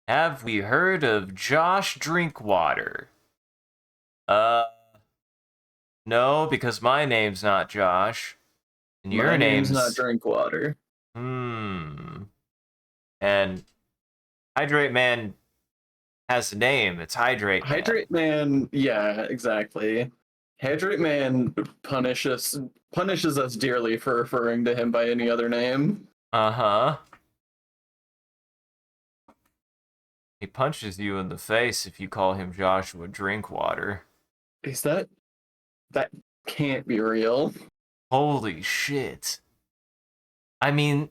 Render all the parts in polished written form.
Have we heard of Josh Drinkwater? Uh, no, because my name's not Josh. And My your name's not name's... Drinkwater. And Hydrate Man has a name. It's Hydrate Man. Hydrate Man, yeah, exactly. Hydrate Man punishes us dearly for referring to him by any other name. Uh-huh. He punches you in the face if you call him Joshua Drinkwater. Is that can't be real? Holy shit. I mean,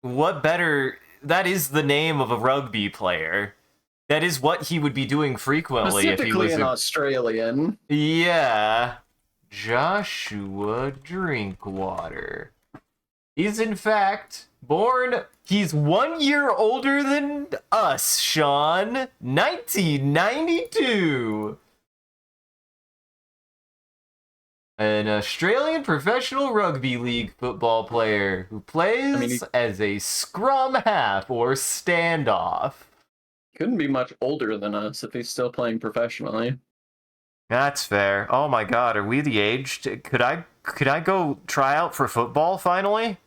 what better... That is the name of a rugby player. That is what he would be doing frequently if he Specifically was an a... Australian. Yeah. Joshua Drinkwater. He's in fact born... He's 1 year older than us, Sean. 1992. An Australian professional rugby league football player who plays as a scrum half or standoff. Couldn't be much older than us if he's still playing professionally. That's fair. Oh my god, are we the age? Could I go try out for football finally?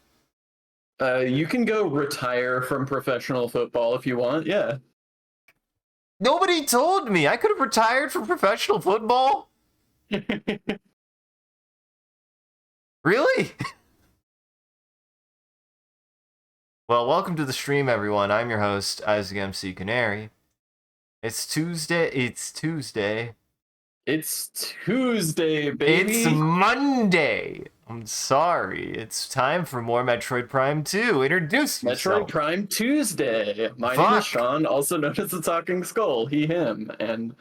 You can go retire from professional football if you want, yeah. Nobody told me. I could have retired from professional football? Really? Well, welcome to the stream, everyone. I'm your host, Isaac MCCanary. It's Tuesday. It's Tuesday. It's Tuesday, baby. It's Monday. I'm sorry. It's time for more Metroid Prime 2. Introduce yourself. Metroid Prime Tuesday. My name is Sean, also known as the Talking Skull. He, him. And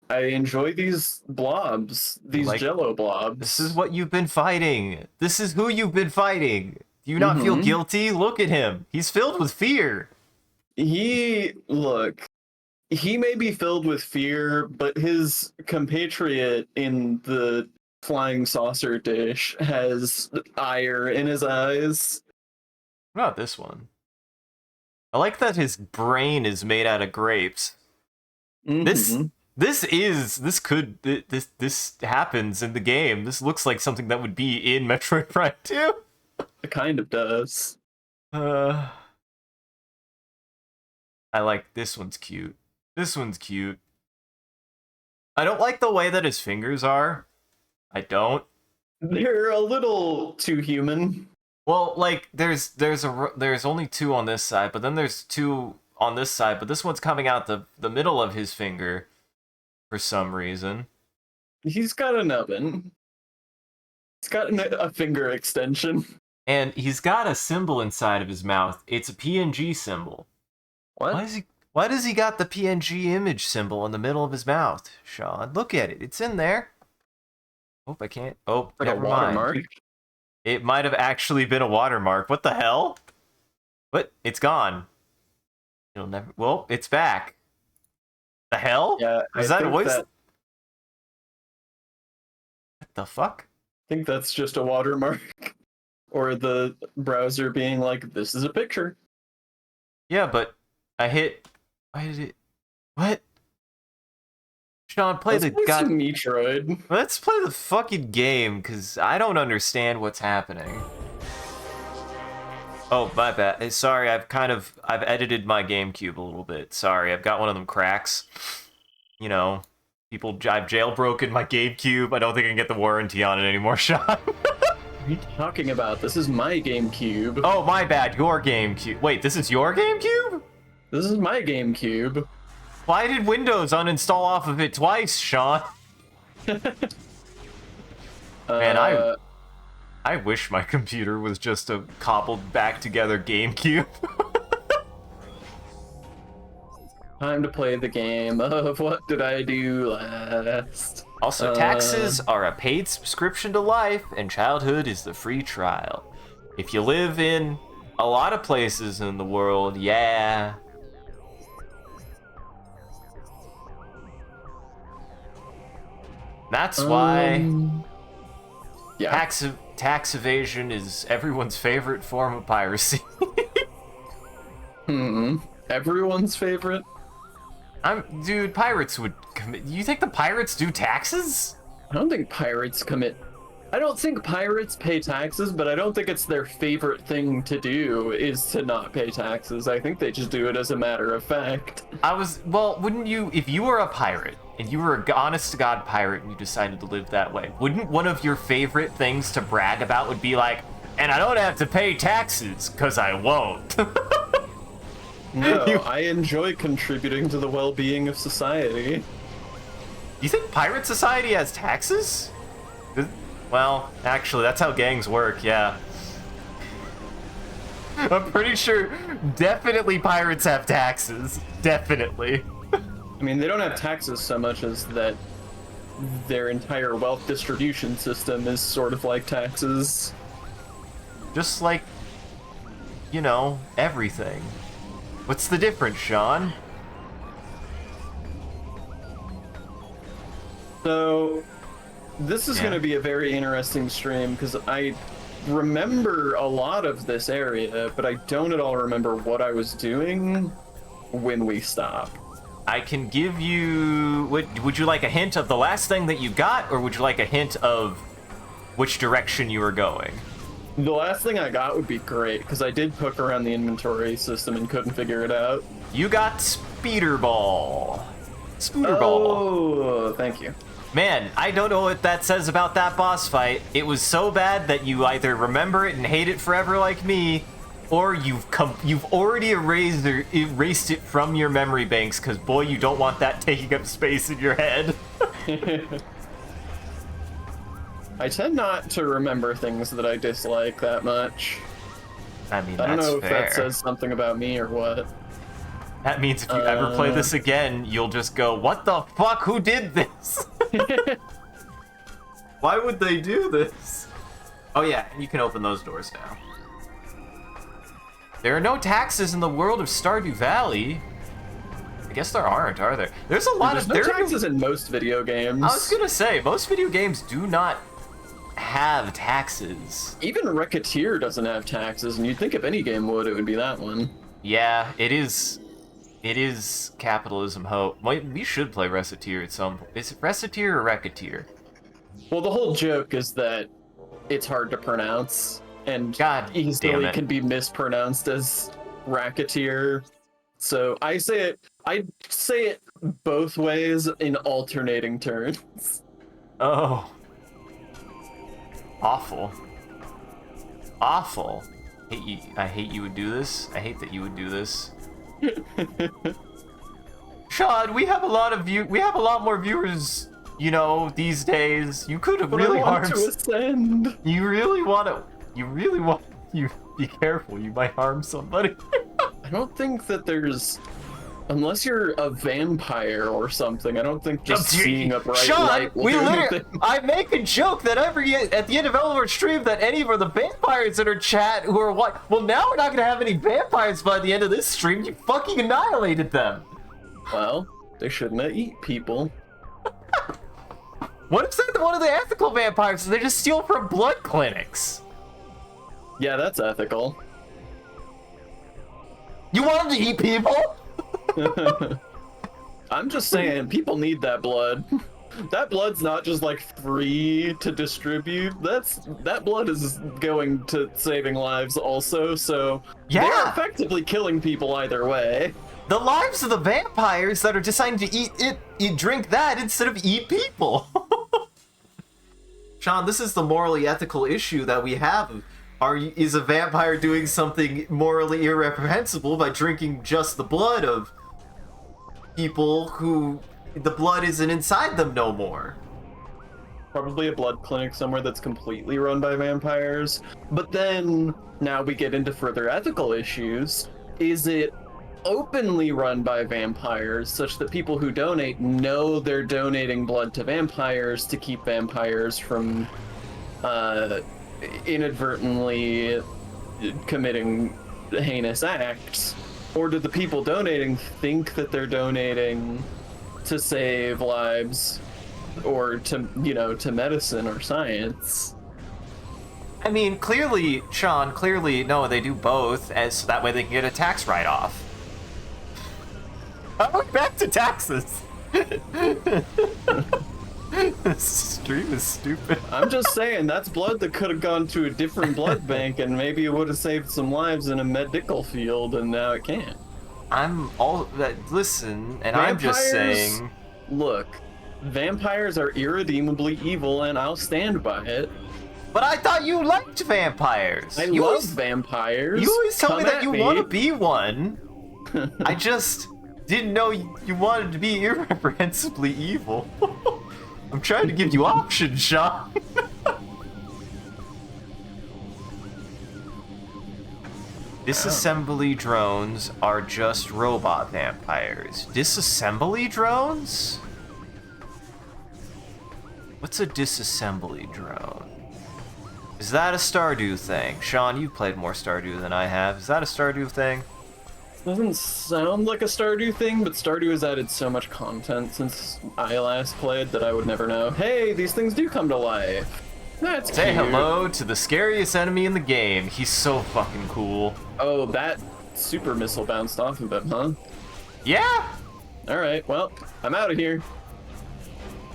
I enjoy these blobs. These jello blobs. This is what you've been fighting. This is who you've been fighting. Do you not feel guilty? Look at him. He's filled with fear. Look, he may be filled with fear, but his compatriot in the flying saucer dish has ire in his eyes. What about this one? I like that his brain is made out of grapes. This happens in the game. This looks like something that would be in Metroid Prime 2. It kind of does. I like this one's cute. This one's cute. I don't like the way that his fingers are. I don't. They're a little too human. Well, like there's only two on this side, but then there's two on this side, but this one's coming out the middle of his finger for some reason. He's got an oven. He's got a finger extension. And he's got a symbol inside of his mouth. It's a PNG symbol. What? Why does he got the PNG image symbol in the middle of his mouth, Sean? Look at it. It's in there. Oh, I can't. Oh, like never a watermark. Mind. It might have actually been a watermark. What the hell? What? It's gone. It'll never... Well, it's back. The hell? Yeah, Is that a voice? What the fuck? I think that's just a watermark. Or the browser being like, this is a picture. Yeah, but I hit... Why did it... What? Sean, play the god... Metroid. Let's play the fucking game, because I don't understand what's happening. Oh, my bad. Sorry, I've edited my GameCube a little bit. Sorry, I've got one of them cracks. You know, I've jailbroken my GameCube. I don't think I can get the warranty on it anymore, Sean. What are you talking about? This is my GameCube. Oh, my bad. Your GameCube. Wait, this is your GameCube? This is my GameCube. Why did Windows uninstall off of it twice, Sean? Man, I wish my computer was just a cobbled back together GameCube. Time to play the game of what did I do last? Also, taxes are a paid subscription to life, and childhood is the free trial. If you live in a lot of places in the world, yeah. That's why tax evasion is everyone's favorite form of piracy. everyone's favorite. Dude, pirates would commit. You think the pirates do taxes? I don't think pirates commit. I don't think pirates pay taxes, but I don't think it's their favorite thing to do is to not pay taxes. I think they just do it as a matter of fact. Well, wouldn't you, if you were a pirate, and you were an honest-to-God pirate and you decided to live that way, wouldn't one of your favorite things to brag about would be like, and I don't have to pay taxes, because I won't? No, I enjoy contributing to the well-being of society. You think pirate society has taxes? Well, actually, that's how gangs work, yeah. I'm pretty sure definitely pirates have taxes. Definitely. I mean, they don't have taxes so much as that their entire wealth distribution system is sort of like taxes. Just like, you know, everything. What's the difference, Sean? So, this is going to be a very interesting stream because I remember a lot of this area, but I don't at all remember what I was doing when we stopped. I can give you... Would you like a hint of the last thing that you got, or would you like a hint of which direction you were going? The last thing I got would be great, because I did poke around the inventory system and couldn't figure it out. You got Speeder Ball. Spooder Ball. Oh, thank you. Man, I don't know what that says about that boss fight. It was so bad that you either remember it and hate it forever like me, or you've already erased it from your memory banks, because boy, you don't want that taking up space in your head. I tend not to remember things that I dislike that much. I mean, I don't that's know if fair. that says something about me or what. That means if you ever play this again, you'll just go, what the fuck, who did this? Why would they do this? Oh yeah, you can open those doors now. There are no taxes in the world of Stardew Valley. I guess there aren't, are there? There's a lot There's of... no taxes in most video games. I was gonna say, most video games do not have taxes. Even Racketeer doesn't have taxes, and you'd think if any game would, it would be that one. Yeah, it is capitalism hope. We should play Racketeer at some point. Is it Racketeer or Racketeer? Well, the whole joke is that it's hard to pronounce, and God easily damn it. can be mispronounced as Racketeer. So I say it both ways in alternating turns. Oh. Awful. Awful. I hate you would do this. I hate that you would do this. Sean, we have a lot more viewers, you know, these days. You could have really harmed. To ascend. You be careful. You might harm somebody. I don't think that there's, unless you're a vampire or something. I don't think just seeing a bright Sean, light will we do literally. anything. I make a joke that at the end of our stream that any of the vampires in our chat who are what? Well, now we're not gonna have any vampires by the end of this stream. You fucking annihilated them. Well, they shouldn't have eat people. What if they're one of the ethical vampires? They just steal from blood clinics. Yeah, that's ethical. You want them to eat people? I'm just saying, people need that blood. That blood's not just like free to distribute. That blood is going to saving lives also, so Yeah. they're effectively killing people either way. The lives of the vampires that are deciding to drink that instead of eat people. Sean, this is the morally ethical issue that we have. Is a vampire doing something morally irreprehensible by drinking just the blood of people who the blood isn't inside them no more? Probably a blood clinic somewhere that's completely run by vampires. But then, now we get into further ethical issues. Is it openly run by vampires such that people who donate know they're donating blood to vampires to keep vampires from inadvertently committing heinous acts? Or do the people donating think that they're donating to save lives or to, you know, to medicine or science? I mean, clearly, Sean, no, they do both, as that way they can get a tax write-off. How are we back to taxes? This stream is stupid. I'm just saying, that's blood that could have gone to a different blood bank, and maybe it would have saved some lives in a medical field, and now it can't. Listen, and I'm just saying. Look, vampires are irredeemably evil, and I'll stand by it. But I thought you liked vampires. I love vampires. You always tell me that you want to me. be one. I just didn't know you wanted to be irreprehensibly evil. I'm trying to give you options, Sean. Disassembly drones are just robot vampires. Disassembly drones? What's a disassembly drone? Is that a Stardew thing? Sean, you've played more Stardew than I have. Is that a Stardew thing? Doesn't sound like a Stardew thing, but Stardew has added so much content since I last played that I would never know. Hey, these things do come to life. That's Say cute. hello to the scariest enemy in the game. He's so fucking cool. Oh, that super missile bounced off of him, huh? Yeah! Alright, well, I'm out of here.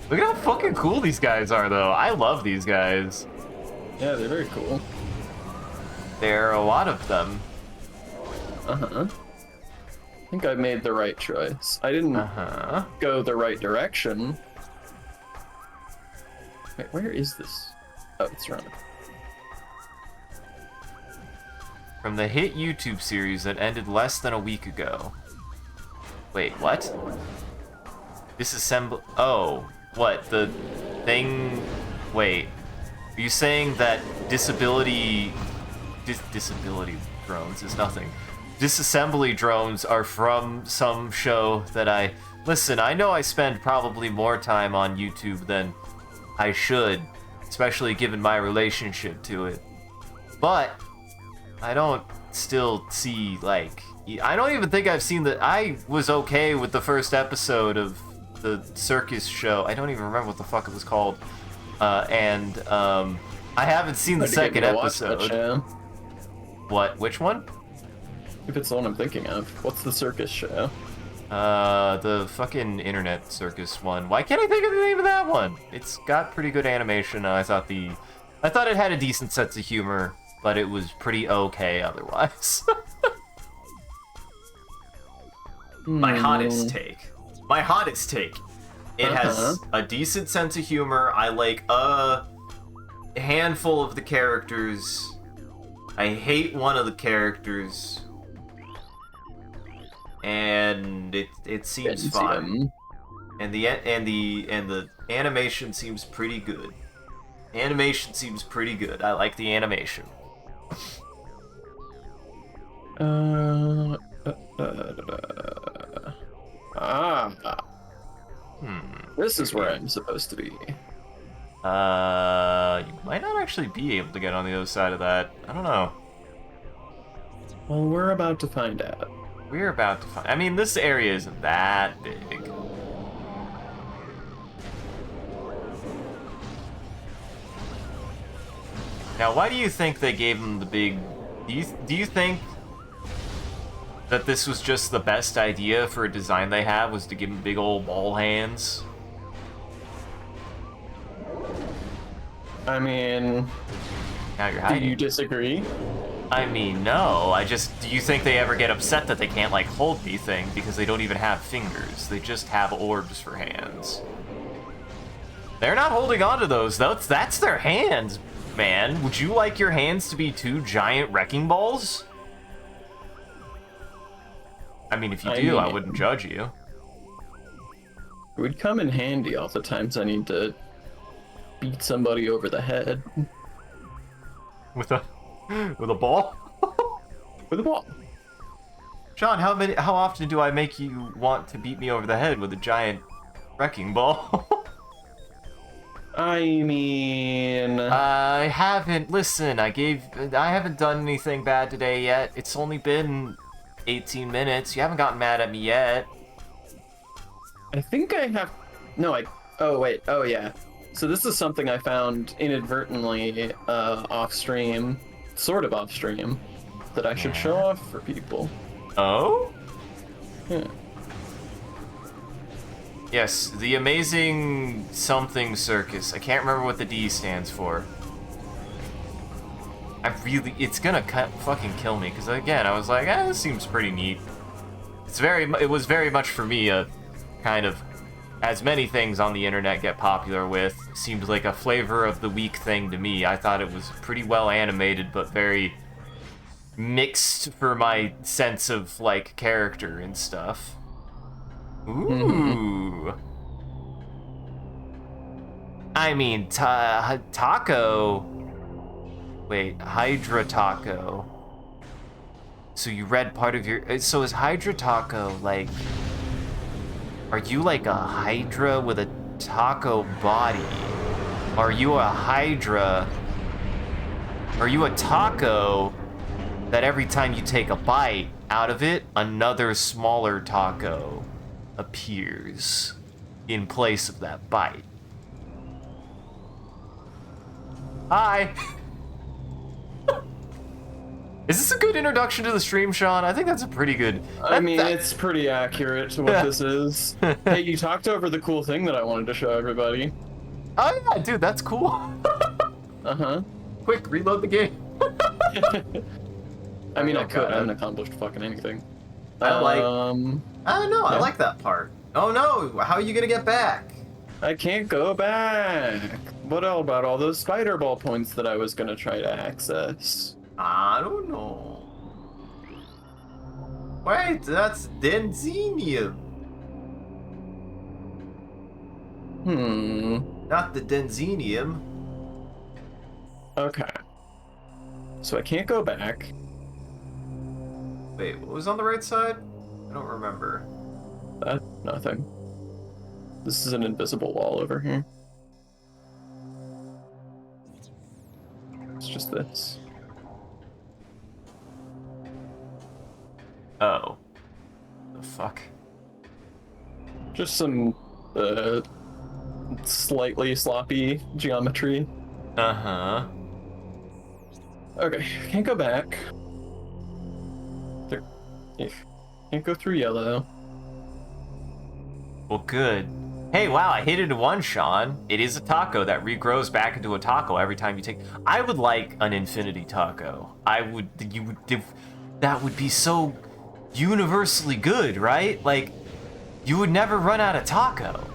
Look at how fucking cool these guys are, though. I love these guys. Yeah, they're very cool. There are a lot of them. Uh-huh. I think I made the right choice. I didn't go the right direction. Wait, where is this? Oh, it's around. From the hit YouTube series that ended less than a week ago. Wait, what? Disassemble. Oh, what? The thing. Wait. Are you saying that disability drones is nothing? Disassembly drones are from some show that I... Listen, I know I spend probably more time on YouTube than I should, especially given my relationship to it. But I don't still see, like... I don't even think I've seen the... I was okay with the first episode of the circus show. I don't even remember what the fuck it was called. I haven't seen the second episode. What? Which one? If it's the one I'm thinking of. What's the circus show? The fucking internet circus one. Why can't I think of the name of that one? It's got pretty good animation. I thought it had a decent sense of humor, but it was pretty okay otherwise. My hottest take. It has a decent sense of humor. I like a handful of the characters. I hate one of the characters. And it seems fun. And the animation seems pretty good. I like the animation. This is where I'm supposed to be. You might not actually be able to get on the other side of that. I don't know. Well, we're about to find out. I mean, this area isn't that big. Now, why do you think they gave him the big... Do you think that this was just the best idea for a design they have, was to give him big old ball hands? I mean... Now you're hiding. Do you disagree? I mean, no. Do you think they ever get upset that they can't, like, hold anything because they don't even have fingers? They just have orbs for hands. They're not holding on to those, though. That's their hands, man. Would you like your hands to be two giant wrecking balls? I mean, if you do, I wouldn't judge you. It would come in handy all the times I need to beat somebody over the head. With a ball? With a ball. John, how often do I make you want to beat me over the head with a giant wrecking ball? I mean... I haven't... Listen, I haven't done anything bad today yet. It's only been 18 minutes. You haven't gotten mad at me yet. I think I have... No, Oh, wait. Oh, yeah. So this is something I found inadvertently off-stream, sort of off-stream, that I should show off for people. Oh? Yeah. Yes, the Amazing Something Circus. I can't remember what the D stands for. It's gonna fucking kill me, because again, I was like, this seems pretty neat. It was very much for me a kind of, as many things on the internet get popular with, seemed like a flavor of the week thing to me. I thought it was pretty well animated, but very mixed for my sense of, like, character and stuff. Ooh. I mean, Taco... Wait, Hydra Taco. So you read part of your... So is Hydra Taco, like... Are you like a Hydra with a taco body? Are you a Hydra... Are you a taco that every time you take a bite out of it, another smaller taco appears in place of that bite? Hi! Is this a good introduction to the stream, Sean? I think that's a pretty good... It's pretty accurate to what this is. Hey, you talked over the cool thing that I wanted to show everybody. Oh yeah, dude, that's cool. Uh-huh. Quick, reload the game. I mean, I could. I haven't accomplished fucking anything. I don't know. I like that part. Oh no, how are you gonna get back? I can't go back. What about all those spider ball points that I was gonna try to access? I don't know. Wait, that's Denzenium. Not the Denzenium. Okay. So I can't go back. Wait, what was on the right side? I don't remember. Nothing. This is an invisible wall over here. It's just this. Oh. The fuck? Just some slightly sloppy geometry. Uh-huh. Okay, can't go back. There. Can't go through yellow. Well, good. Hey, wow, I hit it in one, Sean. It is a taco that regrows back into a taco every time you take... I would like an infinity taco. That would be so universally good, right? Like, you would never run out of taco.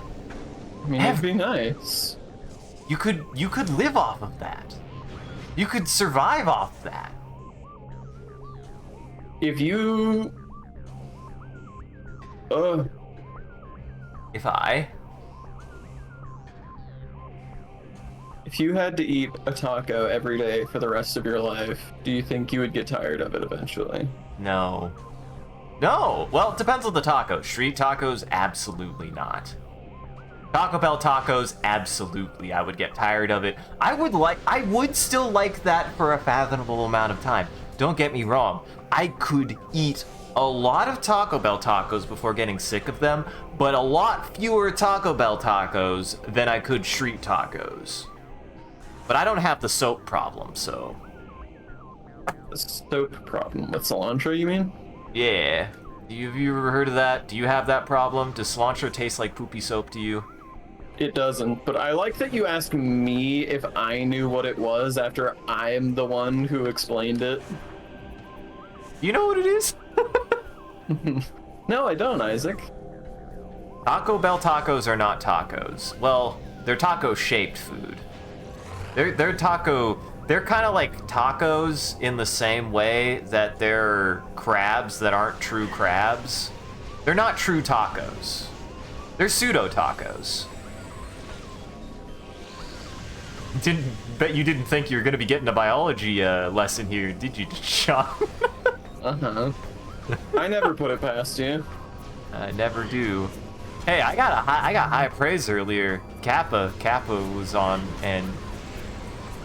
I mean, it'd be nice. You could live off of that. You could survive off that. If you... If you had to eat a taco every day for the rest of your life, do you think you would get tired of it eventually? No. No! Well, it depends on the taco. Street tacos, absolutely not. Taco Bell tacos, absolutely. I would get tired of it. I would still like that for a fathomable amount of time. Don't get me wrong. I could eat a lot of Taco Bell tacos before getting sick of them, but a lot fewer Taco Bell tacos than I could street tacos. But I don't have the soap problem, so... The soap problem with cilantro, you mean? Yeah. Have you ever heard of that? Do you have that problem? Does cilantro taste like poopy soap to you? It doesn't, but I like that you asked me if I knew what it was after I'm the one who explained it. You know what it is? No, I don't, Isaac. Taco Bell tacos are not tacos. Well, they're taco-shaped food. They're kind of like tacos in the same way that they're crabs that aren't true crabs. They're not true tacos. They're pseudo-tacos. Bet you didn't think you were going to be getting a biology lesson here, did you, Sean? Uh-huh. I never put it past you. I never do. Hey, I got high praise earlier. Kappa was on, and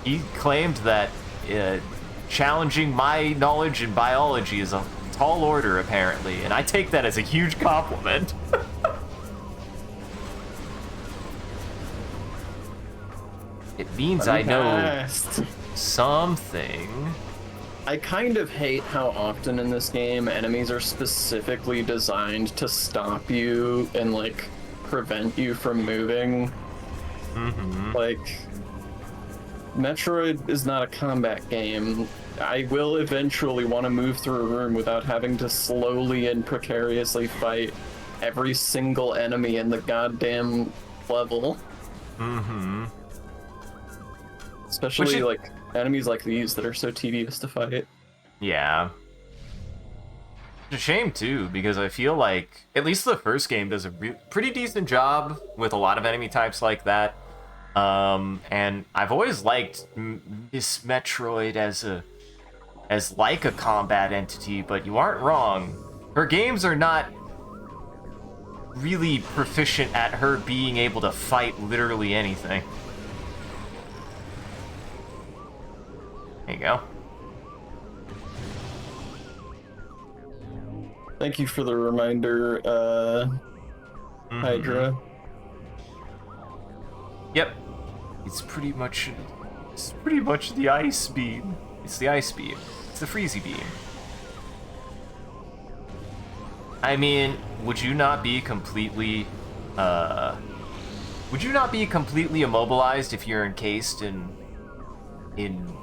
he claimed that challenging my knowledge in biology is a tall order, apparently, and I take that as a huge compliment. It means I know something. I kind of hate how often in this game enemies are specifically designed to stop you and, like, prevent you from moving. Like, Metroid is not a combat game. I will eventually want to move through a room without having to slowly and precariously fight every single enemy in the goddamn level. Especially, like, enemies like these that are so tedious to fight. Yeah. It's a shame, too, because I feel like at least the first game does a pretty decent job with a lot of enemy types like that. And I've always liked this Metroid as like a combat entity, but you aren't wrong. Her games are not really proficient at her being able to fight literally anything. There you go. Thank you for the reminder, Hydra. Yep. It's pretty much the ice beam. It's the ice beam. It's the freezy beam. I mean, would you not be completely immobilized if you're encased in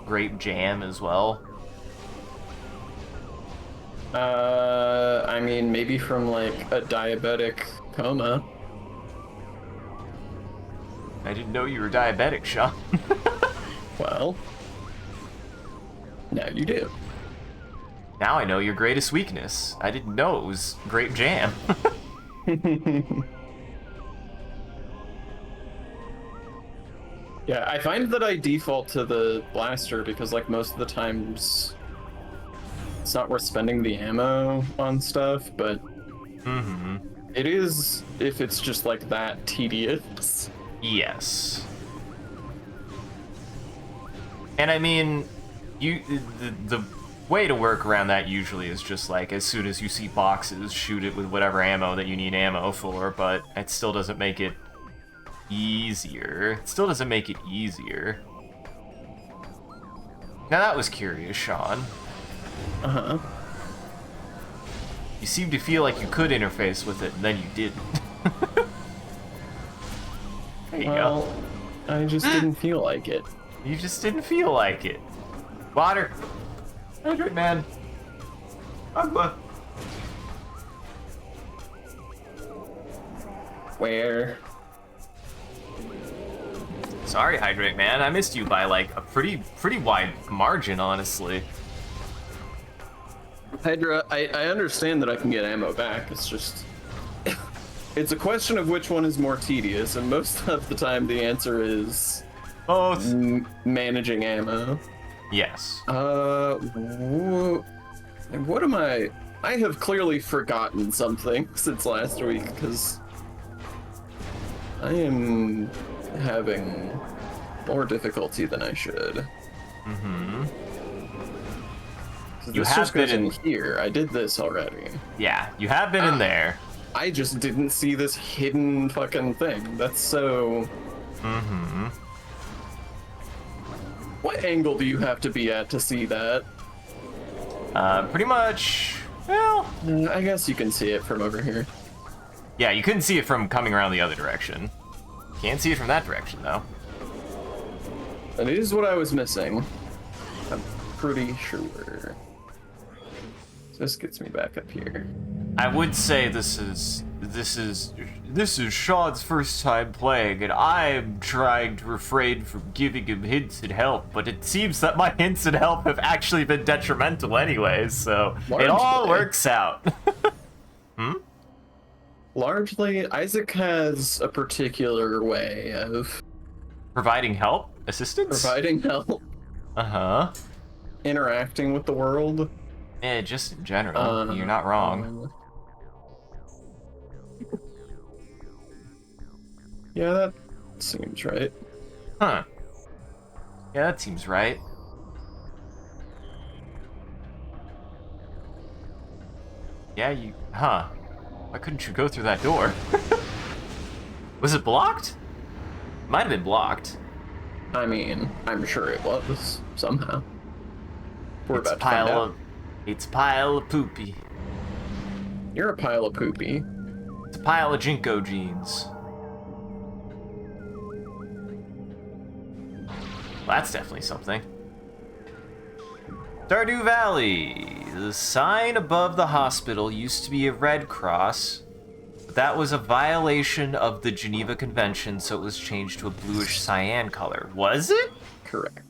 grape jam as well? I mean, maybe from, like, a diabetic coma. I didn't know you were diabetic, Sean. Well, now you do. Now I know your greatest weakness. I didn't know it was grape jam. Yeah, I find that I default to the blaster because, like, most of the times it's not worth spending the ammo on stuff, but it is if it's just, like, that tedious. Yes. And I mean, the way to work around that usually is just like, as soon as you see boxes, shoot it with whatever ammo that you need ammo for, but it still doesn't make it easier. It still doesn't make it easier. Now that was curious, Sean. Uh-huh. You seemed to feel like you could interface with it, and then you didn't. There you go. I just didn't feel like it. You just didn't feel like it. Water. Hydrate, man. Agua. Where? Sorry, Hydrate, man. I missed you by, like, a pretty wide margin, honestly. Hydra, I understand that I can get ammo back. It's just... it's a question of which one is more tedious, and most of the time the answer is... both. Managing ammo. Yes. What am I... I have clearly forgotten something since last week, because... I am having more difficulty than I should. You have been in here. I did this already. Yeah, you have been in there. I just didn't see this hidden fucking thing. That's so... What angle do you have to be at to see that? Pretty much... well... I guess you can see it from over here. yeah, you couldn't see it from coming around the other direction. Can't see it from that direction, though. That is what I was missing. I'm pretty sure. This gets me back up here. I would say this is Sean's first time playing, and I'm trying to refrain from giving him hints and help, but it seems that my hints and help have actually been detrimental anyways, so Largely. it all works out. Largely, Isaac has a particular way of Providing help? Assistance? providing help, Uh-huh. interacting with the world. Yeah, just in general. You're not wrong. Yeah, that seems right. Huh. Yeah, that seems right. Yeah, you... huh. Why couldn't you go through that door? Was it blocked? Might have been blocked. I mean, I'm sure it was, somehow. We're It's a about to find pile out. of... it's a pile of poopy. You're a pile of poopy. It's a pile of Jinko jeans. That's definitely something. Stardew Valley. The sign above the hospital used to be a red cross, but that was a violation of the Geneva Convention, so it was changed to a bluish cyan color. Was it? Correct.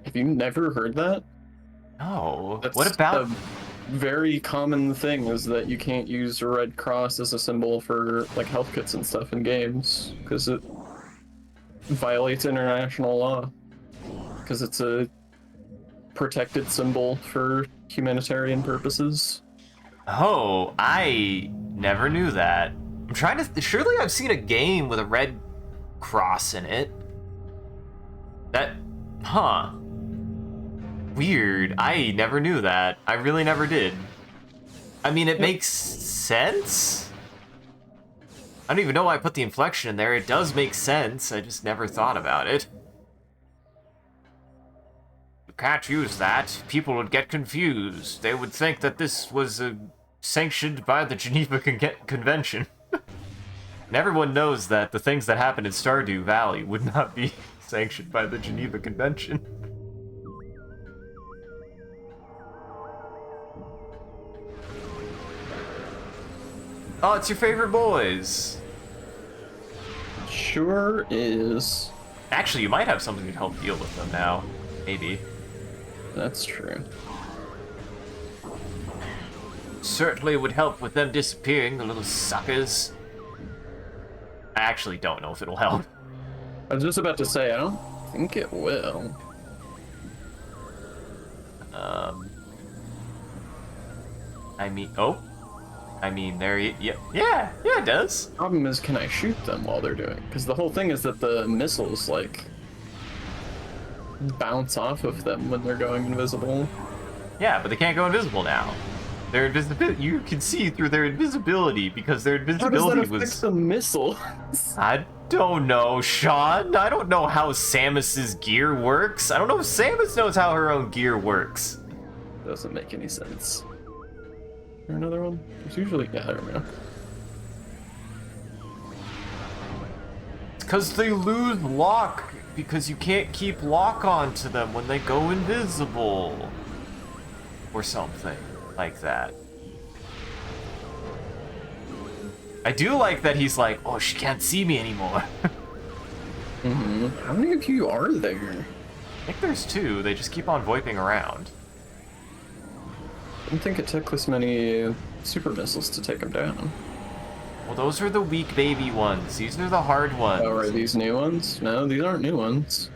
Have you never heard that? No. That's What about... a very common thing, is that you can't use a red cross as a symbol for like health kits and stuff in games because it violates international law, because it's a protected symbol for humanitarian purposes. Oh, I never knew that. I'm trying to... Surely I've seen a game with a red cross in it. That... Huh. Weird. I never knew that. I really never did. I mean, it makes sense? I don't even know why I put the inflection in there. It does make sense. I just never thought about it. You can't use that. People would get confused. They would think that this was sanctioned by the Geneva Convention. And everyone knows that the things that happen in Stardew Valley would not be sanctioned by the Geneva Convention. Oh, it's your favorite boys. Sure is. Actually, you might have something to help deal with them now. Maybe. That's true. Certainly would help with them disappearing, the little suckers. I actually don't know if it'll help. I was just about to say, I don't think it will. I mean, oh. I mean, there, yeah, it does. Problem is, can I shoot them while they're doing it? Because the whole thing is that the missiles, like, bounce off of them when they're going invisible. Yeah, but they can't go invisible now. Their invisibility, you can see through their invisibility because their invisibility How does that affect was... the missiles? I don't know, Sean. I don't know how Samus's gear works. I don't know if Samus knows how her own gear works. Doesn't make any sense. Is there another one? There's usually... Yeah, there we go. It's because they lose lock, because you can't keep lock onto them when they go invisible. Or something like that. I do like that he's like, oh, she can't see me anymore. How many of you are there? I think there's two. They just keep on VoIPing around. I don't think it took this many super missiles to take them down. Well, those are the weak baby ones. These are the hard ones. Oh, are these new ones? No, these aren't new ones.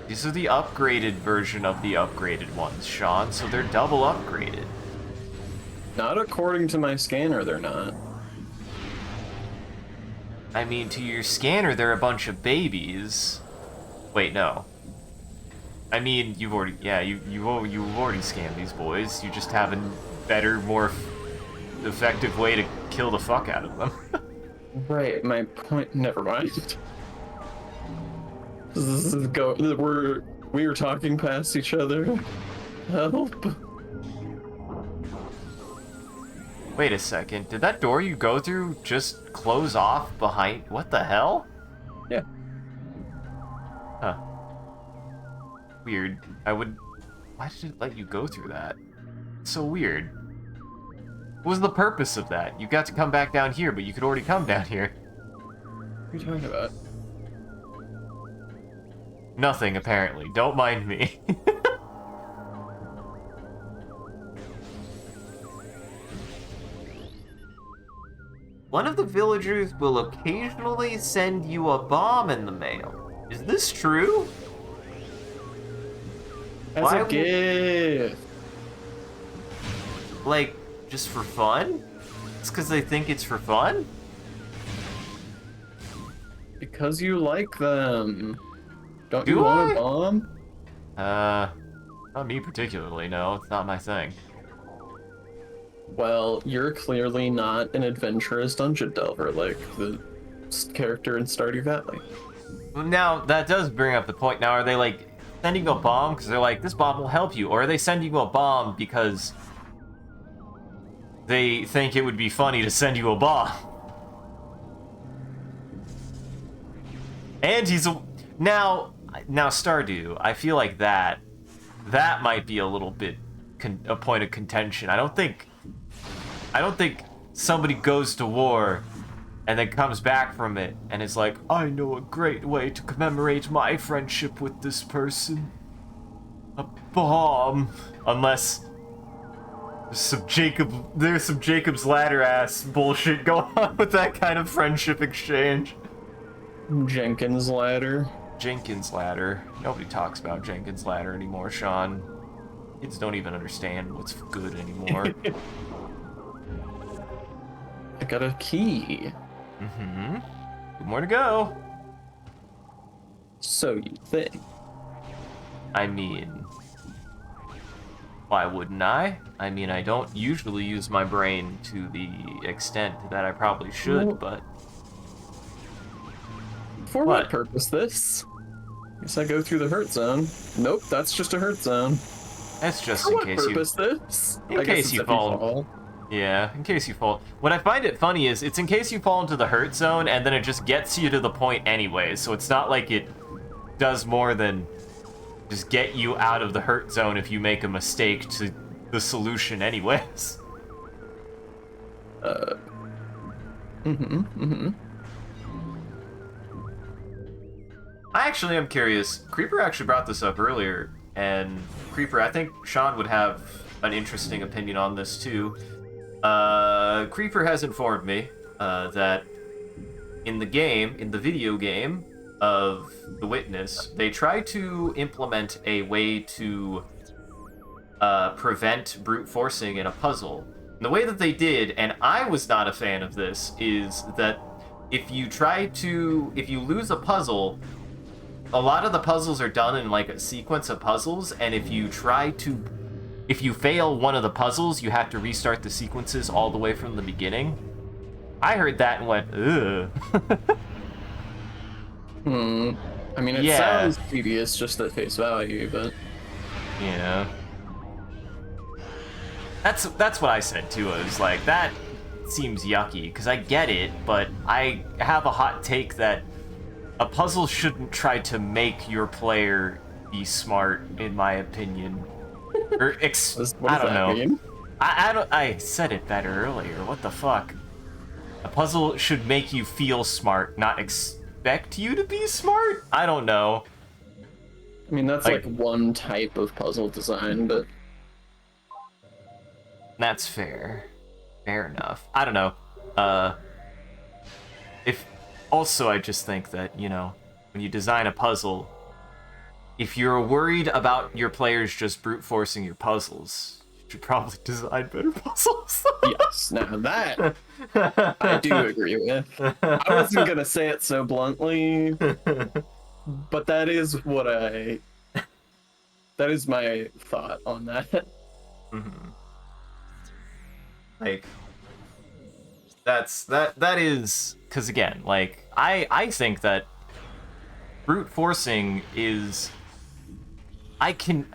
These are the upgraded version of the upgraded ones, Sean, so they're double upgraded. Not according to my scanner, they're not. I mean, to your scanner, they're a bunch of babies. Wait, no. I mean, you've already, yeah, you've already scanned these boys. You just have a better, more effective way to kill the fuck out of them. Right, my point, never mind. This is we were talking past each other. Help. Wait a second, did that door you go through just close off behind, what the hell? Yeah. Huh. Weird. Why did it let you go through that? It's so weird. What was the purpose of that? You got to come back down here, but you could already come down here. What are you talking about? Nothing, apparently. Don't mind me. One of the villagers will occasionally send you a bomb in the mail. Is this true? As a gift. Like, just for fun? It's because they think it's for fun? Because you like them. Don't Do you want I? a bomb? Not me particularly, no. It's not my thing. Well, you're clearly not an adventurous dungeon delver like the character in Stardew Valley. Now, that does bring up the point. Now, are they, like, sending you a bomb because they're like, this bomb will help you? Or are they sending you a bomb because they think it would be funny to send you a bomb? And he's a... Now, now Stardew, I feel like that might be a little bit a point of contention. I don't think somebody goes to war and then comes back from it and is like, I know a great way to commemorate my friendship with this person. A bomb. Unless there's some Jacob's Ladder ass bullshit going on with that kind of friendship exchange. Jenkins Ladder. Jenkins Ladder. Nobody talks about Jenkins Ladder anymore, Sean. Kids don't even understand what's good anymore. I got a key. Mm-hmm. 2 more to go. So you think. I mean, why wouldn't I? I mean, I don't usually use my brain to the extent that I probably should, Well, but... For what purpose this? Guess I go through the hurt zone. Nope, that's just a hurt zone. That's just For in what case purpose this? In case you fall. Yeah, in case you fall. What I find it funny is it's in case you fall into the hurt zone and then it just gets you to the point anyway. So it's not like it does more than just get you out of the hurt zone if you make a mistake to the solution anyways. I actually am curious. Creeper actually brought this up earlier, and Creeper, I think Sean would have an interesting opinion on this too. Creeper has informed me that in the video game of The Witness, they try to implement a way to prevent brute forcing in a puzzle. And the way that they did, and I was not a fan of this, is that if you lose a puzzle, a lot of the puzzles are done in like a sequence of puzzles, and if you fail one of the puzzles, you have to restart the sequences all the way from the beginning. I heard that and went, ugh. I mean, it sounds tedious just at face value, but... Yeah. That's what I said too. I was like, that seems yucky, because I get it, but I have a hot take that a puzzle shouldn't try to make your player be smart, in my opinion. Or I don't know. Mean? I said it better earlier. What the fuck? A puzzle should make you feel smart, not expect you to be smart? I don't know. I mean, that's like one type of puzzle design, but... That's fair. Fair enough. I don't know. Also, I just think that, you know, when you design a puzzle, if you're worried about your players just brute forcing your puzzles, you should probably design better puzzles. Yes, now that I do agree with. I wasn't gonna say it so bluntly, but that is my thought on that. Mm-hmm. Like, that is, because again, like, I think that brute forcing is, you can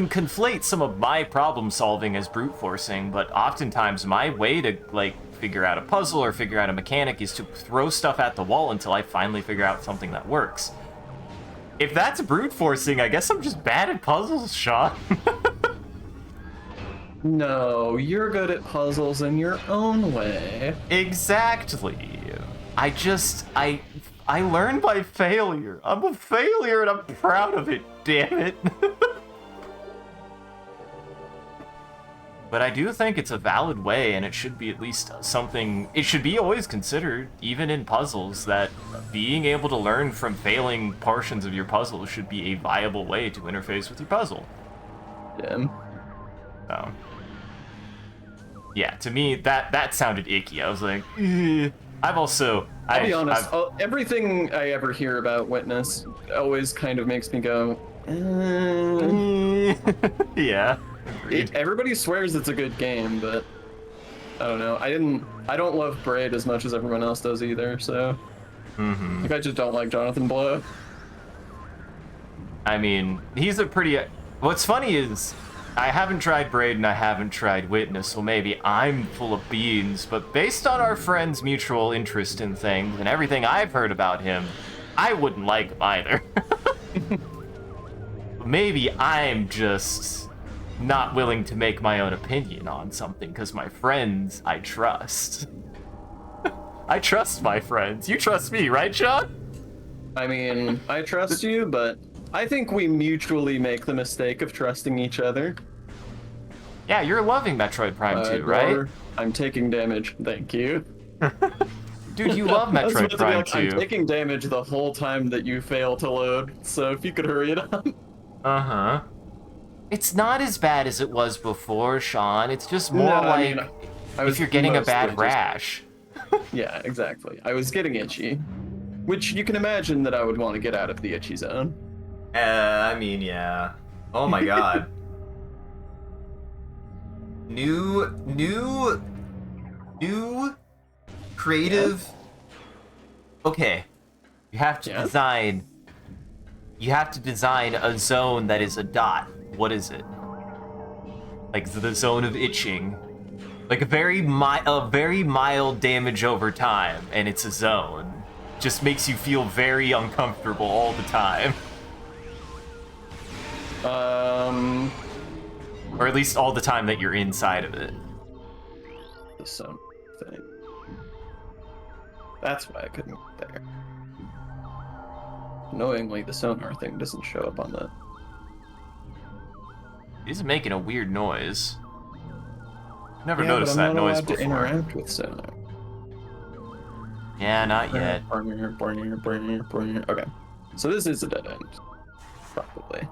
conflate some of my problem solving as brute forcing, but oftentimes my way to, like, figure out a puzzle or figure out a mechanic is to throw stuff at the wall until I finally figure out something that works. If that's brute forcing, I guess I'm just bad at puzzles, Sean. No, you're good at puzzles in your own way. Exactly. I learn by failure. I'm a failure and I'm proud of it, damn it. But I do think it's a valid way, and it should be at least something, it should be always considered, even in puzzles, that being able to learn from failing portions of your puzzle should be a viable way to interface with your puzzle. Yeah. So, yeah, to me, that sounded icky. I was like, I'll be honest, everything I ever hear about Witness always kind of makes me go, yeah. Everybody swears it's a good game, but I don't know. I don't love Braid as much as everyone else does either, so like, I just don't like Jonathan Blow. I mean, he's a pretty... What's funny is, I haven't tried Braid and I haven't tried Witness, so maybe I'm full of beans, but based on our friend's mutual interest in things and everything I've heard about him, I wouldn't like him either. Maybe I'm just not willing to make my own opinion on something because my friends I trust. I trust my friends. You trust me, right, Sean? I mean, I trust you, but I think we mutually make the mistake of trusting each other. Yeah, you're loving Metroid Prime 2, right? I'm taking damage. Thank you. Dude, you love I was about Metroid to be Prime like, 2. I'm taking damage the whole time that you fail to load, so if you could hurry it up. Uh-huh. It's not as bad as it was before, Sean. It's just more No, like I mean, I was if you're getting a mostly bad just- rash. Yeah, exactly. I was getting itchy, which you can imagine that I would want to get out of the itchy zone. I mean, yeah. Oh my god. New creative. Okay. You have to design a zone that is a dot. What is it? Like the zone of itching. Like a very mild damage over time, and it's a zone. Just makes you feel very uncomfortable all the time. Or at least all the time that you're inside of it. The zone thing. That's why I couldn't get there. Annoyingly, the sonar thing doesn't show up on that. He's making a weird noise. Never Yeah, noticed but I'm that not noise allowed to before. interact with sonar. Yeah, not yet. Okay, so this is a dead end, probably.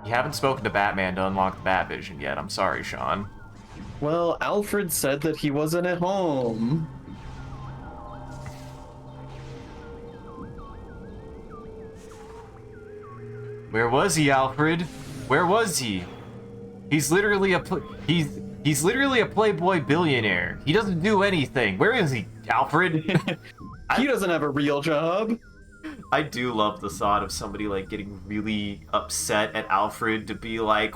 You haven't spoken to Batman to unlock the Bat Vision yet. I'm sorry, Sean. Well, Alfred said that he wasn't at home. Where was he, Alfred? Where was he? He's literally he's literally a playboy billionaire. He doesn't do anything. Where is he, Alfred? He doesn't have a real job. I do love the thought of somebody like getting really upset at Alfred to be like,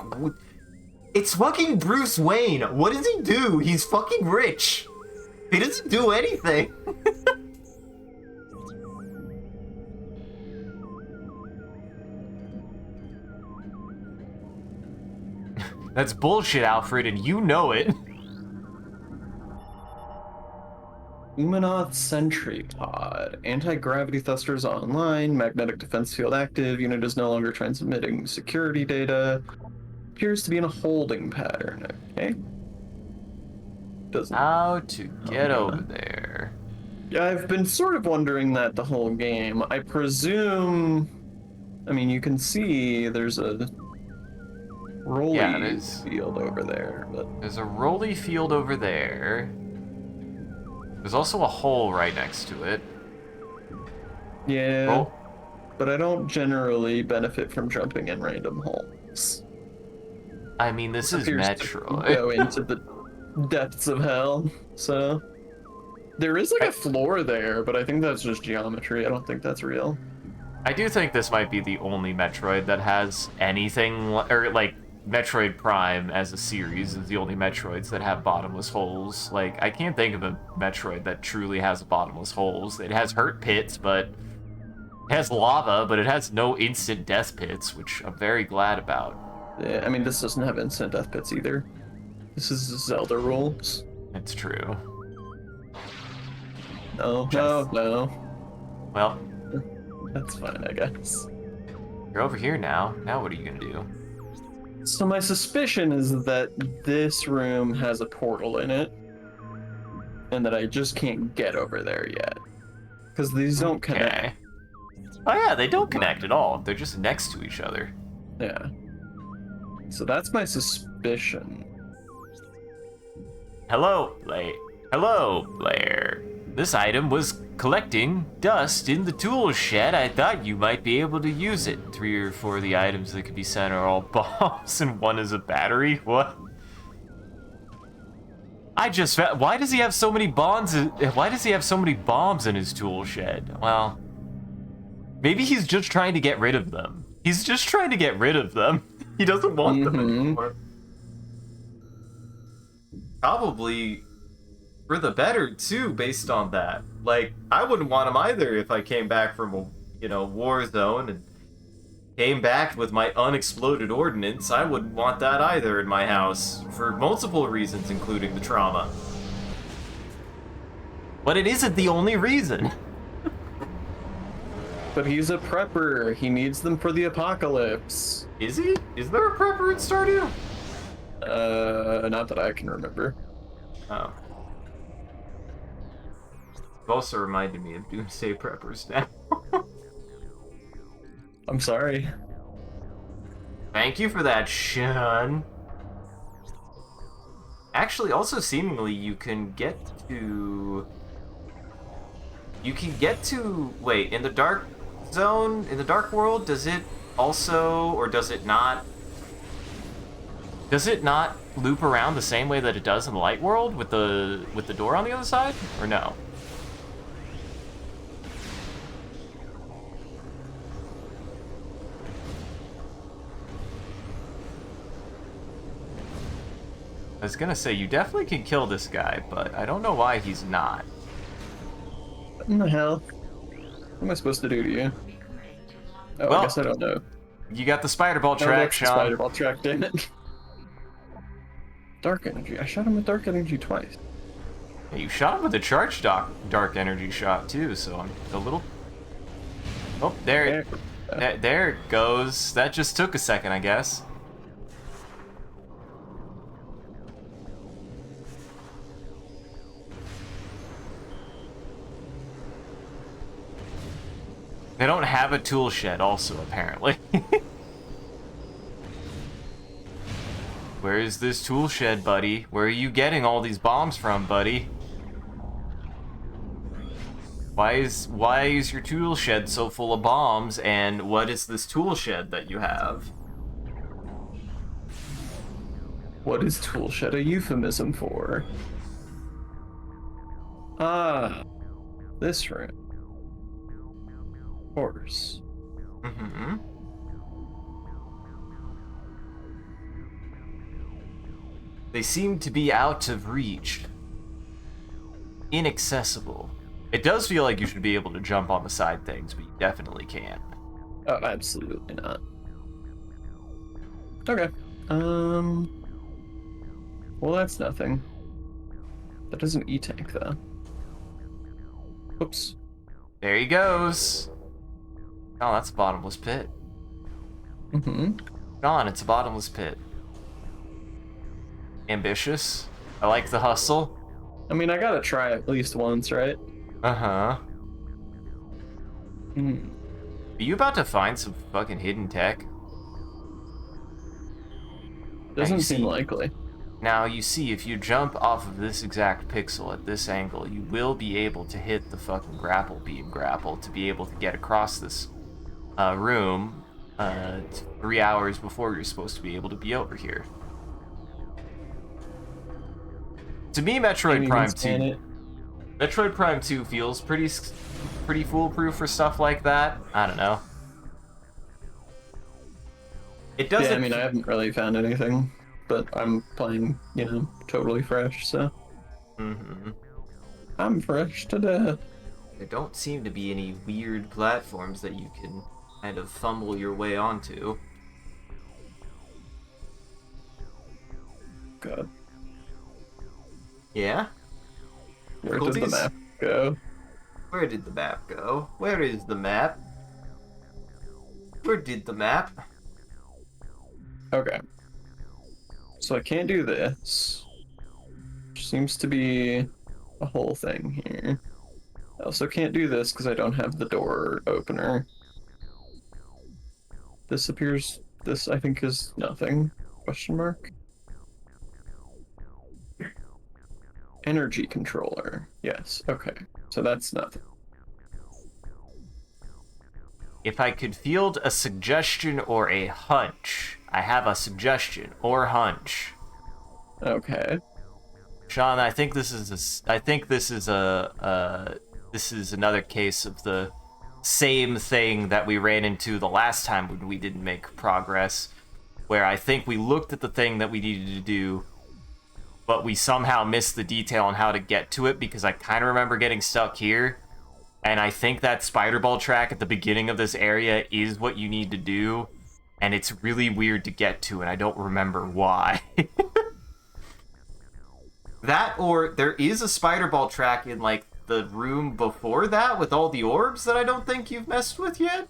it's fucking Bruce Wayne. What does he do? He's fucking rich. He doesn't do anything. That's bullshit, Alfred, and you know it. Umanoth Sentry Pod. Anti-gravity thrusters online. Magnetic defense field active. Unit is no longer transmitting security data. Appears to be in a holding pattern. Okay. Doesn't. How to get over there. Yeah, I've been sort of wondering that the whole game. I presume. I mean, you can see there's a rolly field over there, but there's a rolly field over there. There's also a hole right next to it. Yeah, but I don't generally benefit from jumping in random holes. I mean, this is Metroid. Go into the depths of hell, so there is like a floor there, but I think that's just geometry. I don't think that's real. I do think this might be the only Metroid that has anything, or like Metroid Prime as a series is the only Metroids that have bottomless holes. Like, I can't think of a Metroid that truly has bottomless holes. It has hurt pits, but it has lava, but it has no instant death pits, which I'm very glad about. Yeah, I mean, this doesn't have instant death pits either. This is Zelda rules. It's true. No. Well, that's fine, I guess. You're over here now. Now what are you gonna do? So my suspicion is that this room has a portal in it, and that I just can't get over there yet. Because these don't connect. Oh yeah, they don't connect at all. They're just next to each other. Yeah. So that's my suspicion. Hello, Blair. This item was collecting dust in the tool shed. I thought you might be able to use it. 3 or 4 of the items that could be sent are all bombs, and 1 is a battery. What? Why does he have so many bombs? Why does he have so many bombs in his tool shed? Well, maybe he's just trying to get rid of them. He's just trying to get rid of them. He doesn't want them anymore. Probably for the better too, based on that. Like, I wouldn't want him either if I came back from a war zone and came back with my unexploded ordnance, I wouldn't want that either in my house, for multiple reasons, including the trauma. But it isn't the only reason. But he's a prepper. He needs them for the apocalypse. Is he? Is there a prepper in Stardew? Not that I can remember. Oh. You've also reminded me of Doomsday Preppers now. I'm sorry. Thank you for that, Sean. Actually, also seemingly you can get to... Wait, in the dark zone, in the dark world, does it also, or does it not loop around the same way that it does in the light world with the door on the other side, or no? I was gonna say, you definitely can kill this guy, but I don't know why he's not. What in the hell? What am I supposed to do to you? Oh, Well, I guess I don't know. You got the spider ball No, track, that's the Sean. spider ball track, damn it. Dark energy. I shot him with dark energy twice. Yeah, you shot him with a charged dark energy shot too, so I'm a little... Oh, there it goes. That just took a second, I guess. They don't have a tool shed also, apparently. Where is this tool shed, buddy? Where are you getting all these bombs from, buddy? Why is your tool shed so full of bombs, and what is this tool shed that you have? What is tool shed a euphemism for? Ah, this room. Of course. Mm-hmm. They seem to be out of reach. Inaccessible. It does feel like you should be able to jump on the side things, but you definitely can't. Oh, absolutely not. Okay. Well, that's nothing. That is an E-tank, though. Oops. There he goes. Oh, that's a bottomless pit. Mm-hmm. Gone, it's a bottomless pit. Ambitious. I like the hustle. I mean, I gotta try at least once, right? Uh-huh. Hmm. Are you about to find some fucking hidden tech? Doesn't see. seem likely. Now, you see, if you jump off of this exact pixel at this angle, you will be able to hit the fucking grapple beam grapple to be able to get across this room 3 hours before you're supposed to be able to be over here. To me, Metroid Prime 2 feels pretty foolproof for stuff like that. I don't know. It doesn't. Yeah, I mean, I haven't really found anything, but I'm playing, totally fresh, so. Mm-hmm. I'm fresh to death. There don't seem to be any weird platforms that you can kind of fumble your way onto. God. Yeah? Where did the map go? Where did the map go? Where is the map? Where did the map? Okay. So I can't do this. Which seems to be a whole thing here. I also can't do this because I don't have the door opener. This I think is nothing. Question mark? Energy controller. Yes, okay. So that's nothing. If I could field a suggestion or a hunch, I have a suggestion or hunch. Okay. Sean, I think this is another case of the same thing that we ran into the last time when we didn't make progress, where I think we looked at the thing that we needed to do, but we somehow missed the detail on how to get to it, because I kind of remember getting stuck here, And I think that spider ball track at the beginning of this area is what you need to do. And it's really weird to get to, and I don't remember why. That, or there is a spider ball track in, like, the room before that with all the orbs that I don't think you've messed with yet.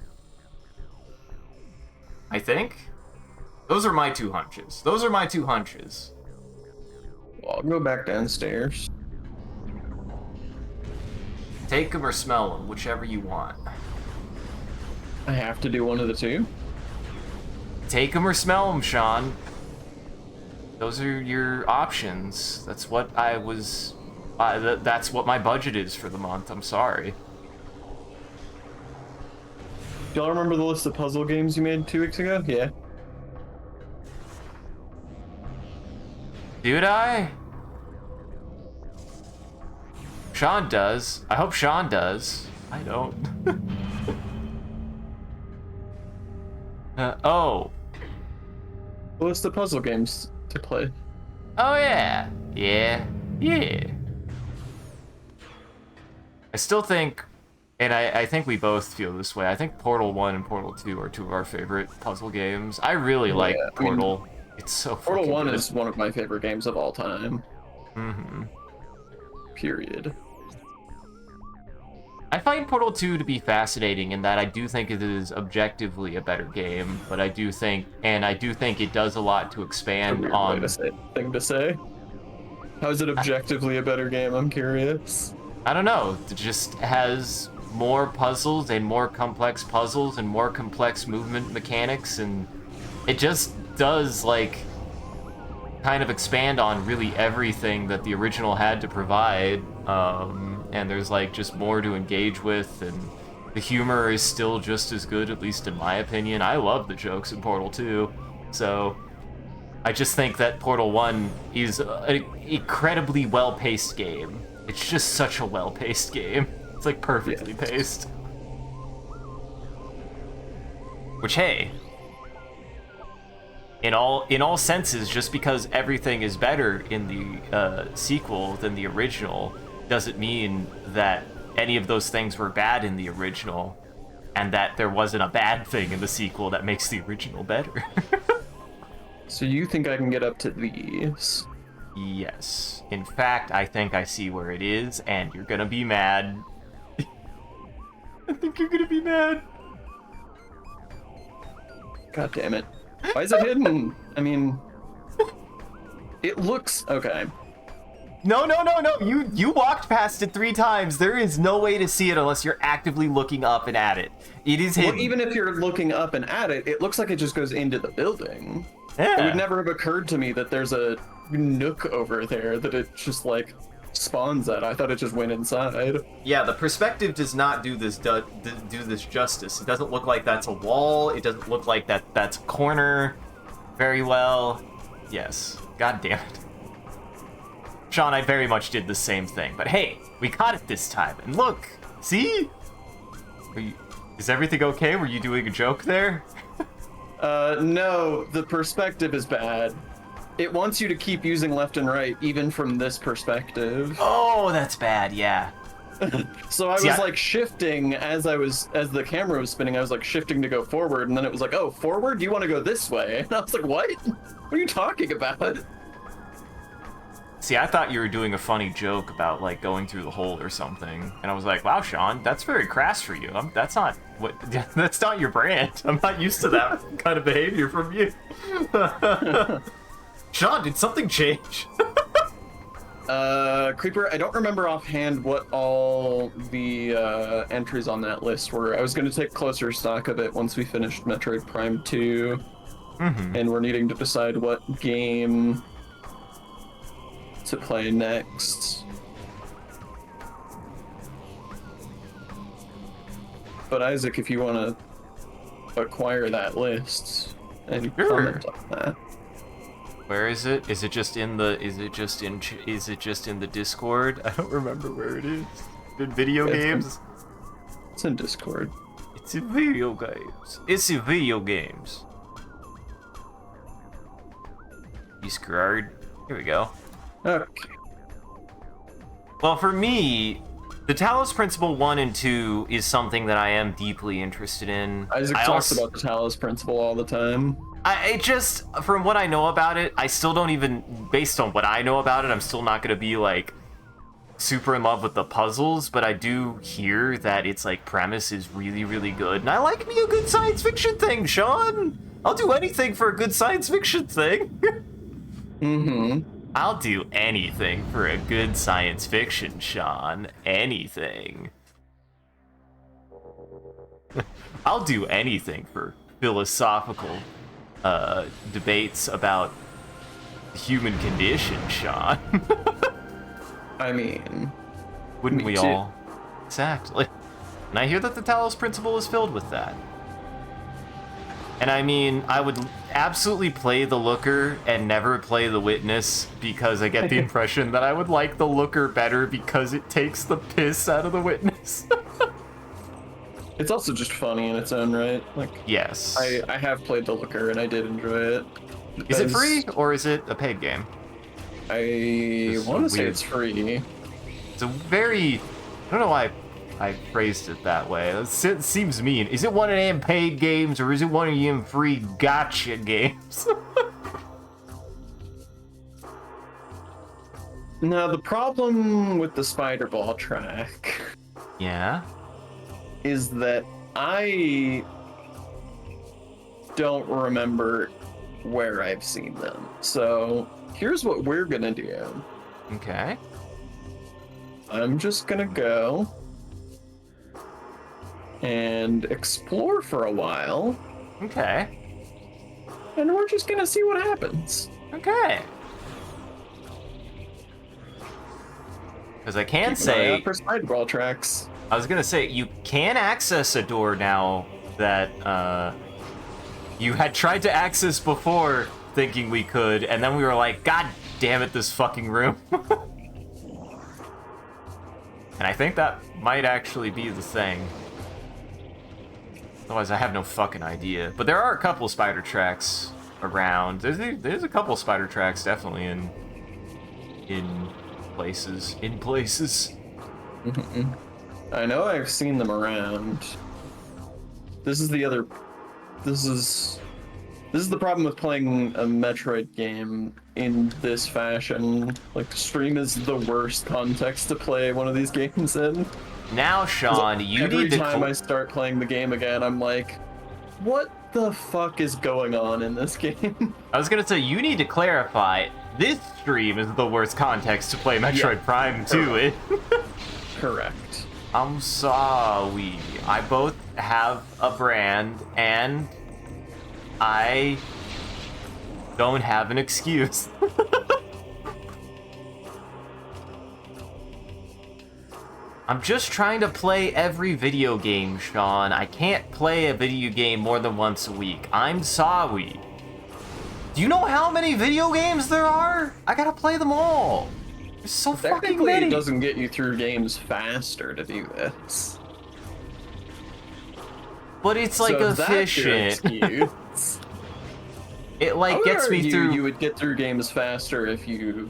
I think. Those are my two hunches. Those are my two hunches. Well, I'll go back downstairs. Take them or smell them, whichever you want. I have to do one of the two. Take them or smell them, Sean. Those are your options. That's what I was... that's what my budget is for the month. I'm sorry. Do y'all remember the list of puzzle games you made 2 weeks ago? Yeah. Did I? Sean does. I hope Sean does. I don't. Oh. The list of puzzle games to play. Oh, yeah. Yeah. Yeah. I still think, and I think we both feel this way, I think Portal 1 and Portal 2 are two of our favorite puzzle games. I really like Portal. It's so Portal fucking 1 good. is one of my favorite games of all time. Mm-hmm. Period. I find Portal 2 to be fascinating in that I do think it is objectively a better game, but I do think it does a lot to expand on... thing to say. How is it objectively a better game? I'm curious. I don't know. It just has more puzzles and more complex puzzles and more complex movement mechanics, and it just does, like, kind of expand on really everything that the original had to provide. And there's, like, just more to engage with, and the humor is still just as good, at least in my opinion. I love the jokes in Portal 2, so I just think that Portal 1 is an incredibly well-paced game. It's just such a well-paced game. It's, like, perfectly paced. Which, hey, in all senses, just because everything is better in the sequel than the original doesn't mean that any of those things were bad in the original, and that there wasn't a bad thing in the sequel that makes the original better. So you think I can get up to these? Yes. In fact, I think I see where it is, and you're gonna be mad. I think you're gonna be mad. God damn it. Why is it hidden? I mean... It looks... Okay. No. You walked past it 3 times. There is no way to see it unless you're actively looking up and at it. It is hidden. Well, even if you're looking up and at it, it looks like it just goes into the building. Yeah. It would never have occurred to me that there's a nook over there that it just, like, spawns at. I thought it just went inside. Yeah, the perspective does not do this justice. It doesn't look like that's a wall. It doesn't look like that's a corner very well. Yes. God damn it. Sean, I very much did the same thing, but hey, we caught it this time. And look, see? Is everything okay? Were you doing a joke there? No, the perspective is bad. It wants you to keep using left and right, even from this perspective. Oh, that's bad, yeah. So I was like shifting as the camera was spinning, I was like shifting to go forward, and then it was like, oh, forward? You want to go this way? And I was like, what? What are you talking about? See, I thought you were doing a funny joke about, like, going through the hole or something. And I was like, wow, Sean, that's very crass for you. That's not your brand. I'm not used to that kind of behavior from you. Sean, did something change? Creeper, I don't remember offhand what all the entries on that list were. I was going to take closer stock of it once we finished Metroid Prime 2. Mm-hmm. And we're needing to decide what game to play next. But Isaac, if you want to acquire that list and comment on that. Where is it? Is it just in the Discord? I don't remember where it is. In video games? It's in Discord. It's in video games. It's in video games. Discord. Here we go. Okay. Well, for me, The Talos Principle 1 and 2 is something that I am deeply interested in. Isaac talks about the Talos Principle all the time. It just, from what I know about it, I still don't even, based on what I know about it, I'm still not going to be, like, super in love with the puzzles, but I do hear that its, like, premise is really, really good. And I like me a good science fiction thing, Sean! I'll do anything for a good science fiction thing. I'll do anything for a good science fiction, Sean. Anything. I'll do anything for philosophical debates about the human condition, Sean. I mean... Wouldn't we too. all? Exactly. And I hear that the Talos Principle is filled with that. And I mean, I would absolutely play the Looker and never play the Witness because I get the impression that I would like the Looker better because it takes the piss out of the Witness. It's also just funny in its own right. Like, Yes. I have played the Looker and I did enjoy it. Is it free or is it a paid game? I want to say it's free. It's a very... I don't know why I phrased it that way. It seems mean. Is it one of them paid games or is it one of them free gotcha games? Now, the problem with the Spider Ball track Yeah? is that I don't remember where I've seen them. So here's what we're gonna do. Okay. I'm just gonna go and explore for a while, Okay. and we're just gonna see what happens. Okay. Because I can Keep an eye say... out for Spider Ball tracks. I was gonna say, you can access a door now that, you had tried to access before thinking we could, and then we were like, God damn it, this fucking room. And I think that might actually be the thing. Otherwise, I have no fucking idea. But there are a couple spider tracks around. There's a couple spider tracks definitely in places. I know I've seen them around. This is the problem with playing a Metroid game in this fashion. Like, stream is the worst context to play one of these games in. Now, Sean, you Every need to... time I start playing the game again, I'm like, what the fuck is going on in this game? I was gonna say, you need to clarify, this stream is the worst context to play Metroid Prime 2 in. Correct. I'm sorry. I both have a brand, and I don't have an excuse. I'm just trying to play every video game, Sean. I can't play a video game more than once a week. I'm sorry. Do you know how many video games there are? I gotta play them all. There's so fucking Technically, many. it doesn't get you through games faster to do this. But it's like So that's your efficient. excuse. It I like would gets me argue through. You would get through games faster if you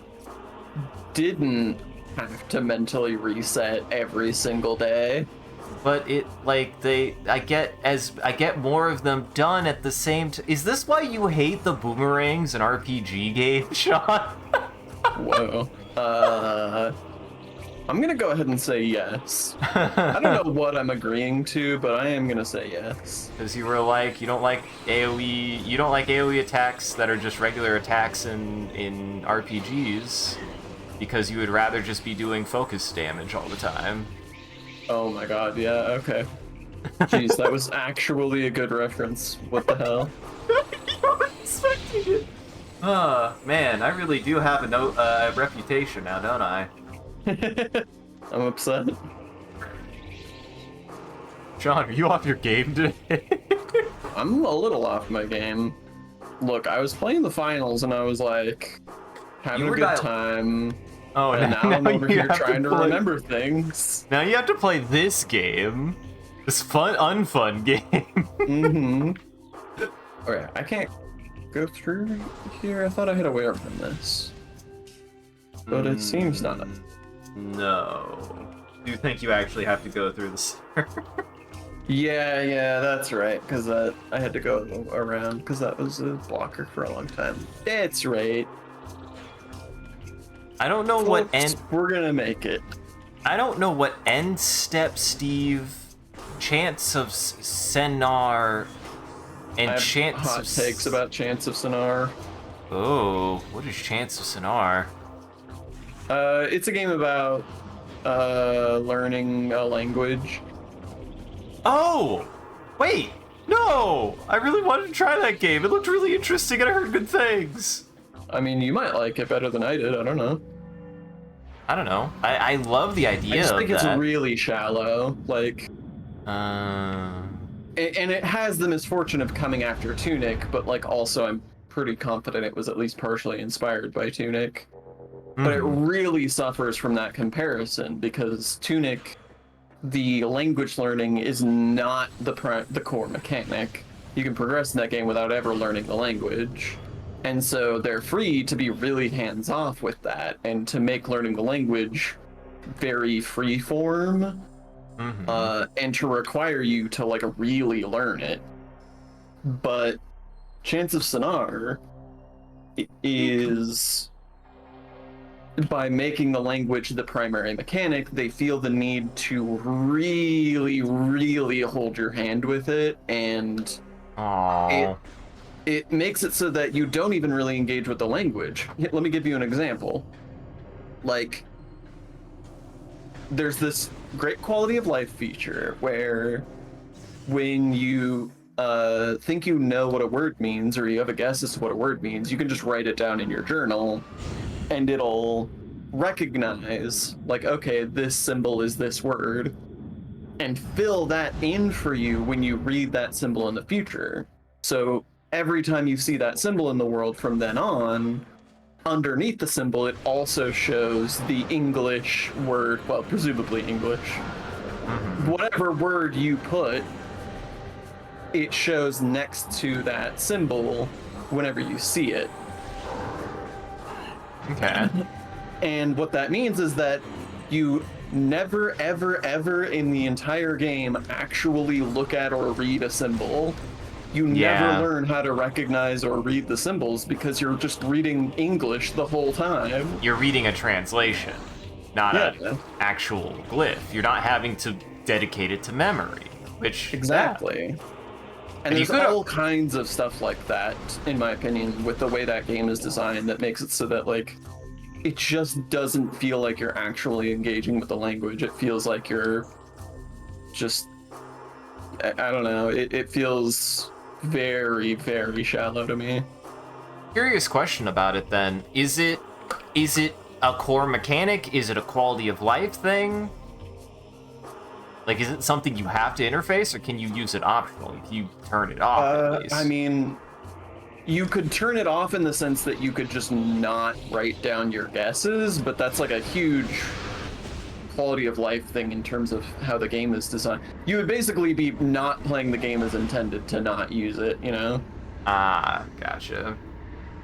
didn't have to mentally reset every single day. But it like I get more of them done at the same time. Is this why you hate the boomerangs in RPG games, Sean? Whoa. I'm gonna go ahead and say yes. I don't know what I'm agreeing to, but I am gonna say yes. Because you were like, you don't like AoE attacks that are just regular attacks in RPGs, because you would rather just be doing focus damage all the time. Oh my god, yeah, okay. Jeez, that was actually a good reference. What the hell? You weren't expecting it. Man, I really do have a reputation now, don't I? I'm upset. John, are you off your game today? I'm a little off my game. Look, I was playing the finals and I was like, having a good time. Oh, and now I'm over you here have trying to play- remember things. Now you have to play this game. This unfun game. Mm-hmm. Okay, I can't go through here. I thought I had a way around this. But it seems not. No. do think you actually have to go through this. Yeah, that's right. Because I had to go around because that was a blocker for a long time. That's right. I don't know Folks, what end. we're gonna make it. I don't know what end step, Steve. Chance of Senar and I have chance hot of takes about Chance of Sonar. Oh, what is Chance of Senar? It's a game about learning a language. Oh, wait, no! I really wanted to try that game. It looked really interesting, and I heard good things. I mean, you might like it better than I did. I don't know. I don't know. I love the idea I just think of it's that. really shallow. Like, and it has the misfortune of coming after Tunic, but like also I'm pretty confident it was at least partially inspired by Tunic. But it really suffers from that comparison because Tunic, the language learning is not the core mechanic. You can progress in that game without ever learning the language. And so they're free to be really hands-off with that and to make learning the language very free-form, and to require you to like really learn it. But Chance of Sonar is, by making the language the primary mechanic, they feel the need to really, really hold your hand with it, and it makes it so that you don't even really engage with the language. Let me give you an example. Like, there's this great quality of life feature where when you think you know what a word means, or you have a guess as to what a word means, you can just write it down in your journal and it'll recognize, like, okay, this symbol is this word, and fill that in for you when you read that symbol in the future. So every time you see that symbol in the world from then on, underneath the symbol, it also shows the English word, well, presumably English. Whatever word you put, it shows next to that symbol whenever you see it. Okay. And what that means is that you never, ever, ever in the entire game actually look at or read a symbol. You never learn how to recognize or read the symbols because you're just reading English the whole time. You're reading a translation, not an actual glyph. You're not having to dedicate it to memory, which... Exactly. And there's all kinds of stuff like that, in my opinion, with the way that game is designed that makes it so that, like, it just doesn't feel like you're actually engaging with the language. It feels like you're just... I don't know. It feels very, very shallow to me. Curious question about it then. Is it a core mechanic? Is it a quality of life thing? Like, is it something you have to interface, or can you use it optionally if you turn it off at least? I mean, you could turn it off in the sense that you could just not write down your guesses, but that's like a huge quality of life thing in terms of how the game is designed. You would basically be not playing the game as intended to not use it, you know? Ah, gotcha.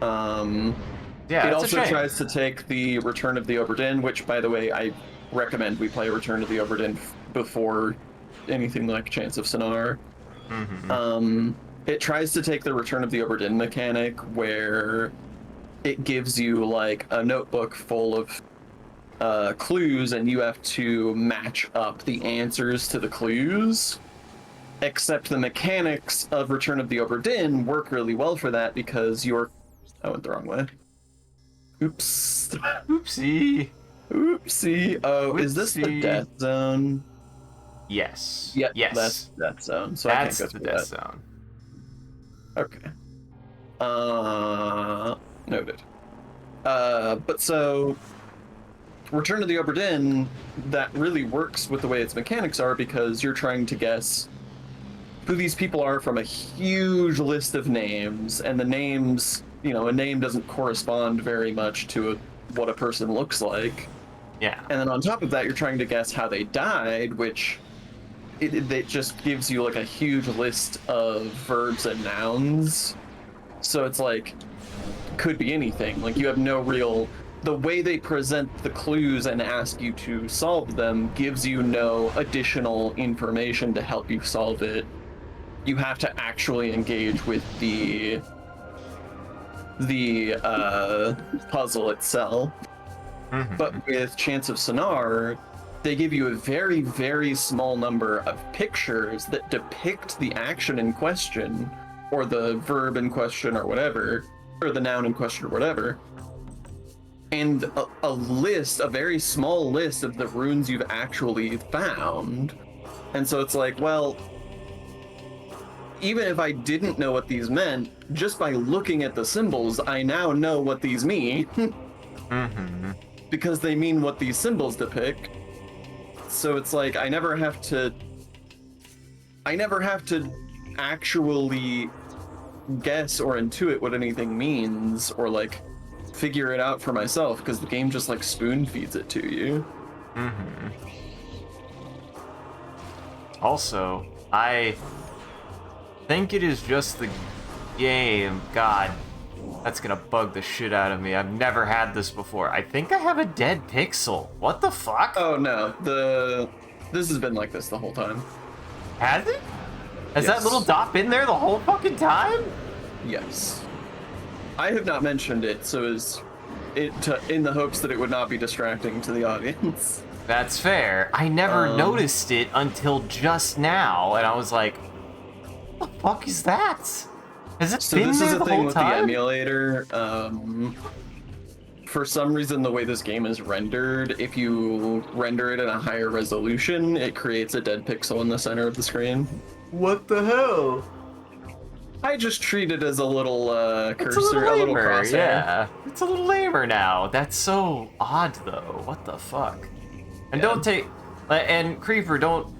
It also tries to take the Return of the Obra Dinn, which, by the way, I recommend we play Return of the Obra Dinn before anything like Chance of Sonar. It tries to take the Return of the Obra Dinn mechanic where it gives you like a notebook full of clues, and you have to match up the answers to the clues. Except the mechanics of Return of the Obra Dinn work really well for that because you're... I went the wrong way. Oops. Oopsie. Oopsie. Oh, Whoopsie. Is this the death zone? Yes. Yeah, yes. That's death zone. So that's I can't go the through death that. zone. Okay. Noted. But so Return of the Obra Dinn, that really works with the way its mechanics are because you're trying to guess who these people are from a huge list of names, and the names, you know, a name doesn't correspond very much to what a person looks like. Yeah. And then on top of that, you're trying to guess how they died, which it just gives you like a huge list of verbs and nouns. So it's like, could be anything. Like, you have no real the way they present the clues and ask you to solve them gives you no additional information to help you solve it. You have to actually engage with the puzzle itself. But with Chance of Sonar, they give you a very, very small number of pictures that depict the action in question, or the verb in question, or whatever, or the noun in question, or whatever, and a very small list of the runes you've actually found. And so it's like, well, even if I didn't know what these meant, just by looking at the symbols, I now know what these mean. Because they mean what these symbols depict. So it's like, I never have to actually guess or intuit what anything means, or like figure it out for myself, because the game just like spoon feeds it to you. Also, I think it is just the game. God, that's gonna bug the shit out of me. I've never had this before. I think I have a dead pixel. What the fuck? Oh no, this has been like this the whole time. Has it? Has Yes. that little dot been there the whole fucking time? Yes. I have not mentioned it, so in the hopes that it would not be distracting to the audience. That's fair. I never noticed it until just now, and I was like, what the fuck is that? Has it So been this there is the the thing whole with time? the emulator. For some reason, the way this game is rendered, if you render it in a higher resolution, it creates a dead pixel in the center of the screen. What the hell? I just treat it as a little It's cursor, a little lamer, crosshair. yeah. It's a little lamer now. That's so odd, though. What the fuck? And Yeah. don't take... And Creeper, don't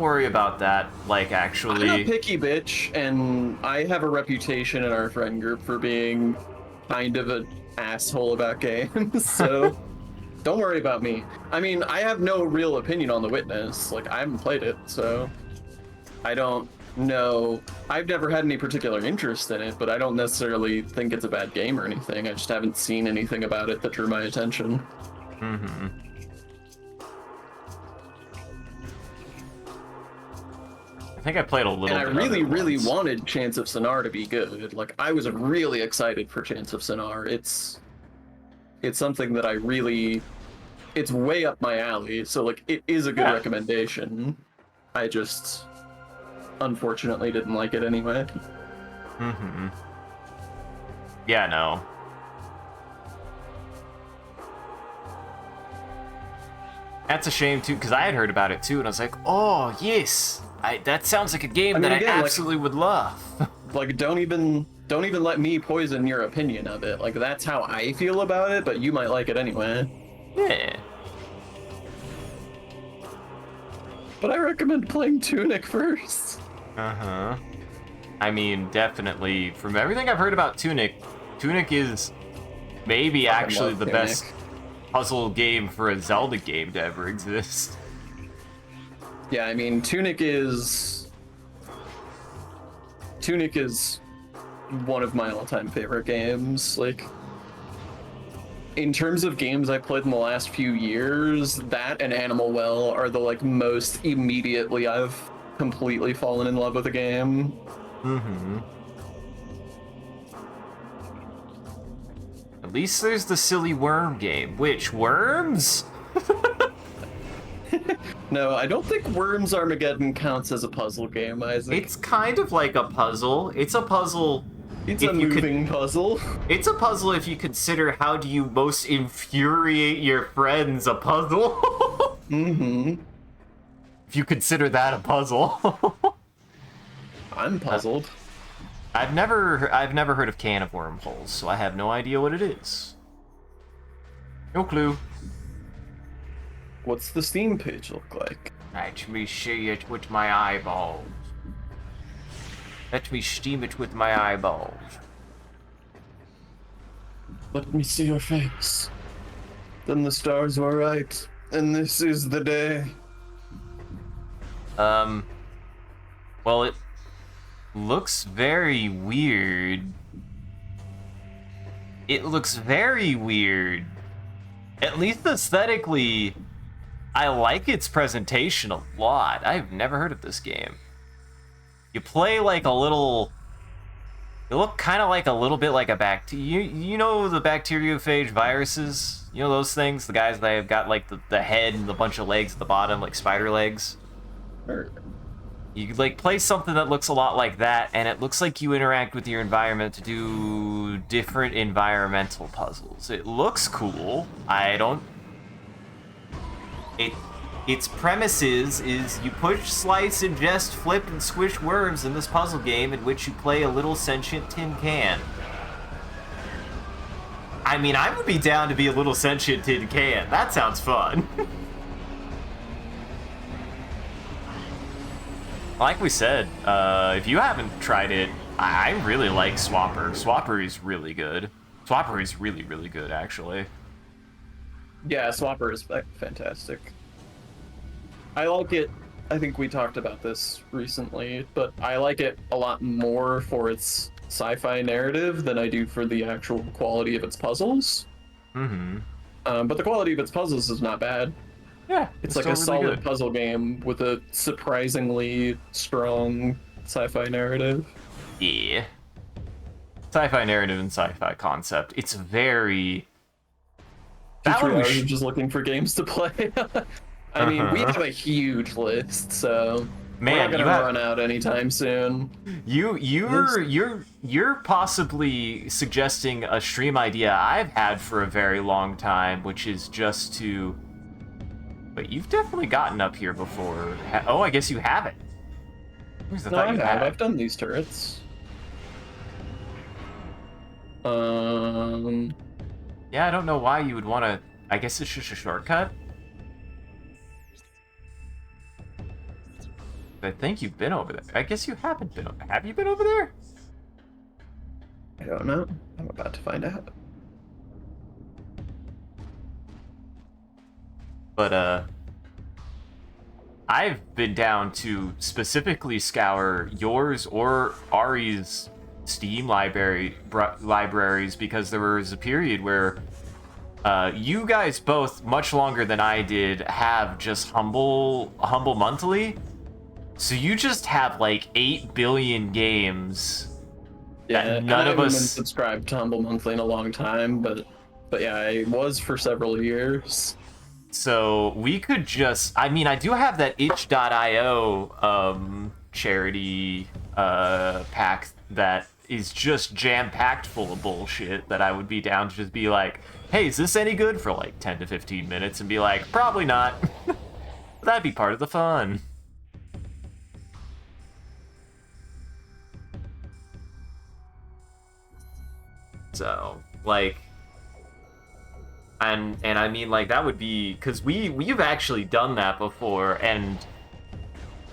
worry about that, like, actually... I'm a picky bitch, and I have a reputation in our friend group for being kind of an asshole about games, so don't worry about me. I mean, I have no real opinion on The Witness. Like, I haven't played it, so I don't know. I've never had any particular interest in it, but I don't necessarily think it's a bad game or anything. I just haven't seen anything about it that drew my attention. I think I played a little And I bit really, of it really once. wanted Chance of Sonar to be good. Like, I was really excited for Chance of Sonar. It's something that it's way up my alley, so like it is a good Yeah. recommendation. I just unfortunately didn't like it anyway. Yeah, no. That's a shame, too, because I had heard about it, too, and I was like, oh, yes! That sounds like a game I mean, that again, I like- absolutely would love. Like, don't even let me poison your opinion of it. Like, that's how I feel about it, but you might like it anyway. Yeah. But I recommend playing Tunic first. Uh-huh. I mean, definitely, from everything I've heard about Tunic is maybe Fucking actually love the Tunic. best puzzle game for a Zelda game to ever exist. Yeah, I mean, Tunic is one of my all-time favorite games. Like, in terms of games I played in the last few years, that and Animal Well are the like most immediately I've completely fallen in love with a game. At least there's the silly worm game. Which, worms? No, I don't think Worms Armageddon counts as a puzzle game, Isaac. It's kind of like a puzzle. It's a puzzle. It's if a you could- moving puzzle. It's a puzzle if you consider how do you most infuriate your friends a puzzle. If you consider that a puzzle. I'm puzzled. I've never heard of Can of Wormholes, so I have no idea what it is. No clue. What's the Steam page look like? Let me see it with my eyeballs. Let me steam it with my eyeballs. Let me see your face. Then the stars were right, and this is the day. Well, it looks very weird. It looks very weird. At least aesthetically, I like its presentation a lot. I've never heard of this game. You play like a little... You look kind of like a little bit like a bacteria. You know the bacteriophage viruses? You know those things? The guys that have got like the head and a bunch of legs at the bottom, like spider legs? Sure. You like play something that looks a lot like that, and it looks like you interact with your environment to do different environmental puzzles. It looks cool. Its premise is you push, slice, ingest, flip, and squish worms in this puzzle game in which you play a little sentient tin can. I mean, I would be down to be a little sentient tin can. That sounds fun. Like we said, if you haven't tried it, I really like Swapper. Swapper is really good. Swapper is really, really good, actually. Yeah, Swapper is fantastic. I like it. I think we talked about this recently, but I like it a lot more for its sci-fi narrative than I do for the actual quality of its puzzles. Mm-hmm. But the quality of its puzzles is not bad. Yeah, it's like a really solid good puzzle game with a surprisingly strong sci-fi narrative. Yeah. Sci-fi narrative and sci-fi concept. It's very... That one was just looking for games to play. I mean, we have a huge list, so man, we're not gonna run out anytime soon. You're possibly suggesting a stream idea I've had for a very long time, which is just to... But you've definitely gotten up here before. Oh, I guess you haven't. No, I have. I've done these turrets. Yeah, I don't know why you would want to... I guess it's just a shortcut? I think you've been over there. I guess you haven't been over... Have you been over there? I don't know. I'm about to find out. But, I've been down to specifically scour yours or Ari's Steam libraries because there was a period where you guys both, much longer than I did, have just Humble Monthly. So you just have like 8 billion games. Yeah, none of us been subscribed to Humble Monthly in a long time, but yeah, I was for several years. So we could just... I mean, I do have that itch.io charity pack that is just jam-packed full of bullshit that I would be down to just be like, hey, is this any good for like 10 to 15 minutes? And be like, probably not. That'd be part of the fun. So, like... And I mean, like, that would be... Because we've actually done that before, and...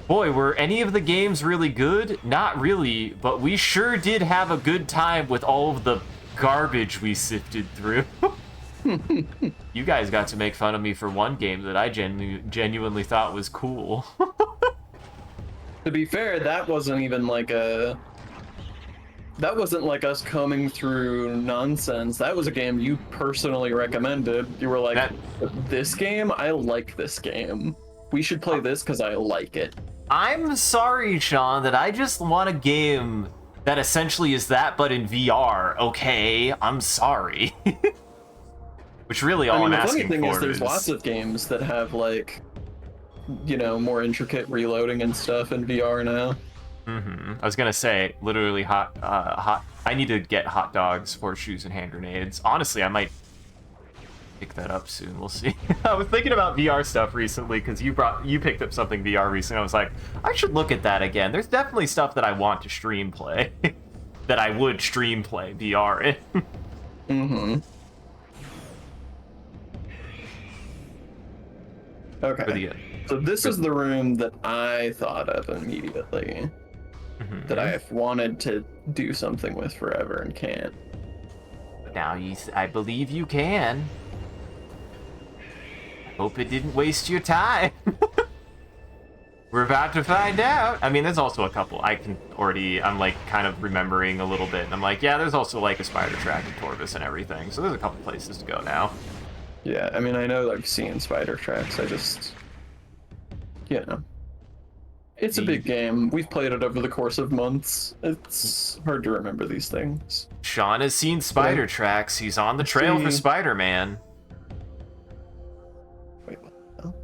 Boy, were any of the games really good? Not really, but we sure did have a good time with all of the garbage we sifted through. You guys got to make fun of me for one game that I genuinely thought was cool. To be fair, that wasn't even like a... That wasn't like us combing through nonsense. That was a game you personally recommended. You were like, this game? I like this game. We should play this because I like it. I'm sorry, Sean, that I just want a game that essentially is that, but in VR. Okay, I'm sorry. Which really all I'm asking for is... The funny thing is there's lots of games that have, like, you know, more intricate reloading and stuff in VR now. Mm-hmm. I was gonna say, literally hot. I need to get hot dogs, horseshoes, and hand grenades. Honestly, I might pick that up soon. We'll see. I was thinking about VR stuff recently because you picked up something VR recently. I was like, I should look at that again. There's definitely stuff that I want to stream play, that I would stream play VR in. Mm-hmm. Okay. So this is the room that I thought of immediately. Mm-hmm. That I've wanted to do something with forever and can't. Now, I believe you can. Hope it didn't waste your time. We're about to find out. I mean, there's also a couple. I'm like kind of remembering a little bit. And I'm like, yeah, there's also like a spider track and Torvis and everything. So there's a couple places to go now. Yeah, I mean, I know I've seen spider tracks. I just, you know, it's a big game. We've played it over the course of months. It's hard to remember these things. Sean has seen But spider tracks. He's on the I trail for see- Spider-Man. Wait, what the hell?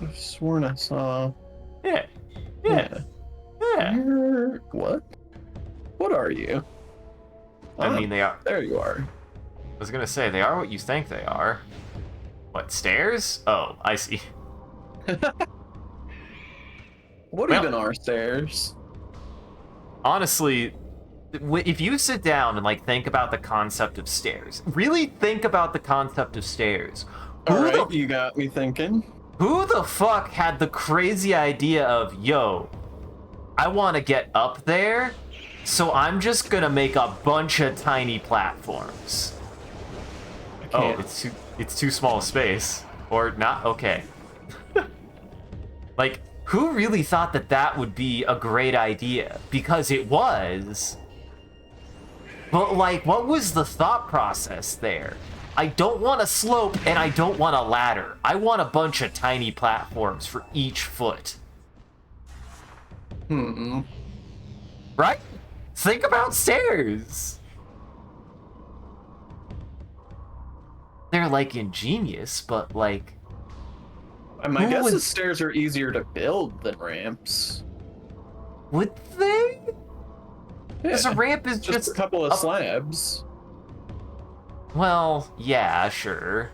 I've sworn I saw. Yeah. Yeah. Yeah. What? What are you? I mean, they are. There you are. I was gonna say, they are what you think they are. What, stairs? Oh, I see. What Well- even are stairs? Honestly, if you sit down and, like, think about the concept of stairs, really think about the concept of stairs. Alright, you got me thinking. Who the fuck had the crazy idea of, yo, I want to get up there, so I'm just gonna make a bunch of tiny platforms. Oh, can't. it's too small a space. Or not? Okay. Like, who really thought that that would be a great idea? Because it was. But, like, what was the thought process there? I don't want a slope and I don't want a ladder. I want a bunch of tiny platforms for each foot. Right? Think about stairs. They're, like, ingenious, but, like... My Who guess would- is stairs are easier to build than ramps. Would they? Because a ramp is Just a couple of slabs. Well, yeah, sure.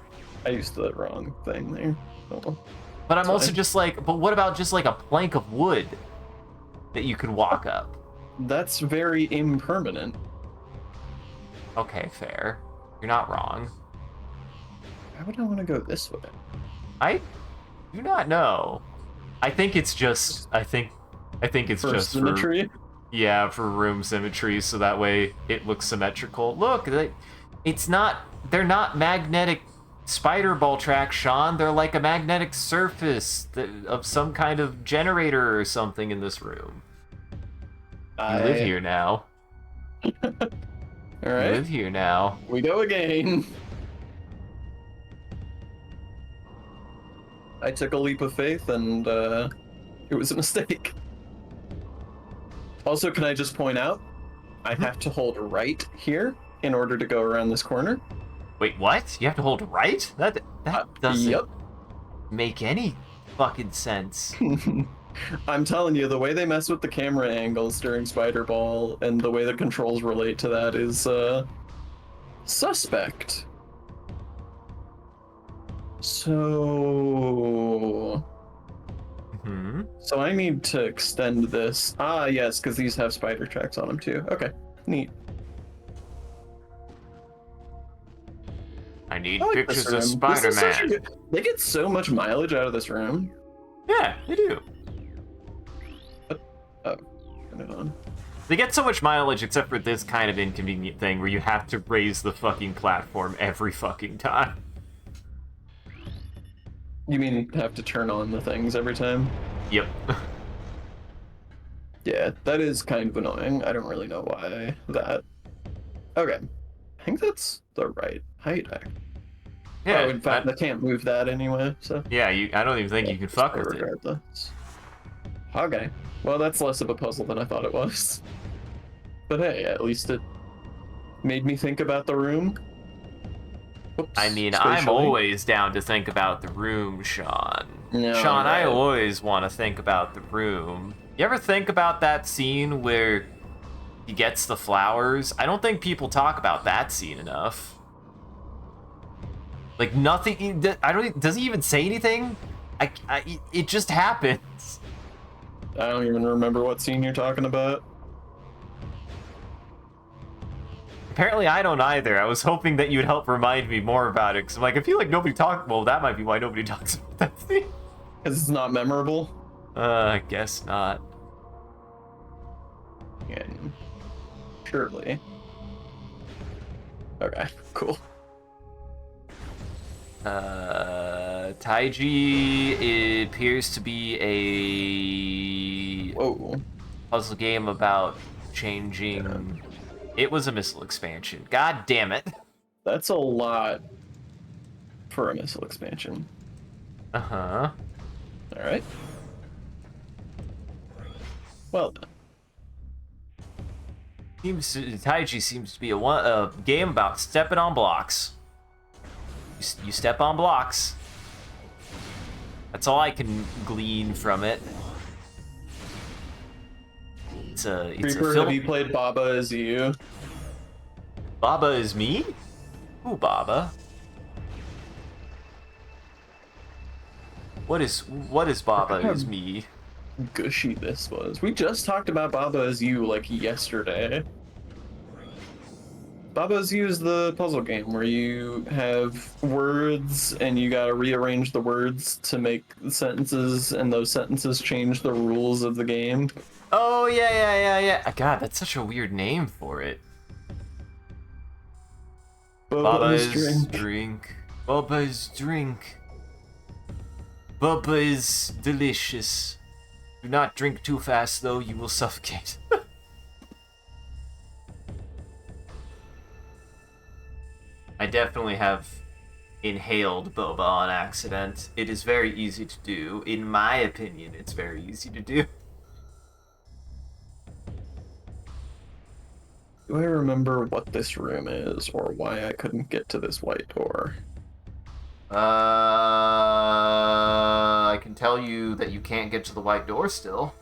I used the wrong thing there. Oh. But I'm also fine. just like, but what about just like a plank of wood that you could walk up? That's very impermanent. Okay, fair. You're not wrong. Why would I want to go this way? I do not know. I think it's just, I think it's For just symmetry? yeah, for room symmetry, so that way it looks symmetrical. Look, it's not, they're not magnetic spider ball tracks, Sean. They're like a magnetic surface of some kind of generator or something in this room. You live here now. You Alright, live here now. we go again. I took a leap of faith and it was a mistake. Also, can I just point out, I have to hold right here in order to go around this corner. Wait, what? You have to hold right? That doesn't Yep. make any fucking sense. I'm telling you, the way they mess with the camera angles during Spider Ball and the way the controls relate to that is suspect. So I need to extend this. Ah, yes, because these have spider tracks on them too. Okay, neat. I need I like pictures this room. of This is such a Spider-Man. good- They get so much mileage out of this room. Yeah, they do. Oh, turn it on. They get so much mileage except for this kind of inconvenient thing where you have to raise the fucking platform every fucking time. You mean have to turn on the things every time? Yep. Yeah, that is kind of annoying. I don't really know why that. Okay. I think that's the right height. Yeah, Oh, in fact, I can't move that anyway, so. yeah, I don't even think you can fuck with it. Regardless. Okay. Well, that's less of a puzzle than I thought it was. But hey, at least it made me think about the room. Whoops, I mean, I'm spatially. always down to think about the room, Sean. No, Sean, I right. always want to think about the room. You ever think about that scene where he gets the flowers? I don't think people talk about that scene enough. Like, nothing, does he even say anything? It just happens. I don't even remember what scene you're talking about. Apparently, I don't either. I was hoping that you'd help remind me more about it, because I'm like, I feel like nobody talks. Well, that might be why nobody talks about that scene. Because it's not memorable. I guess not. And surely. Okay, cool. Taiji appears to be a Whoa. puzzle game about changing. It was a missile expansion. God damn it. That's a lot for a missile expansion. Uh-huh. All right. Well done. Taiji seems to be a game about stepping on blocks. You step on blocks. That's all I can glean from it. It's a Creeper, film. have you played Baba Is You? Baba is me? Who Baba? What is Baba is me? Gushy this was. We just talked about Baba Is You like yesterday. Baba Is You is the puzzle game where you have words and you gotta rearrange the words to make sentences, and those sentences change the rules of the game. Oh yeah. God, that's such a weird name for it. Baba's drink. Baba's drink. Baba is delicious. Do not drink too fast, though. You will suffocate. I definitely have inhaled boba on accident. It is very easy to do. In my opinion, it's very easy to do. Do I remember what this room is, or why I couldn't get to this white door? I can tell you that you can't get to the white door still.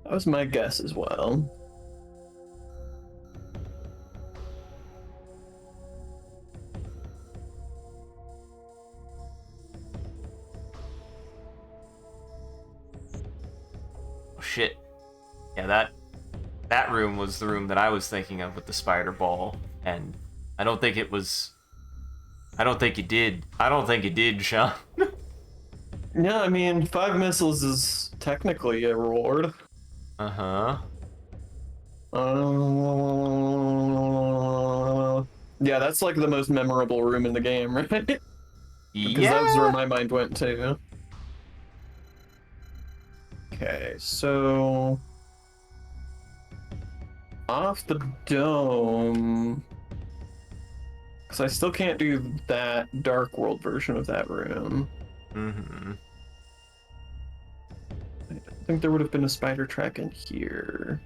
That was my guess as well. Oh, shit. Yeah, that room was the room that I was thinking of with the spider ball, and I don't think it was... I don't think it did, Sean. Yeah, I mean, 5 missiles is technically a reward. Uh-huh. Yeah, that's like the most memorable room in the game, right? Because Yeah. that was where my mind went to. Okay, so... off the dome... because I still can't do that Dark World version of that room. Mm-hmm. I think there would have been a spider track in here.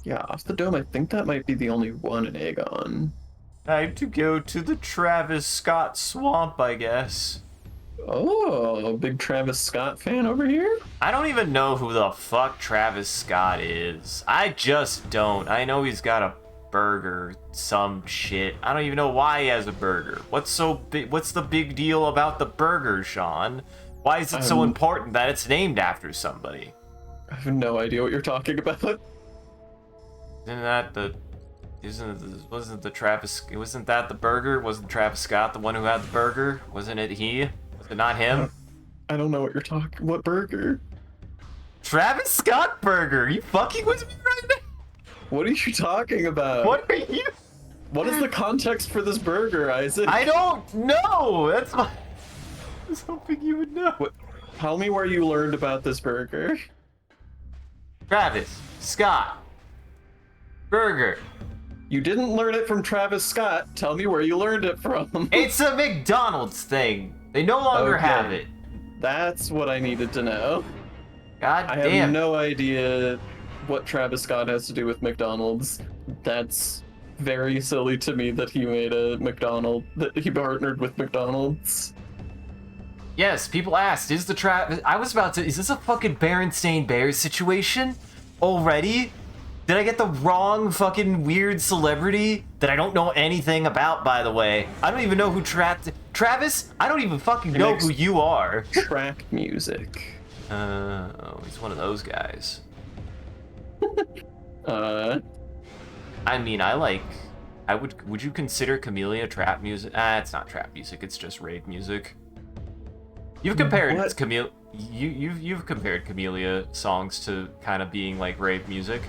Yeah, off the dome, I think that might be the only one in Aegon. Time to go to the Travis Scott swamp, I guess. Oh, big Travis Scott fan over here? I don't even know who the fuck Travis Scott is. I just don't. I know he's got a burger, some shit. I don't even know why he has a burger. What's so big? What's the big deal about the burger, Sean? Why is it so important that it's named after somebody? I have no idea what you're talking about. Wasn't that the burger? Wasn't Travis Scott the one who had the burger? Wasn't it he? Was it not him? I don't know what you're talking. What burger? Travis Scott burger. You fucking with me right now? What are you talking about? What are you? What is the context for this burger, Isaac? I don't know. That's why I was hoping you would know. What? Tell me where you learned about this burger. Travis Scott burger. You didn't learn it from Travis Scott. Tell me where you learned it from. It's a McDonald's thing. They no longer Okay. have it. That's what I needed to know. God I have damn. no idea what Travis Scott has to do with McDonald's. That's very silly to me that he made a McDonald's, that he partnered with McDonald's. Yes, people asked, is the Travis... I was about to... Is this a fucking Berenstain Bears situation? Already? Did I get the wrong fucking weird celebrity that I don't know anything about, by the way? I don't even know who Travis? I don't even fucking know who you are. Track music. Oh, he's one of those guys. I mean, would you consider Camellia trap music? It's not trap music, it's just rave music. You've compared you've compared Camellia songs to kind of being like rave music.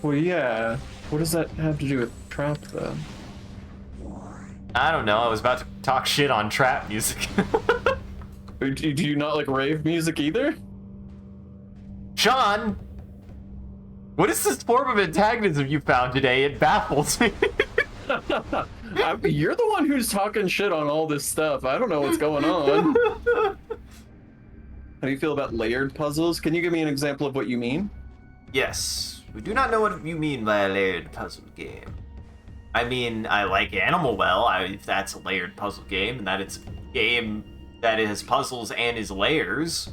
Well, yeah. What does that have to do with trap, though? I don't know, I was about to talk shit on trap music. Do you not like rave music either? Sean! What is this form of antagonism you found today? It baffles me. You're the one who's talking shit on all this stuff. I don't know what's going on. How do you feel about layered puzzles? Can you give me an example of what you mean? Yes, we do not know what you mean by a layered puzzle game. I mean, I like Animal Well, if that's a layered puzzle game, and that it's a game that has puzzles and is layers.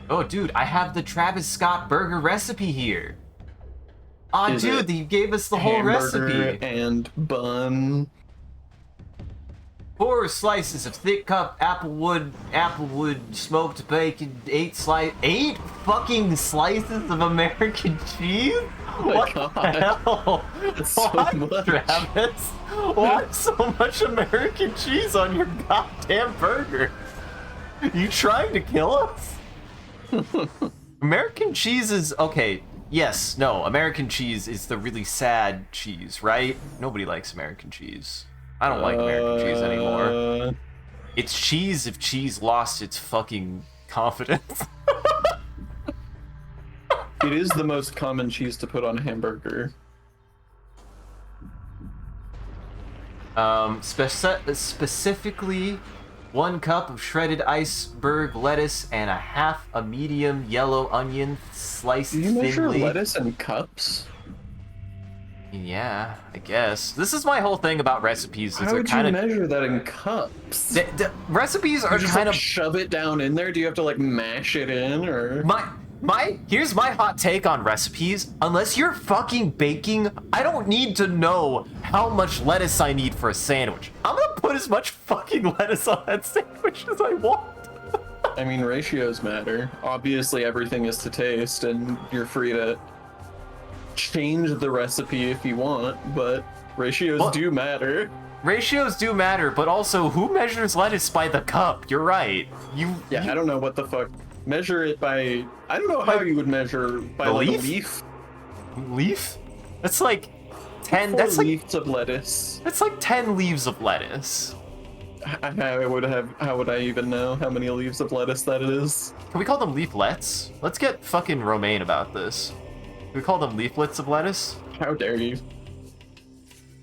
Oh, dude, I have the Travis Scott burger recipe here. Aw, dude, he gave us the whole recipe. And bun. 4 slices of thick cup applewood smoked bacon, 8 fucking slices of American cheese? Oh my What God. the hell? That's so Why, much. Travis? Why so much American cheese on your goddamn burger? You trying to kill us? American cheese is okay. Yes, no, American cheese is the really sad cheese, right? Nobody likes American cheese. I don't like American cheese anymore. It's cheese if cheese lost its fucking confidence. It is the most common cheese to put on a hamburger. Specifically, 1 cup of shredded iceberg lettuce and a half a medium yellow onion sliced Do you measure thinly. lettuce in cups? Yeah, I guess. This is my whole thing about recipes. How would you measure that in cups? The recipes are You just kind like of shove it down in there? Do you have to like mash it in or? Here's my hot take on recipes. Unless you're fucking baking, I don't need to know how much lettuce I need for a sandwich. I'm gonna put as much fucking lettuce on that sandwich as I want. I mean, ratios matter. Obviously, everything is to taste, and you're free to change the recipe if you want, but ratios do matter. Ratios do matter, but also, who measures lettuce by the cup? You're right. I don't know what the fuck. Measure it by... I don't know how you would measure by the like leaf? a leaf. Leaf? That's like 10... 4 That's like leaves of lettuce. That's like 10 leaves of lettuce. How would I even know how many leaves of lettuce that is? Can we call them leaflets? Let's get fucking romaine about this. Can we call them leaflets of lettuce? How dare you?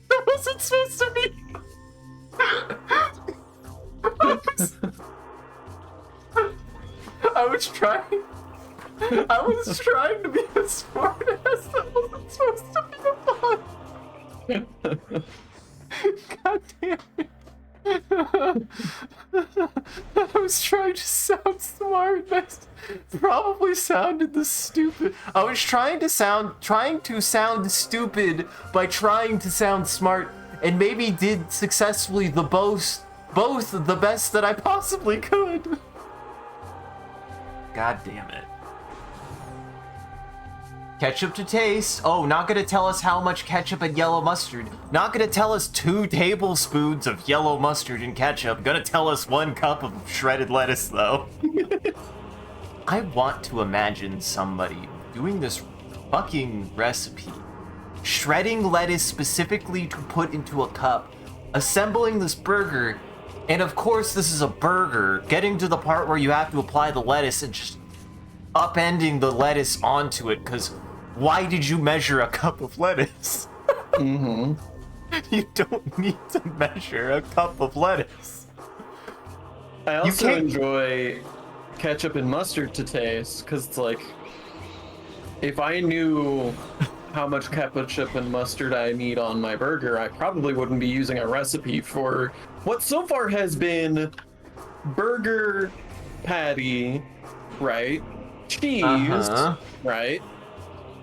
That wasn't supposed to be. I was trying to be a smart ass. That wasn't supposed to be a fun. God damn it. I was trying to sound smart. I probably sounded the stupid. I was trying to sound stupid by trying to sound smart, and maybe did successfully both the best that I possibly could. God damn it. Ketchup to taste. Oh, not gonna tell us how much ketchup and yellow mustard. Not gonna tell us 2 tablespoons of yellow mustard and ketchup. Gonna tell us 1 cup of shredded lettuce, though. I want to imagine somebody doing this fucking recipe, shredding lettuce specifically to put into a cup, assembling this burger, and of course this is a burger, getting to the part where you have to apply the lettuce and just upending the lettuce onto it, because why did you measure a cup of lettuce? Mm-hmm. You don't need to measure a cup of lettuce. I also enjoy ketchup and mustard to taste, because it's like, if I knew how much ketchup and mustard I need on my burger, I probably wouldn't be using a recipe for what so far has been burger patty, right? Cheese, right?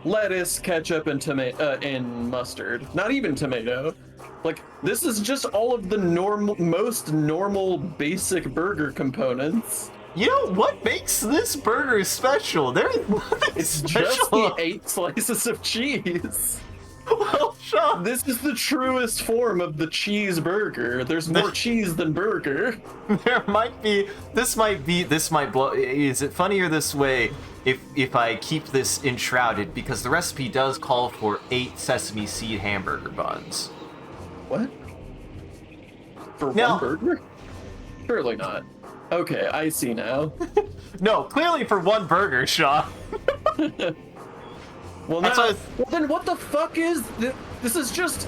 Lettuce, ketchup, and tomato and mustard. Not even tomato. Like, this is just all of the most normal, basic burger components. You know what makes this burger special? There's nothing It's special. just the 8 slices of cheese. Well, Sean, This is the truest form of the cheeseburger. There's more cheese than burger. there might be. This might blow. Is it funnier this way if I keep this enshrouded? Because the recipe does call for 8 sesame seed hamburger buns. What? For No. one burger? Surely not. Okay, I see now. No, clearly for one burger, Shaw. Well, That's now, what well then what the fuck is this? This is just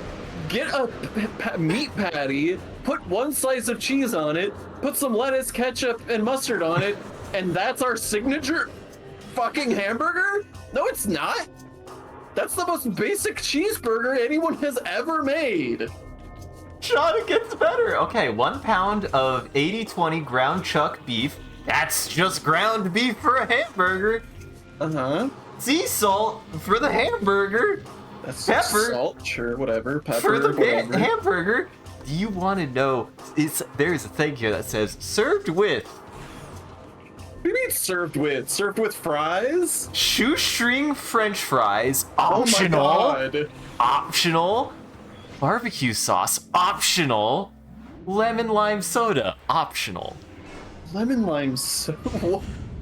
get a meat patty, put one slice of cheese on it, put some lettuce, ketchup, and mustard on it, and that's our signature fucking hamburger? No, it's not. That's the most basic cheeseburger anyone has ever made. Sean, it gets better. Okay, 1 pound of 80/20 ground chuck beef. That's just ground beef for a hamburger. Uh-huh. Sea salt for the hamburger. That's Pepper. salt, sure, whatever. Pepper, For the whatever. hamburger. Do you want to know? There's a thing here that says served with What do you mean served with? Served with fries? shoestring French fries, Oh optional. my god. Optional. Barbecue sauce, optional. Lemon lime soda, optional. Lemon lime so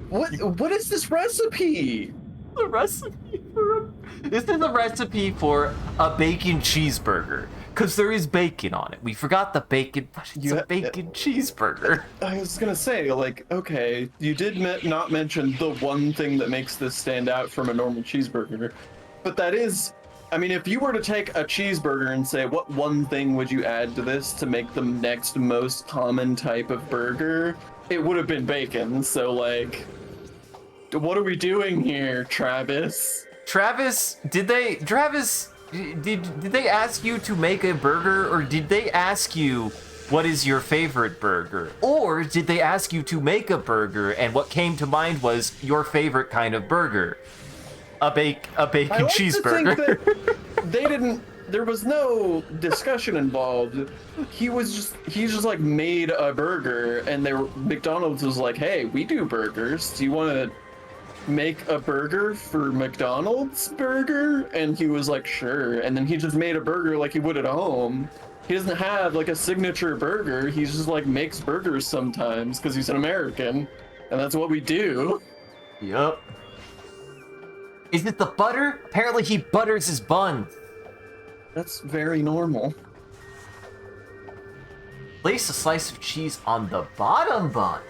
what is this recipe? The recipe for this is a recipe for a bacon cheeseburger. Because there is bacon on it. We forgot the bacon, but it's a bacon cheeseburger. I was gonna say, like, okay, you did not mention the one thing that makes this stand out from a normal cheeseburger, but that is, I mean, if you were to take a cheeseburger and say, what one thing would you add to this to make the next most common type of burger, it would have been bacon. So, like, what are we doing here, Travis? Did they ask you to make a burger, or did they ask you what is your favorite burger? Or did they ask you to make a burger and what came to mind was your favorite kind of burger? A bacon I like cheeseburger. to think that they didn't. There was no discussion involved. He just like made a burger, and McDonald's was like, "Hey, we do burgers. Do you want to make a burger for McDonald's burger?" And he was like, "Sure." And then he just made a burger like he would at home. He doesn't have like a signature burger. He's just like makes burgers sometimes because he's an American, and that's what we do. Yup. Is it the butter? Apparently he butters his bun. That's very normal. Place a slice of cheese on the bottom bun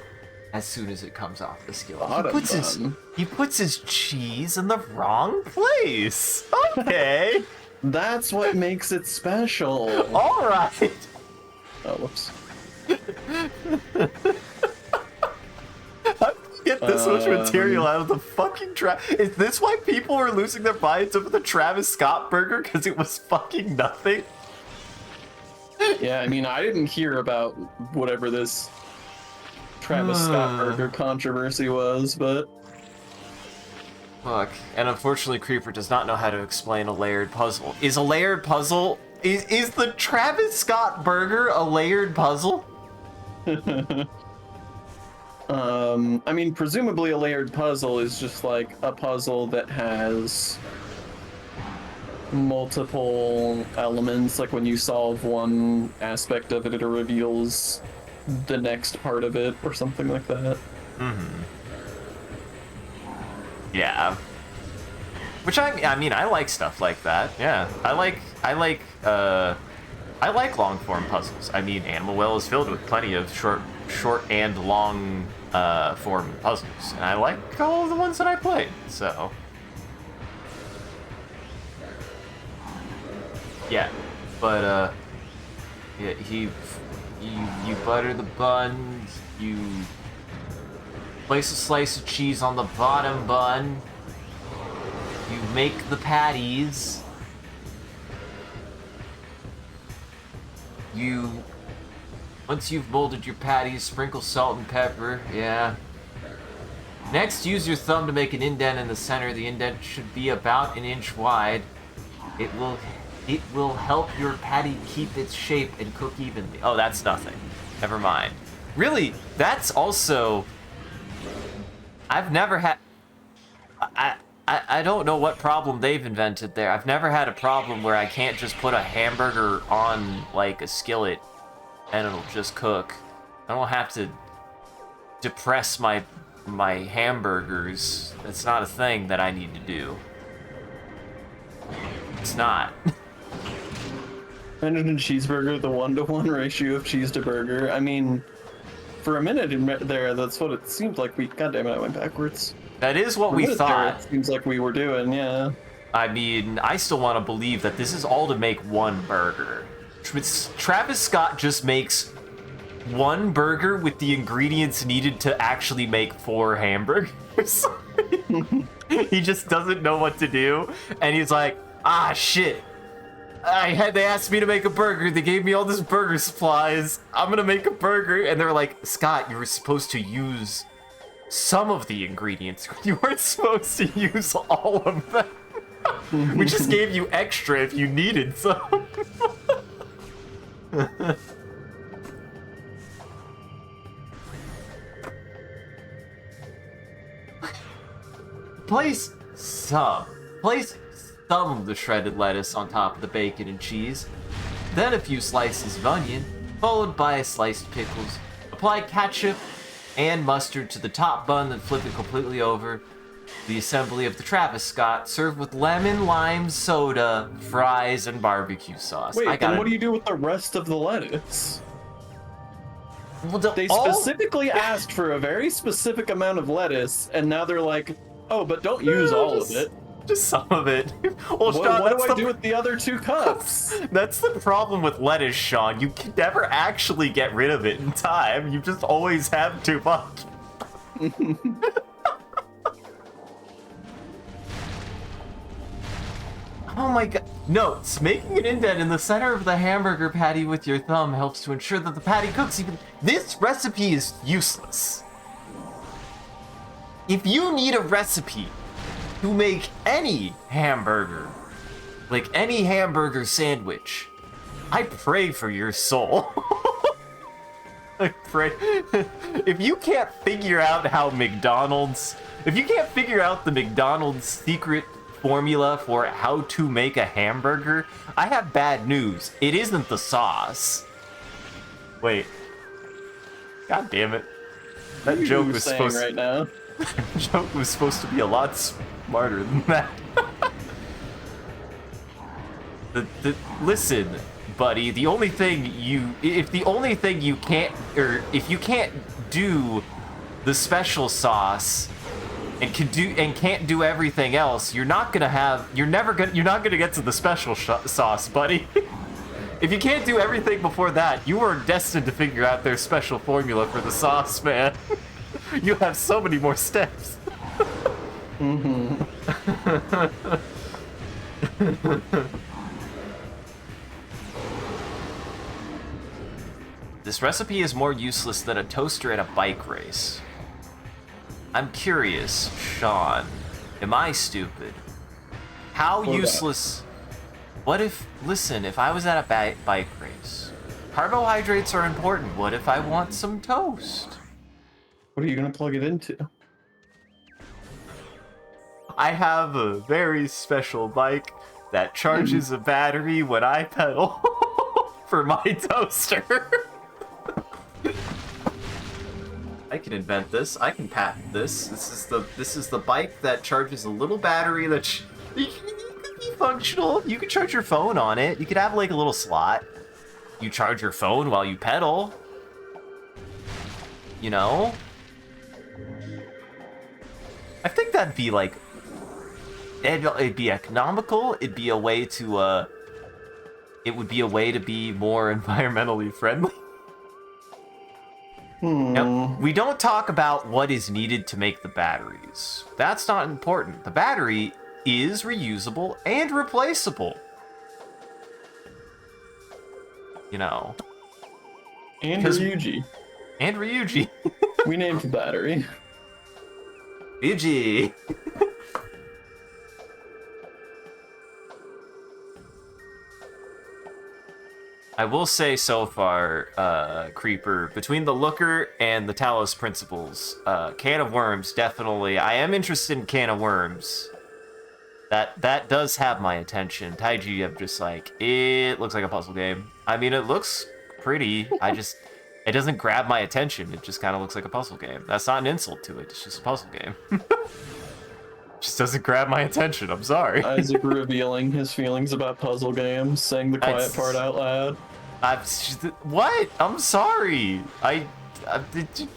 as soon as it comes off the skillet. He puts his cheese in the wrong place. Okay. That's what makes it special. All right. Oh, whoops. Get this much material out of the fucking Is this why people are losing their minds over the Travis Scott burger? Because it was fucking nothing? Yeah, I mean, I didn't hear about whatever this Travis Scott burger controversy was, but... Fuck. And unfortunately, Creeper does not know how to explain a layered puzzle. Is a layered puzzle... Is the Travis Scott burger a layered puzzle? I mean, presumably a layered puzzle is just like a puzzle that has multiple elements. Like when you solve one aspect of it, it reveals the next part of it or something like that. Mm-hmm. Yeah. Which I mean, I like stuff like that. Yeah. I like long form puzzles. I mean, Animal Well is filled with plenty of short and long form puzzles, and I like all of the ones that I played. So yeah, but yeah, you butter the buns, you place a slice of cheese on the bottom bun, you make the patties, once you've molded your patties, sprinkle salt and pepper, yeah. Next, use your thumb to make an indent in the center. The indent should be about 1 inch wide. It will help your patty keep its shape and cook evenly. Oh, that's nothing. Never mind. Really, that's also... I've never had... I don't know what problem they've invented there. I've never had a problem where I can't just put a hamburger on, like, a skillet and it'll just cook. I don't have to depress my hamburgers. It's not a thing that I need to do. It's not. Imagine a cheeseburger, the 1-to-1 ratio of cheese to burger. I mean, For a minute there, that's what it seemed like. God damn it, I went backwards. That is what we thought. It seems like we were doing, yeah. I mean, I still want to believe that this is all to make one burger. Travis Scott just makes one burger with the ingredients needed to actually make 4 hamburgers. He just doesn't know what to do, and he's like, ah, shit. They asked me to make a burger. They gave me all this burger supplies. I'm gonna make a burger, and they're like, Scott, you were supposed to use some of the ingredients. You weren't supposed to use all of them. We just gave you extra if you needed some. Place some of the shredded lettuce on top of the bacon and cheese, then a few slices of onion, followed by sliced pickles. Apply ketchup and mustard to the top bun, then flip it completely over. The assembly of the Travis Scott, served with lemon, lime, soda, fries, and barbecue sauce. Wait, then what do you do with the rest of the lettuce? Well, they specifically asked for a very specific amount of lettuce, and now they're like, oh, but don't use all of it. Just some of it. Well, Sean, what do I do with the other 2 cups? That's the problem with lettuce, Sean. You can never actually get rid of it in time. You just always have too much. Oh my god. Notes. Making an indent in the center of the hamburger patty with your thumb helps to ensure that the patty cooks even... This recipe is useless. If you need a recipe to make any hamburger, like any hamburger sandwich, I pray for your soul. I pray. If you can't figure out how if you can't figure out the McDonald's secret formula for how to make a hamburger, I have bad news. It isn't the sauce. Wait. God damn it. That joke was supposed right now. That joke was supposed to be a lot smarter than that. Listen, buddy, if you can't do the special sauce and can't do everything else, you're not gonna get to the special sauce, buddy. If you can't do everything before that, you are destined to figure out their special formula for the sauce, man. You have so many more steps. This recipe is more useless than a toaster at a bike race. I'm curious, Sean, am I stupid? How useless... What if... Listen, if I was at a bike race, carbohydrates are important. What if I want some toast? What are you gonna plug it into? I have a very special bike that charges a battery when I pedal for my toaster. I can invent this. I can patent this. This is the bike that charges a little battery that you can be functional. You can charge your phone on it. You could have like a little slot. You charge your phone while you pedal. You know? I think that'd be like... It'd be economical. It'd be a way to, it would be a way to be more environmentally friendly. Now, we don't talk about what is needed to make the batteries. That's not important. The battery is reusable and replaceable. You know. And Ryuji. And Ryuji. We named the battery. Ryuji. I will say so far, Creeper, between the Looker and the Talos Principles, Can of Worms, definitely. I am interested in Can of Worms. That does have my attention. Taiji, I'm just like, it looks like a puzzle game. I mean, it looks pretty. It doesn't grab my attention. It just kind of looks like a puzzle game. That's not an insult to it. It's just a puzzle game. Just doesn't grab my attention. I'm sorry. Isaac revealing his feelings about puzzle games, saying the quiet part out loud. What? I'm sorry.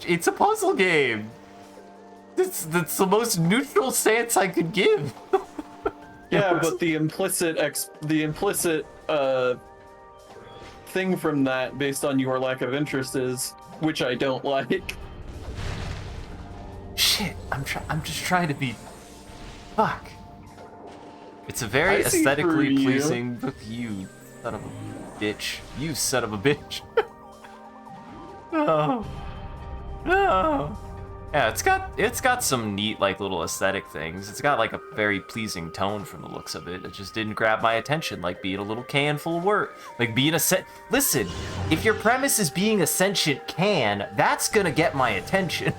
It's a puzzle game. That's the most neutral stance I could give. Yeah, but the implicit thing from that, based on your lack of interest, is which I don't like. Shit, I'm just trying to be. Fuck. It's a very I see aesthetically through you. pleasing book. You son of a bitch. You son of a bitch. No. No. Yeah, it's got some neat like little aesthetic things. It's got like a very pleasing tone from the looks of it. It just didn't grab my attention, like being a little can full of work. Like being a Listen, if your premise is being a sentient can, that's gonna get my attention.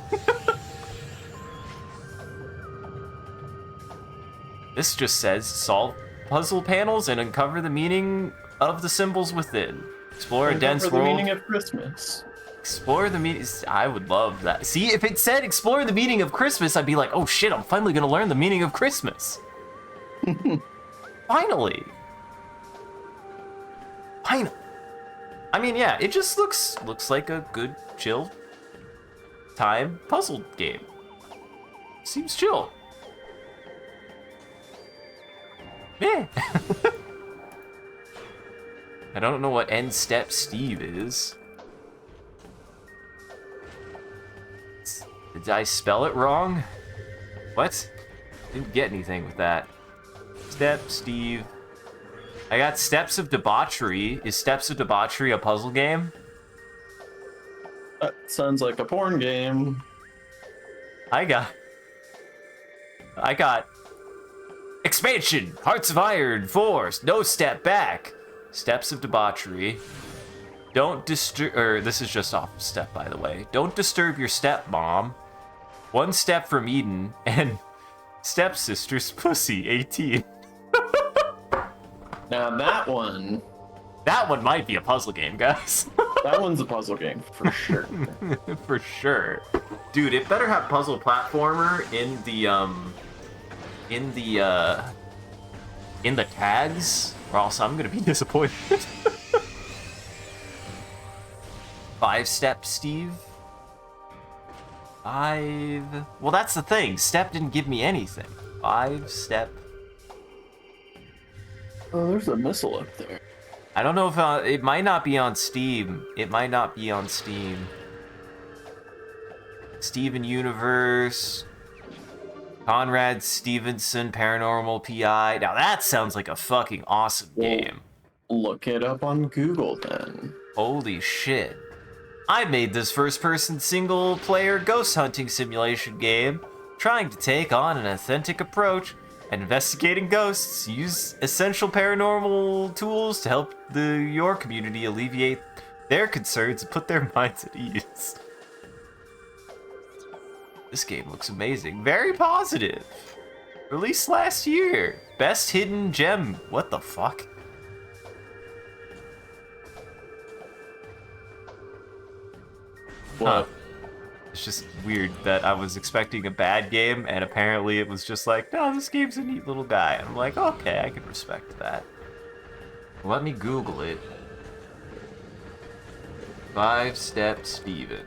This just says solve puzzle panels and uncover the meaning of the symbols within. Explore a dense Uncover the world. meaning of Christmas. Explore the meaning. I would love that. See, if it said explore the meaning of Christmas, I'd be like, oh shit, I'm finally gonna learn the meaning of Christmas. Finally. Finally. I mean, yeah, it just looks like a good, chill time puzzle game. Seems chill. Yeah. I don't know what End Step Steve is. Did I spell it wrong? What? Didn't get anything with that. Step Steve. I got Steps of Debauchery. Is Steps of Debauchery a puzzle game? That sounds like a porn game. I got Expansion! Hearts of Iron, Force, No Step Back. Steps of Debauchery. Don't disturb, or this is just off step, by the way. Don't disturb your stepmom. One Step from Eden, and Stepsister's Pussy, 18. Now that one might be a puzzle game, guys. That one's a puzzle game for sure. For sure. Dude, it better have puzzle platformer in the tags, or else I'm gonna be disappointed. 5-step Steve? 5... Well, that's the thing. Step didn't give me anything. 5-step... Oh, there's a missile up there. I don't know if... it might not be on Steam. It might not be on Steam. Steven Universe... Conrad Stevenson, Paranormal PI. Now that sounds like a fucking awesome game. Look it up on Google then. Holy shit. I made this first-person single-player ghost hunting simulation game, trying to take on an authentic approach and investigating ghosts. Use essential paranormal tools to help your community alleviate their concerns and put their minds at ease. This game looks amazing. Very positive. Released last year. Best hidden gem. What the fuck? What? Huh. It's just weird that I was expecting a bad game, and apparently it was just like, no, this game's a neat little guy. I'm like, okay, I can respect that. Let me Google it. 5-step Steven.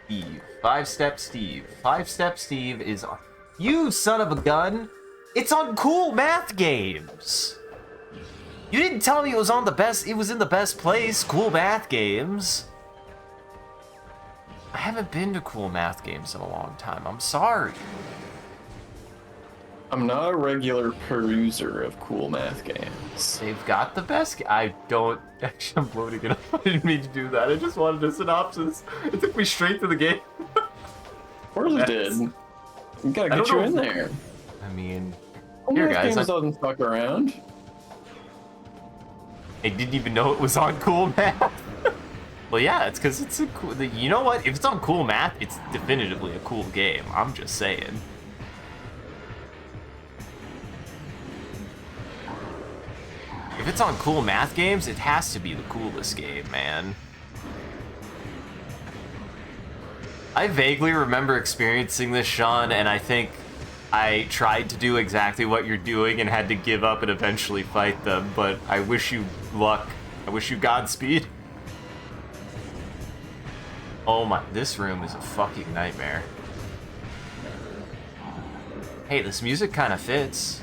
Steve. 5-step Steve. 5-step Steve is on... You son of a gun! It's on Cool Math Games! You didn't tell me it was on the best... It was in the best place, Cool Math Games. I haven't been to Cool Math Games in a long time. I'm sorry. I'm not a regular peruser of Cool Math games. They've got the best... I don't... Actually, I'm loading it up. I didn't mean to do that. I just wanted a synopsis. It took me straight to the game. Of course it did. We gotta get you in there. I mean... Cool Here, Math guys. games doesn't fuck around. I didn't even know it was on Cool Math. Well, yeah, it's because it's a cool... You know what? If it's on Cool Math, it's definitively a cool game. I'm just saying. If it's on Cool Math Games, it has to be the coolest game, man. I vaguely remember experiencing this, Sean, and I think I tried to do exactly what you're doing and had to give up and eventually fight them, but I wish you luck. I wish you Godspeed. Oh my, this room is a fucking nightmare. Hey, this music kind of fits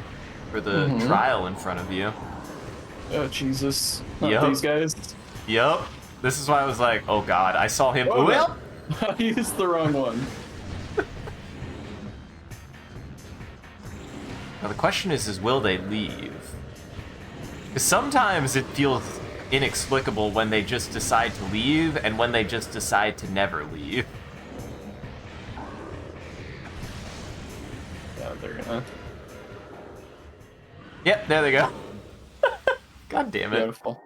for the trial in front of you. Oh, Jesus. Not Yep. these guys. Yep. This is why I was like, oh god, I saw him. Oh, Well, I used the wrong one. now the question is will they leave? Because sometimes it feels inexplicable when they just decide to leave and when they just decide to never leave. Yeah, they're gonna. Yep, there they go. God damn it. Beautiful.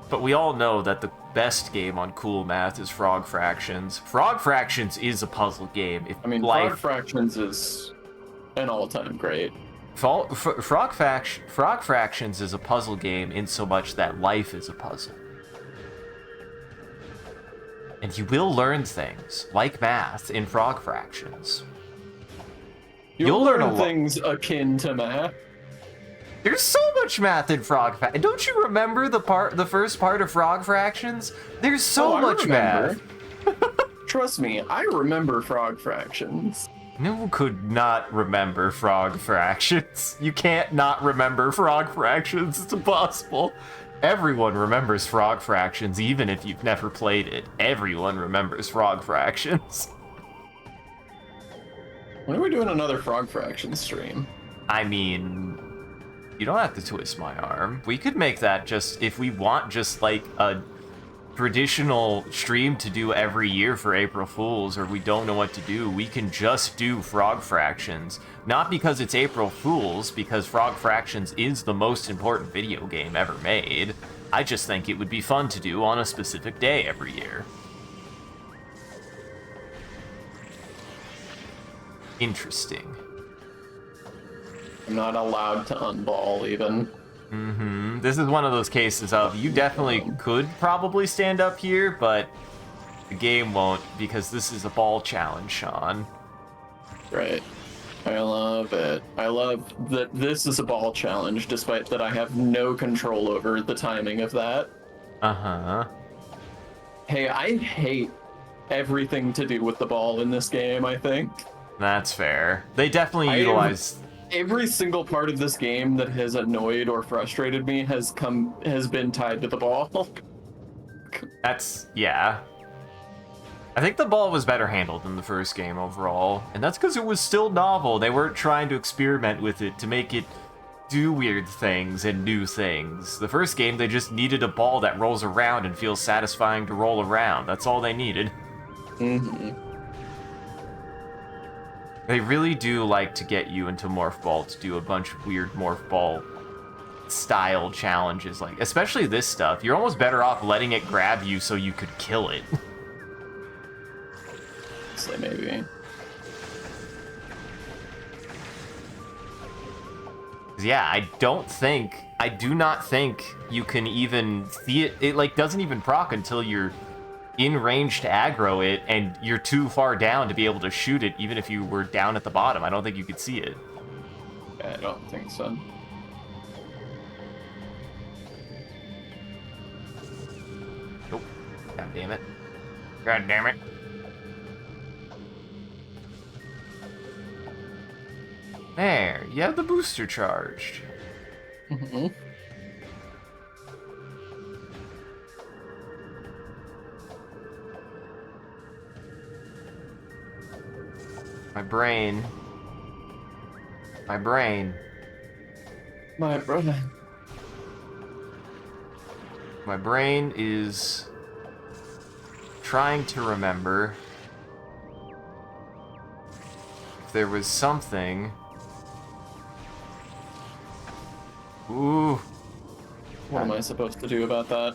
But we all know that the best game on Cool Math is Frog Fractions. Frog Fractions is a puzzle game. If I mean, Frog Fractions is an all-time great. Frog Fractions is a puzzle game in so much that life is a puzzle. And you will learn things, like math, in Frog Fractions. You'll learn things akin to math. There's so much math in Frog Fractions. Don't you remember the first part of Frog Fractions? There's so much math. Trust me, I remember Frog Fractions. No could not remember Frog Fractions. You can't not remember Frog Fractions. It's impossible. Everyone remembers Frog Fractions, even if you've never played it. Everyone remembers Frog Fractions. When are we doing another Frog Fractions stream? I mean, you don't have to twist my arm. We could make that just, if we want, just like a traditional stream to do every year for April Fools, or we don't know what to do, we can just do Frog Fractions. Not because it's April Fools, because Frog Fractions is the most important video game ever made. I just think it would be fun to do on a specific day every year. Interesting. I'm not allowed to unball, even. This is one of those cases of you definitely could probably stand up here, but the game won't because this is a ball challenge, Sean. Right. I love it. I love that this is a ball challenge, despite that I have no control over the timing of that. Uh-huh. Hey, I hate everything to do with the ball in this game, I think. That's fair. They definitely utilize... Every single part of this game that has annoyed or frustrated me has been tied to the ball. That's, yeah. I think the ball was better handled than the first game overall, and that's because it was still novel. They weren't trying to experiment with it to make it do weird things and new things. The first game, they just needed a ball that rolls around and feels satisfying to roll around. That's all they needed. They really do like to get you into Morph Ball to do a bunch of weird Morph Ball style challenges, like especially this stuff. You're almost better off letting it grab you so you could kill it. So maybe. Yeah, I do not think you can even see it. It like doesn't even proc until you're in range to aggro it, and you're too far down to be able to shoot it, even if you were down at the bottom. I don't think you could see it. I don't think so. Nope. God damn it. God damn it. There, you have the booster charged. My brain. My brain. My brother. My brain is trying to remember if there was something. Ooh. What am I supposed to do about that?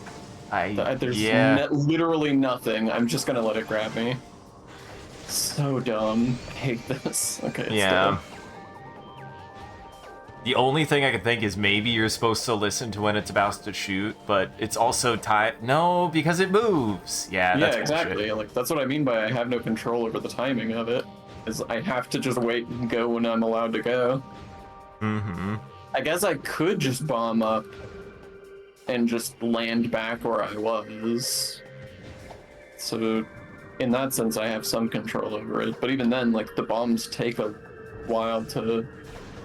There's yeah. Literally nothing. I'm just gonna let it grab me. So dumb. I hate this. Okay, it's Yeah. dead. The only thing I can think is maybe you're supposed to listen to when it's about to shoot, but it's also tied. No, because it moves. Yeah, that's exactly. bullshit. Like that's what I mean by I have no control over the timing of it. Is I have to just wait and go when I'm allowed to go. I guess I could just bomb up. and just land back where I was. So in that sense, I have some control over it. But even then, like, the bombs take a while to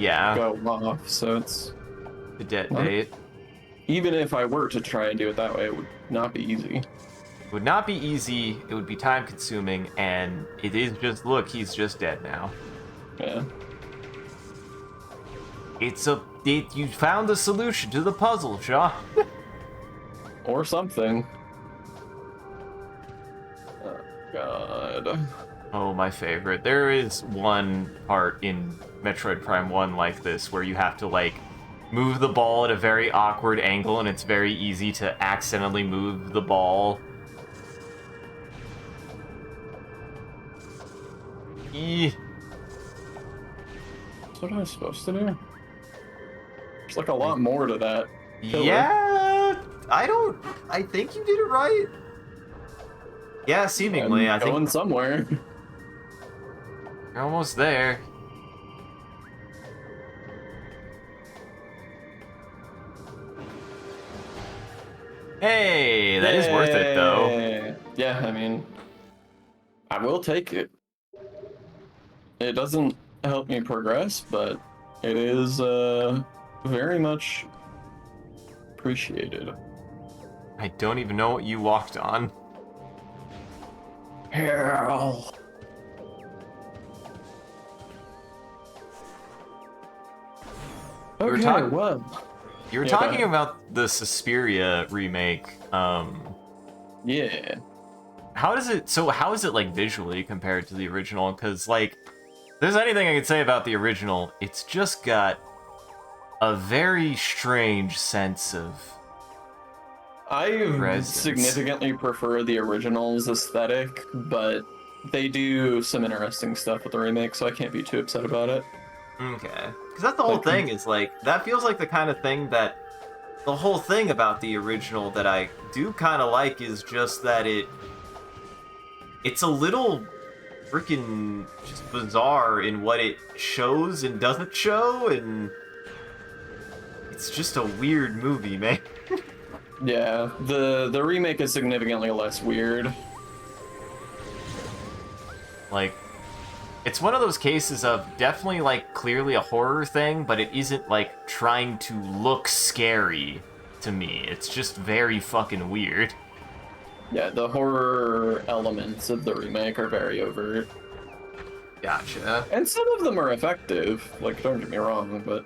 go off, so it's... The detonate. Even if I were to try and do it that way, it would not be easy. It would not be easy, it would be time-consuming, and it is just, look, he's just dead now. Yeah. You found the solution to the puzzle, Shaw. Or something. Oh, God. Oh, my favorite. There is one part in Metroid Prime 1 like this, where you have to, like, move the ball at a very awkward angle, and it's very easy to accidentally move the ball. What am I supposed to do? There's like a lot more to that. Yeah, I think you did it right. Yeah, seemingly. I think going somewhere. You're almost there. Hey, that is worth it, though. Yeah, I mean, I will take it. It doesn't help me progress, but it is very much appreciated. I don't even know what you walked on. Hell. Okay, well. You were talking about the Suspiria remake. Yeah. How is it like visually compared to the original? Because like, if there's anything I could say about the original, it's just got a very strange sense of I significantly prefer the original's aesthetic, but they do some interesting stuff with the remake, so I can't be too upset about it. Okay. Because that's the whole thing, is like, that feels like the kind of thing that, the whole thing about the original that I do kind of like is just that it's a little freaking just bizarre in what it shows and doesn't show, and it's just a weird movie, man. Yeah, the remake is significantly less weird. Like, it's one of those cases of definitely, like, clearly a horror thing, but it isn't, like, trying to look scary to me. It's just very fucking weird. Yeah, the horror elements of the remake are very overt. Gotcha. And some of them are effective, like, don't get me wrong, but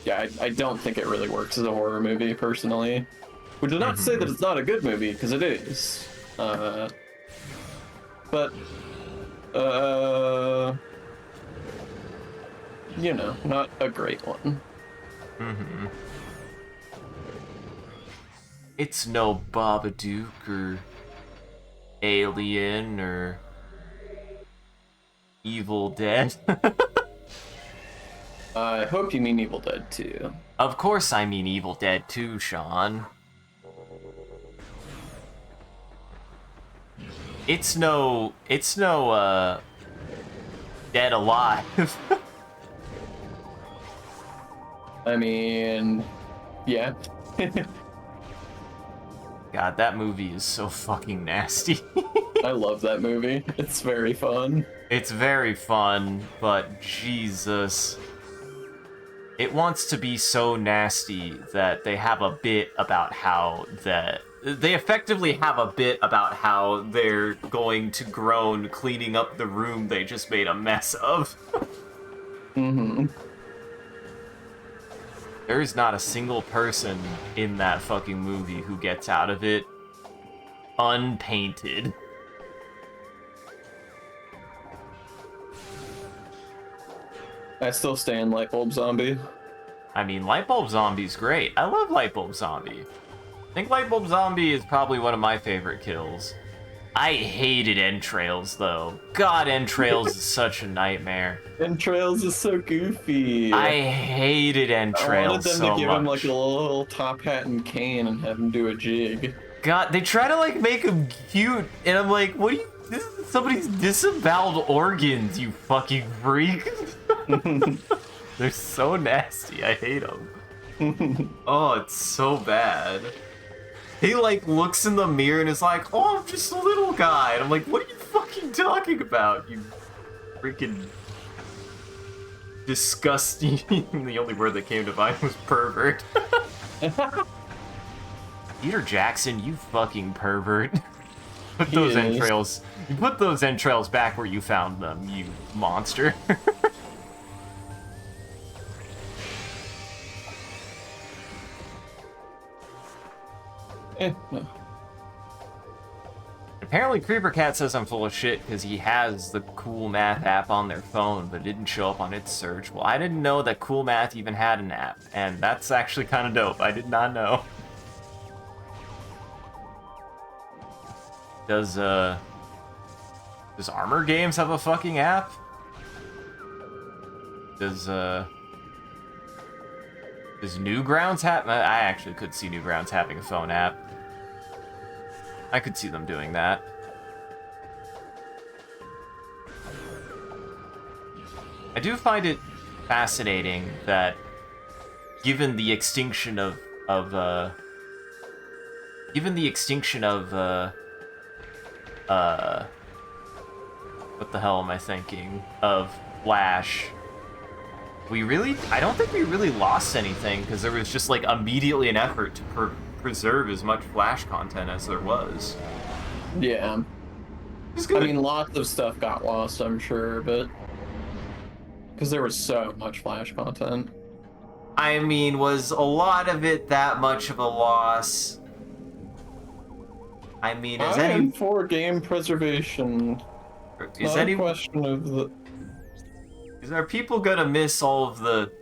yeah, I don't think it really works as a horror movie, personally. Which is not to say that it's not a good movie, because it is. But you know, not a great one. It's no Babadook or Alien or Evil Dead. I hope you mean Evil Dead 2. Of course I mean Evil Dead 2, Sean. It's no Dead Alive. I mean, yeah. God, that movie is so fucking nasty. I love that movie. It's very fun. It's very fun, but Jesus. It wants to be so nasty that they have a bit about how they effectively have a bit about how they're going to groan cleaning up the room they just made a mess of. There's not a single person in that fucking movie who gets out of it unpainted. I still stand Lightbulb Zombie. I mean, Lightbulb Zombie's great. I love Lightbulb Zombie. I think Lightbulb Zombie is probably one of my favorite kills. I hated Entrails, though. God, Entrails is such a nightmare. Entrails is so goofy. I hated Entrails so much. I wanted them to give him like a little top hat and cane and have him do a jig. God, they try to like make him cute, and I'm like, what do you... This is somebody's disemboweled organs, you fucking freak. They're so nasty. I hate them. Oh, it's so bad. He, like, looks in the mirror and is like, oh, I'm just a little guy. And I'm like, what are you fucking talking about, you freaking disgusting... The only word that came to mind was pervert. Peter Jackson, you fucking pervert. Put those entrails... You put those entrails back where you found them, you monster. No. Apparently Creeper Cat says I'm full of shit because he has the Cool Math app on their phone, but it didn't show up on its search. Well, I didn't know that Cool Math even had an app, and that's actually kind of dope. I did not know. Does Armor Games have a fucking app? Does Newgrounds have... I actually could see Newgrounds having a phone app. I could see them doing that. I do find it fascinating that, given the extinction of what the hell am I thinking? Of Flash. I don't think we really lost anything, because there was just, like, immediately an effort to preserve as much Flash content as there was. Yeah. I mean, lots of stuff got lost, I'm sure, but... Because there was so much Flash content. I mean, was a lot of it that much of a loss? I mean, I am for game preservation. Is not a question of the... Are people gonna miss all of the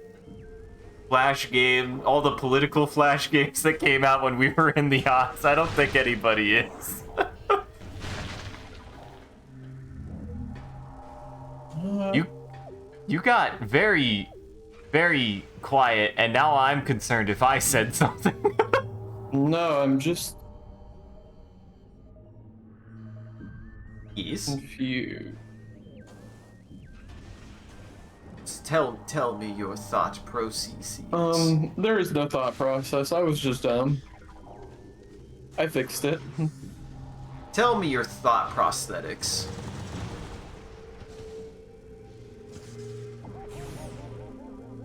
Flash game, all the political Flash games that came out when we were in the aughts? I don't think anybody is. You got very, very quiet, and now I'm concerned if I said something. No, I'm just... Yes? confused. Tell me your thought processes. There is no thought process. I was just dumb. I fixed it. Tell me your thought prosthetics.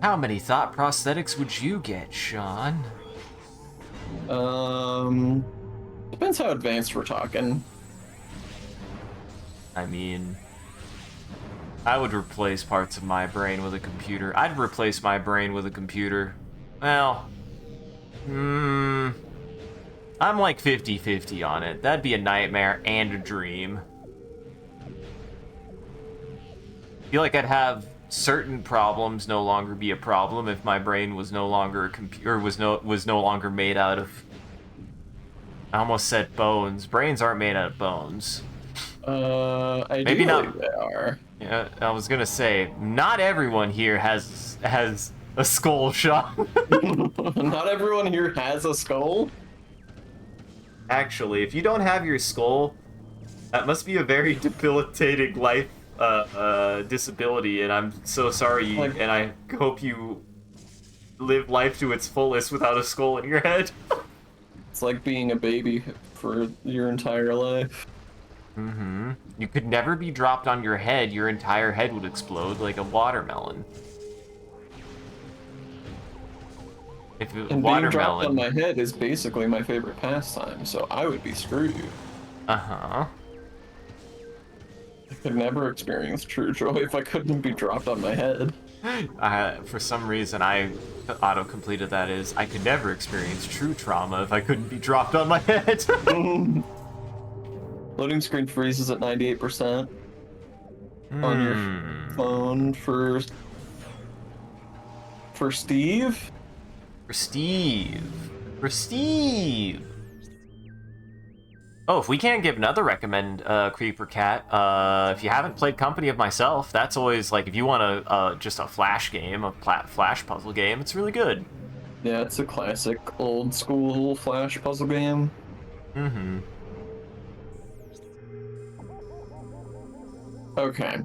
How many thought prosthetics would you get, Sean? Depends how advanced we're talking. I mean, I would replace parts of my brain with a computer. I'd replace my brain with a computer. Well, I'm like 50-50 on it. That'd be a nightmare and a dream. I feel like I'd have certain problems no longer be a problem if my brain was no longer a computer, was no longer made out of... I almost said bones. Brains aren't made out of bones. Maybe not. They are. Yeah, I was gonna say, not everyone here has a skull shot. Not everyone here has a skull? Actually, if you don't have your skull, that must be a very debilitating life disability, and I'm so sorry, and I hope you live life to its fullest without a skull in your head. It's like being a baby for your entire life. Mm-hmm. You could never be dropped on your head. Your entire head would explode like a watermelon. And being dropped on my head is basically my favorite pastime, so I would be screwed. Uh-huh. I could never experience true joy if I couldn't be dropped on my head. For some reason, I auto-completed that as, I could never experience true trauma if I couldn't be dropped on my head. Loading screen freezes at 98% on your phone for Steve? For Steve! Oh, if we can't give another recommend, Creeper Cat, if you haven't played Company of Myself, that's always, like, if you want just a Flash game, a Flash puzzle game, it's really good. Yeah, it's a classic old school Flash puzzle game. Mm-hmm. Okay.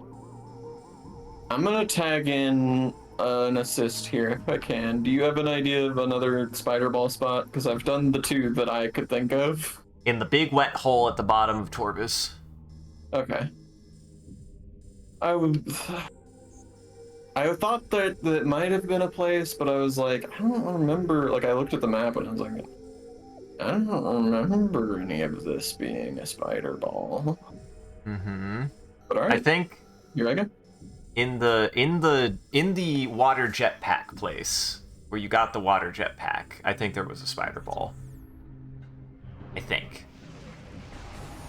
I'm gonna tag in an assist here if I can. Do you have an idea of another spider ball spot? Because I've done the two that I could think of. In the big wet hole at the bottom of Torbus. Okay. I would. I thought that might have been a place, but I was like, I don't remember. Like, I looked at the map and I was like, I don't remember any of this being a spider ball. Mm-hmm. But all right, I think here I go. in the water jetpack place where you got the water jetpack, I think there was a spider ball. I think.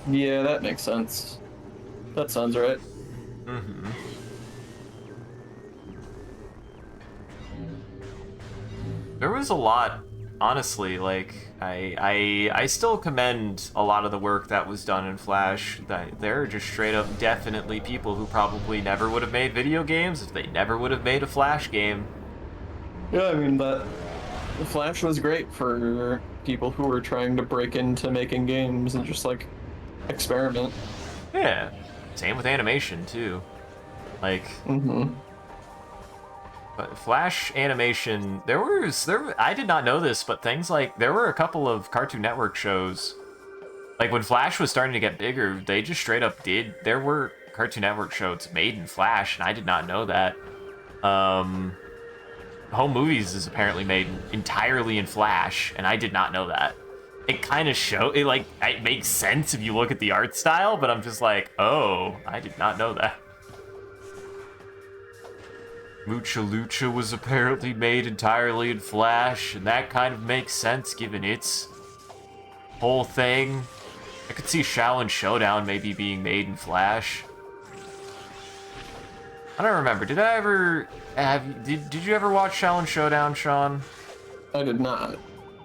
Yeah, that makes sense. That sounds right. Mm-hmm. There was a lot, honestly. Like I still commend a lot of the work that was done in Flash. That there are just straight up definitely people who probably never would have made video games if they never would have made a Flash game. Yeah, I mean that the Flash was great for people who were trying to break into making games and just like experiment. Yeah. Same with animation too. Like Mm-hmm. but Flash animation, I did not know this, but things like there were a couple of Cartoon Network shows. Like when Flash was starting to get bigger, they just straight up there were Cartoon Network shows made in Flash, and I did not know that. Home Movies is apparently made entirely in Flash, and I did not know that. It kind of it makes sense if you look at the art style, but I'm just like, oh, I did not know that. Mucha Lucha was apparently made entirely in Flash, and that kind of makes sense given its whole thing. I could see Shaolin Showdown maybe being made in Flash. I don't remember. Did I ever did you ever watch Shaolin Showdown, Sean? I did not.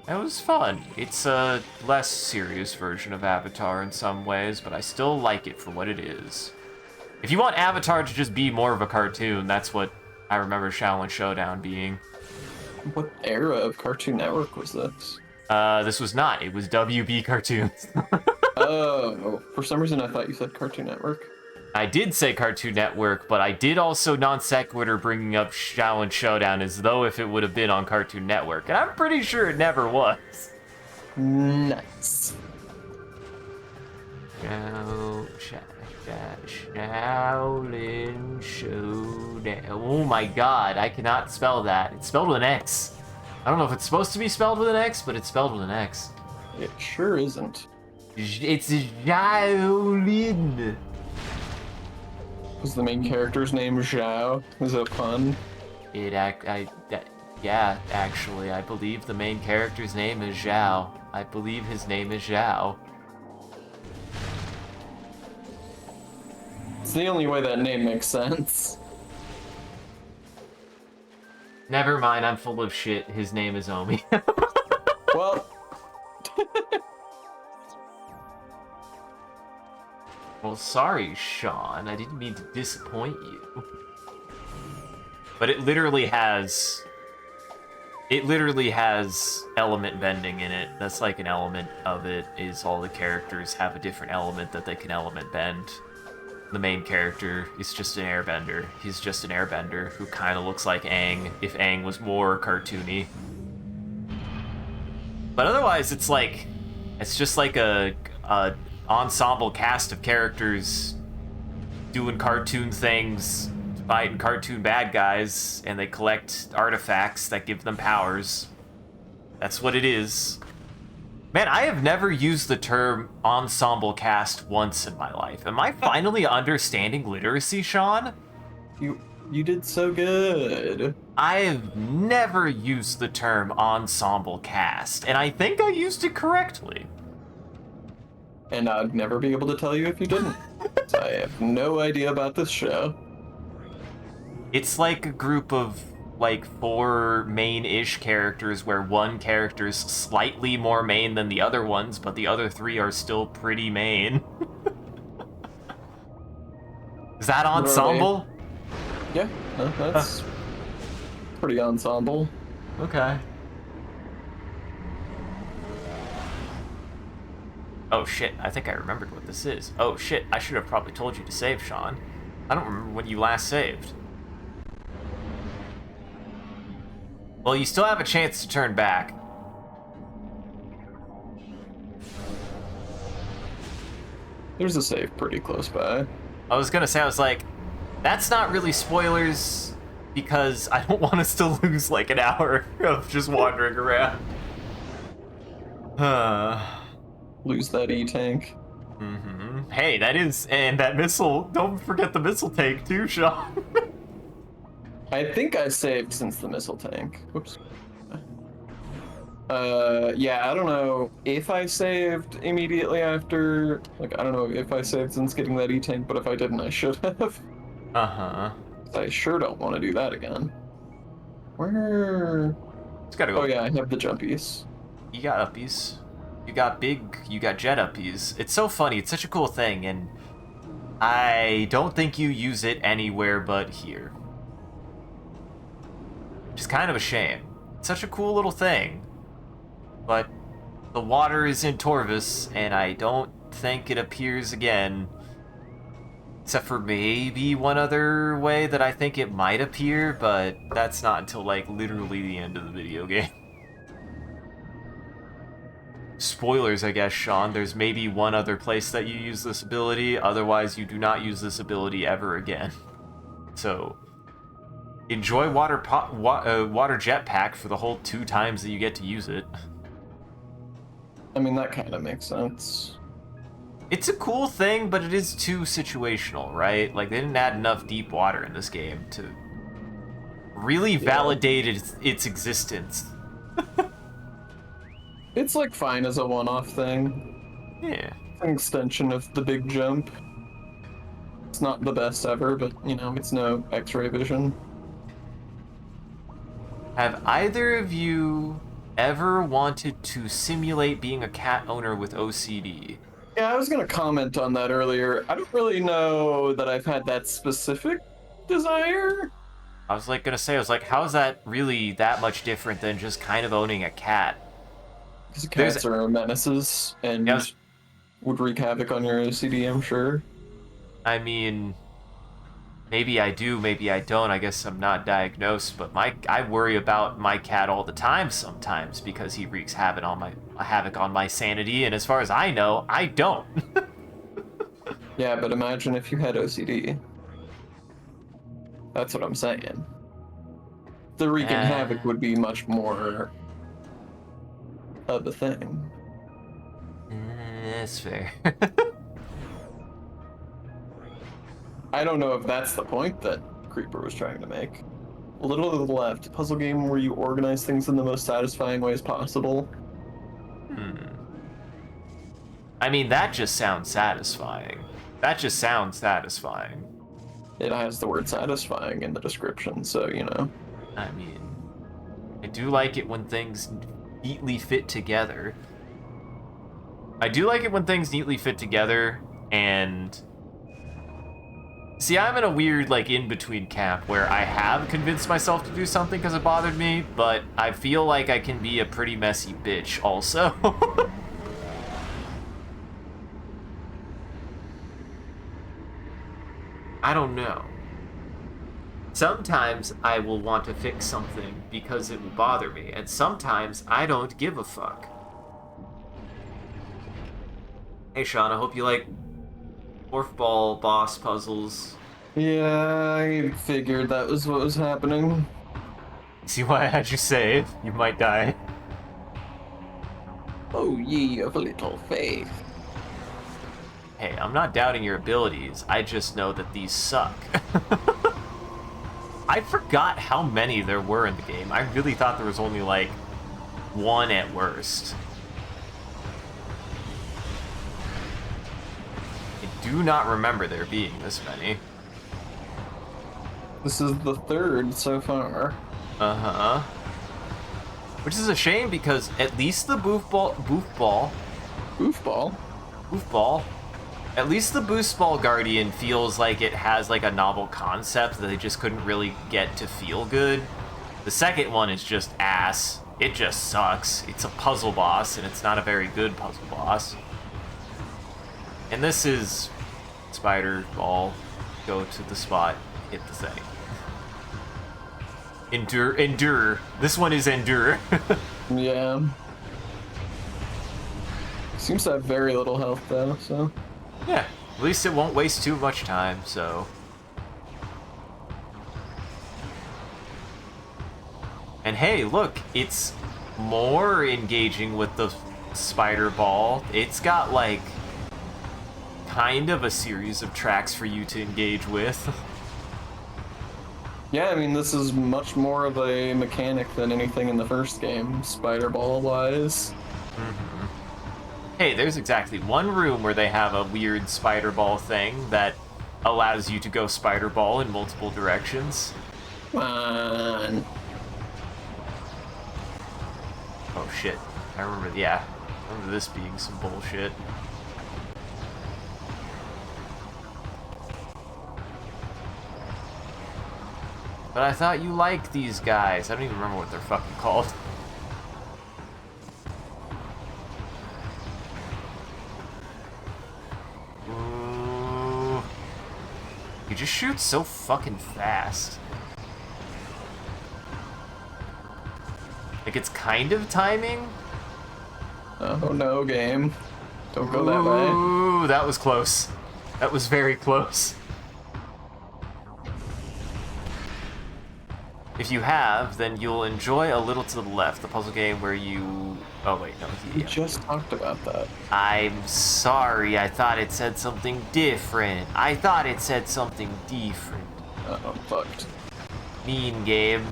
It was fun. It's a less serious version of Avatar in some ways, but I still like it for what it is. If you want Avatar to just be more of a cartoon, that's what I remember Shaolin Showdown being. What era of Cartoon Network was this? This was not. It was WB Cartoons. Oh, for some reason I thought you said Cartoon Network. I did say Cartoon Network, but I did also non sequitur bringing up Shaolin Showdown as though if it would have been on Cartoon Network, and I'm pretty sure it never was. Nice. Shaolin Showdown. Oh my god, I cannot spell that. It's spelled with an X. I don't know if it's supposed to be spelled with an X, but it's spelled with an X. It sure isn't. It's Shaolin. Was the main character's name Zhao? Is it a pun? Yeah, actually, I believe the main character's name is Zhao. I believe his name is Zhao. It's the only way that name makes sense. Never mind, I'm full of shit. His name is Omi. Well, Well, sorry, Sean. I didn't mean to disappoint you. But it literally has element bending in it. That's like an element of it, is all the characters have a different element that they can element bend. The main character is just an airbender. He's just an airbender who kind of looks like Aang, if Aang was more cartoony. But otherwise, it's just like a ensemble cast of characters doing cartoon things, fighting cartoon bad guys, and they collect artifacts that give them powers. That's what it is. Man, I have never used the term ensemble cast once in my life. Am I finally understanding literacy, Sean? you did so good. I have never used the term ensemble cast, and I think I used it correctly. And I'd never be able to tell you if you didn't. So I have no idea about this show. It's like a group of, 4 main-ish characters where one character is slightly more main than the other ones, but the other 3 are still pretty main. Is that ensemble? Yeah, that's pretty ensemble. Okay. Oh shit, I think I remembered what this is. Oh shit, I should have probably told you to save, Sean. I don't remember when you last saved. Well, you still have a chance to turn back. There's a save pretty close by. I was gonna say, I was like, that's not really spoilers because I don't want us to lose like an hour of just wandering around. Lose that E-tank. Mm-hmm. Hey, that is, and that missile, don't forget the missile tank too, Sean. I think I saved since the missile tank. Whoops. Yeah, I don't know if I saved immediately after. Like, I don't know if I saved since getting that E-tank, but if I didn't, I should have. Uh-huh. I sure don't want to do that again. Where? It's gotta go. Oh yeah, I have the jumpies. You got uppies. You got jet uppies. It's so funny, it's such a cool thing, and I don't think you use it anywhere but here. Which is kind of a shame. It's such a cool little thing. But the water is in Torvis, and I don't think it appears again. Except for maybe one other way that I think it might appear, but that's not until, like, literally the end of the video game. Spoilers, I guess, Sean. There's maybe one other place that you use this ability, otherwise you do not use this ability ever again. So, enjoy water jetpack for the whole 2 times that you get to use it. I mean, that kind of makes sense. It's a cool thing, but it is too situational, right? Like, they didn't add enough deep water in this game to really validate its existence. It's like fine as a one-off thing. Yeah. It's an extension of the big jump. It's not the best ever, but, you know, it's no X-ray vision. Have either of you ever wanted to simulate being a cat owner with OCD? Yeah, I was gonna comment on that earlier. I don't really know that I've had that specific desire. I was gonna say, how is that really that much different than just kind of owning a cat? Because cats are menaces and would wreak havoc on your OCD, I'm sure. I mean, maybe I do, maybe I don't. I guess I'm not diagnosed, but I worry about my cat all the time sometimes because he wreaks havoc on my sanity, and as far as I know, I don't. Yeah, but imagine if you had OCD. That's what I'm saying. The wreaking havoc would be much more of a thing. That's fair. I don't know if that's the point that Creeper was trying to make. A little to the left, puzzle game where you organize things in the most satisfying ways possible. I mean, that just sounds satisfying. That just sounds satisfying. It has the word satisfying in the description, so, you know. I mean, I do like it when things neatly fit together. I do like it when things neatly fit together, and... See, I'm in a weird, in-between camp where I have convinced myself to do something because it bothered me, but I feel like I can be a pretty messy bitch also. I don't know. Sometimes I will want to fix something because it will bother me, and sometimes I don't give a fuck. Hey Sean, I hope you like Dwarfball boss puzzles. Yeah, I figured that was what was happening. See why I had you save? You might die. Oh, ye of little faith. Hey, I'm not doubting your abilities, I just know that these suck. I forgot how many there were in the game. I really thought there was only, one at worst. I do not remember there being this many. This is the third so far. Uh-huh. Which is a shame because at least the Boofball, at least the Boost Ball Guardian feels like it has a novel concept that they just couldn't really get to feel good. The second one is just ass. It just sucks. It's a puzzle boss, and it's not a very good puzzle boss. And this is Spider Ball. Go to the spot, hit the thing. Endure. This one is endure. Yeah. Seems to have very little health though, so. Yeah, at least it won't waste too much time, so. And hey, look, it's more engaging with the spider ball. It's got, like, kind of a series of tracks for you to engage with. Yeah, I mean, this is much more of a mechanic than anything in the first game, spider ball wise. Hey, there's exactly one room where they have a weird spider ball thing that allows you to go spider ball in multiple directions. Come on. Oh shit. I remember this being some bullshit. But I thought you liked these guys. I don't even remember what they're fucking called. Ooh. You just shoot so fucking fast. Like, it's kind of timing. Oh no, game. Don't go that way. Ooh, that was close. That was very close. If you have, then you'll enjoy A Little to the Left, the puzzle game where you... Oh, wait, no. We just talked about that. I'm sorry, I thought it said something different. Uh-oh, fucked. Mean game.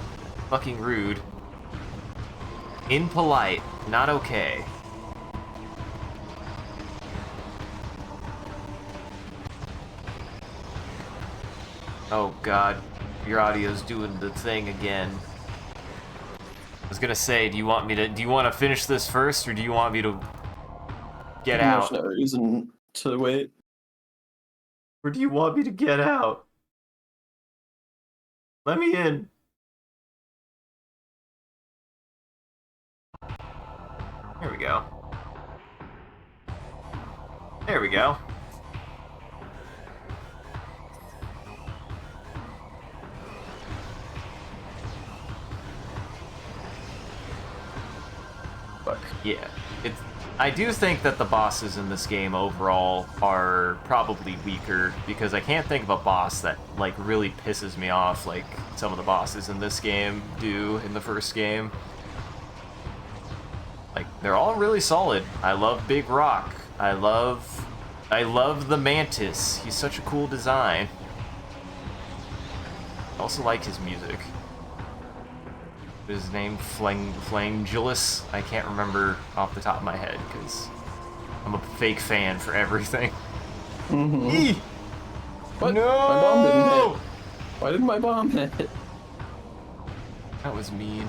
Fucking rude. Impolite. Not okay. Oh god. Your audio's doing the thing again. I was gonna say, do you want to finish this first, or do you want me to get out? There's no reason to wait. Or do you want me to get out? Let me in. There we go. There we go. Fuck. Yeah. I do think that the bosses in this game overall are probably weaker, because I can't think of a boss that, like, really pisses me off like some of the bosses in this game do in the first game. Like, they're all really solid. I love Big Rock. I love the Mantis. He's such a cool design. I also like his music. His name, Flangulus. I can't remember off the top of my head, because I'm a fake fan for everything. Mm-hmm. Eee! What? No! My bomb didn't hit. Why didn't my bomb hit? That was mean.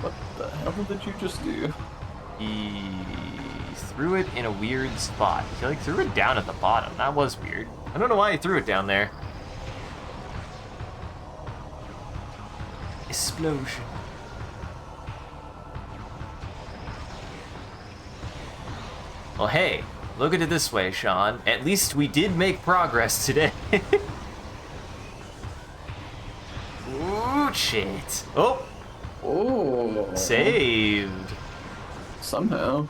What the hell did you just do? He threw it in a weird spot. He, like, threw it down at the bottom. That was weird. I don't know why he threw it down there. Explosion. Well, hey, look at it this way, Sean. At least we did make progress today. Ooh, shit. Oh, Oh. saved. Somehow.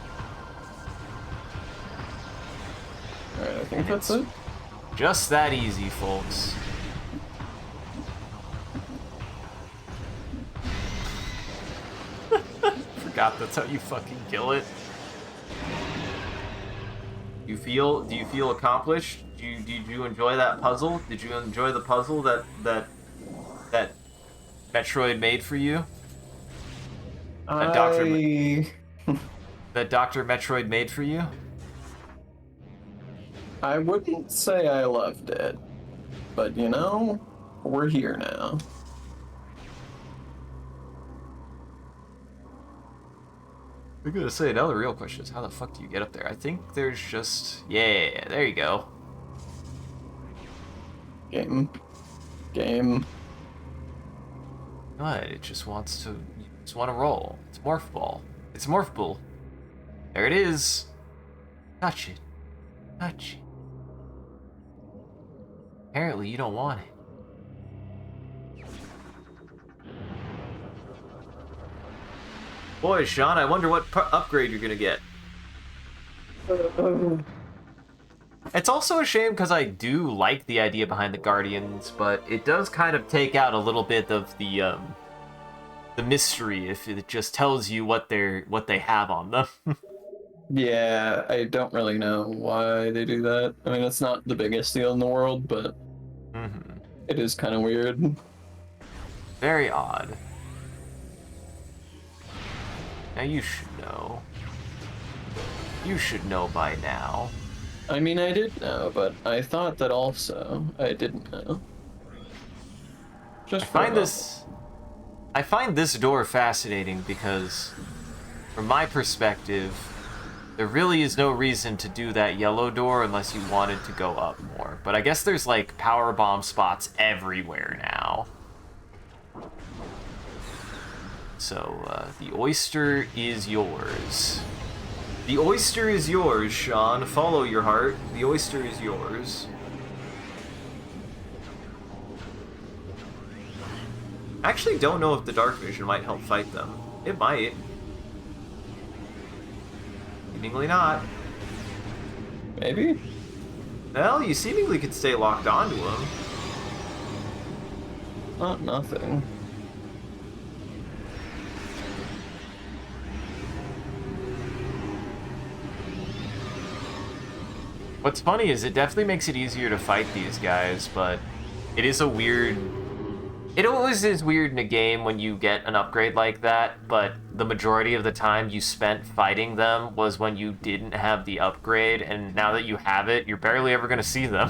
Alright, I think that's it. Just that easy, folks. Forgot that's how you fucking kill it. Do you feel accomplished? Did you enjoy that puzzle? Did you enjoy the puzzle that Metroid made for you? That Dr. Metroid made for you? I wouldn't say I loved it, but you know, we're here now. I'm gonna say now the real question is how the fuck do you get up there? I think there's just... Yeah, there you go. Game. What? It just wants to... You just want to roll. It's Morph Ball. It's Morph Ball. There it is. Touch it. Touch it. Apparently you don't want it. Boy, Sean, I wonder what upgrade you're gonna get. It's also a shame because I do like the idea behind the Guardians, but it does kind of take out a little bit of the mystery if it just tells you what they have on them. Yeah, I don't really know why they do that. I mean, it's not the biggest deal in the world, but it is kind of weird. Very odd. Now you should know. You should know by now. I mean, I did know, but I thought that also I didn't know. Just I find this door fascinating because, from my perspective, there really is no reason to do that yellow door unless you wanted to go up more. But I guess there's like power bomb spots everywhere now. So, the oyster is yours. The oyster is yours, Sean. Follow your heart. The oyster is yours. I actually don't know if the dark vision might help fight them. It might. Seemingly not. Maybe? Well, you seemingly could stay locked onto him. Not nothing. What's funny is it definitely makes it easier to fight these guys, but it is a weird... It always is weird in a game when you get an upgrade like that, but the majority of the time you spent fighting them was when you didn't have the upgrade, and now that you have it, you're barely ever going to see them.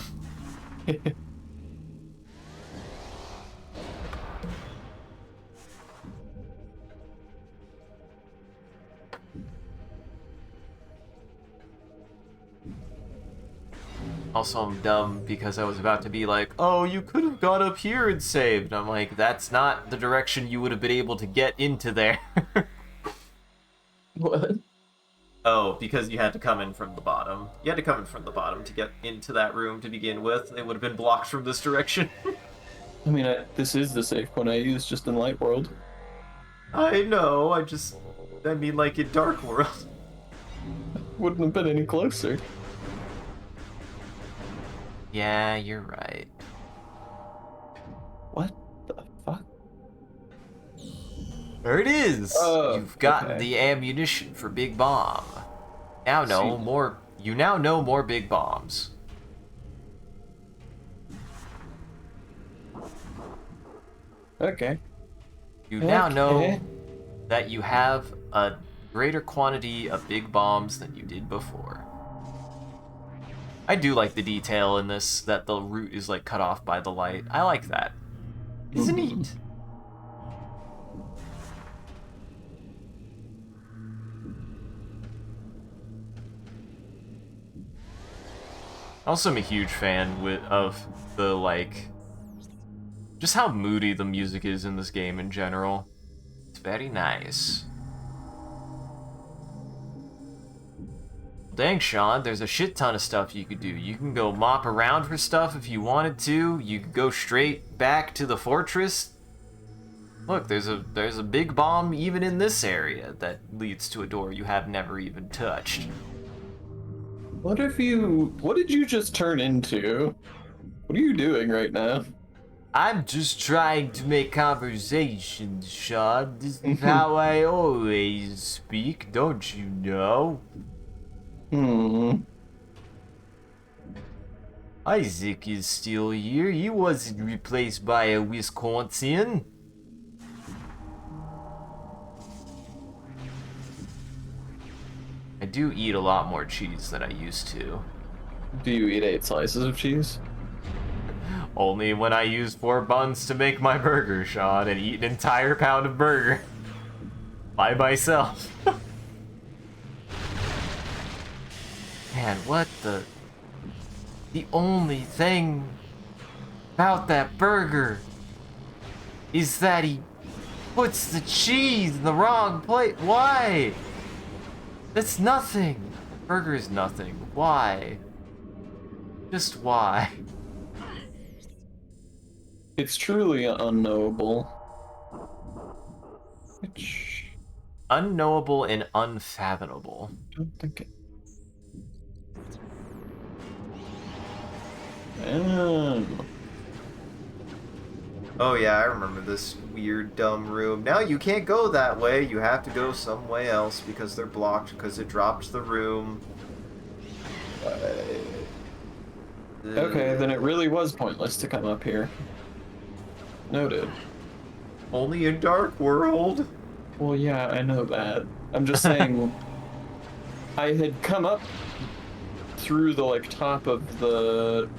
Also, I'm dumb because I was about to be like, oh, you could have got up here and saved. And I'm like, that's not the direction you would have been able to get into there. What? Oh, because you had to come in from the bottom. You had to come in from the bottom to get into that room to begin with. It would have been blocked from this direction. I mean, this is the safe point I use just in Light World. I know, I mean like in Dark World. Wouldn't have been any closer. Yeah, you're right. What the fuck? There it is! Oh, You've gotten okay. the ammunition for Big Bomb. Now you now know more Big Bombs. Okay. You now know that you have a greater quantity of Big Bombs than you did before. I do like the detail in this, that the route is like cut off by the light. I like that. It's neat. Also, I'm a huge fan of the, like, just how moody the music is in this game in general. It's very nice. Dang, Sean, there's a shit ton of stuff you could do. You can go mop around for stuff if you wanted to. You could go straight back to the fortress. Look, there's a big bomb even in this area that leads to a door you have never even touched. What did you just turn into? What are you doing right now? I'm just trying to make conversation, Sean. This is how I always speak, don't you know? Isaac is still here. He wasn't replaced by a Wisconsin. I do eat a lot more cheese than I used to. Do you eat 8 slices of cheese? Only when I use 4 buns to make my burger, Sean, and eat an entire pound of burger. By myself. Man, what the... The only thing about that burger is that he puts the cheese in the wrong place. Why? That's nothing. Burger is nothing. Why? Just why? It's truly unknowable. Which Unknowable and unfathomable. I don't think it. Oh. Oh yeah, I remember this weird, dumb room. Now you can't go that way. You have to go some way else because they're blocked because it dropped the room. Okay, then it really was pointless to come up here. Noted. Only in Dark World. Well, yeah, I know that. I'm just saying, I had come up through the like top of the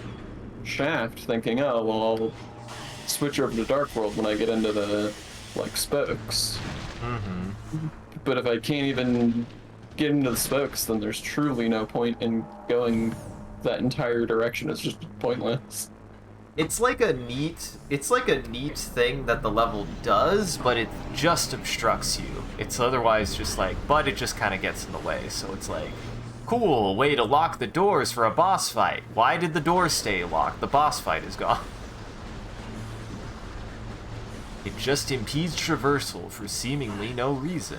shaft, thinking, oh well, I'll switch over to Dark World when I get into the like spokes. Mm-hmm. But if I can't even get into the spokes, then there's truly no point in going that entire direction. It's just pointless. It's like a neat thing that the level does, but it just obstructs you. It's otherwise just like, but it just kind of gets in the way. So it's like, cool, way to lock the doors for a boss fight. Why did the doors stay locked? The boss fight is gone. It just impedes traversal for seemingly no reason.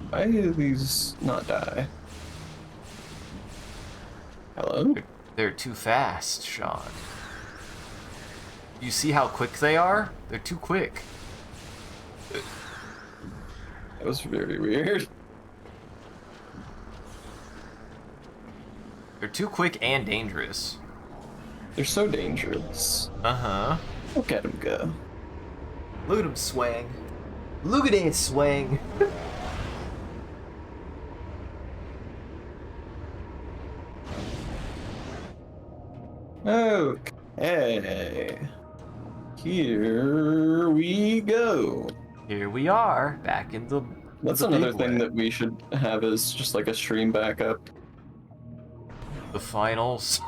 Why do these not die? Hello? They're too fast, Sean. You see how quick they are? They're too quick. That was very weird. They're too quick and dangerous. They're so dangerous. Uh-huh. Look at him go. Look at him swing. Look at it swing. Okay. Here we go. Here we are, back in the... That's the another big thing way. that we should have is just like a stream backup. The finals.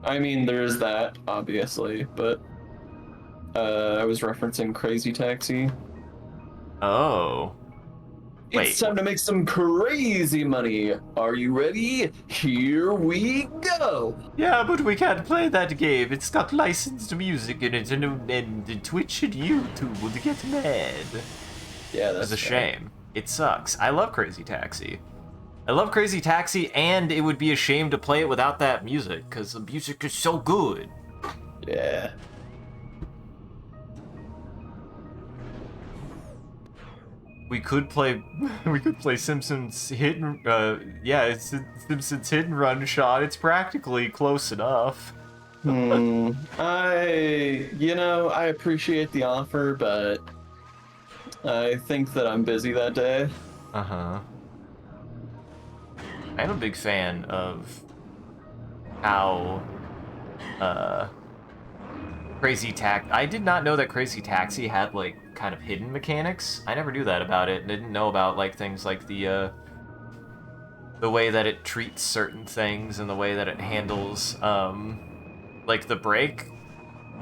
I mean, there's that, obviously, but I was referencing Crazy Taxi. Oh. Wait. It's time to make some crazy money. Are you ready? Here we go. Yeah, but we can't play that game. It's got licensed music in it, and Twitch and YouTube will get mad. Yeah, that's It's a shame. It sucks. I love Crazy Taxi. I love Crazy Taxi, and it would be a shame to play it without that music, because the music is so good. Yeah. We could play Simpsons Hit and it's Simpsons Hit and Run shot. It's practically close enough. I appreciate the offer, but I think that I'm busy that day. Uh-huh. I'm a big fan of how I did not know that Crazy Taxi had like kind of hidden mechanics. I never knew that about it. I didn't know about like things like the way that it treats certain things and the way that it handles like the brake.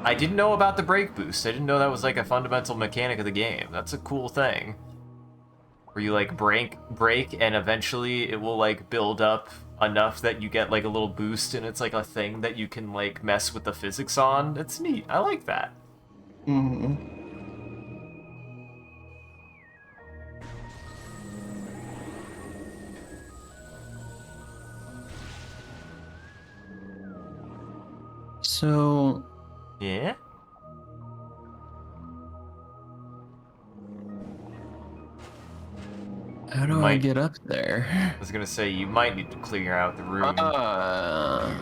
I didn't know about the brake boost. I didn't know that was like a fundamental mechanic of the game. That's a cool thing. Where you like brake and eventually it will like build up enough that you get like a little boost and it's like a thing that you can like mess with the physics on. It's neat. I like that. Mm-hmm. So, Yeah? how do I get up there? I was gonna say, you might need to clear out the room. Aha.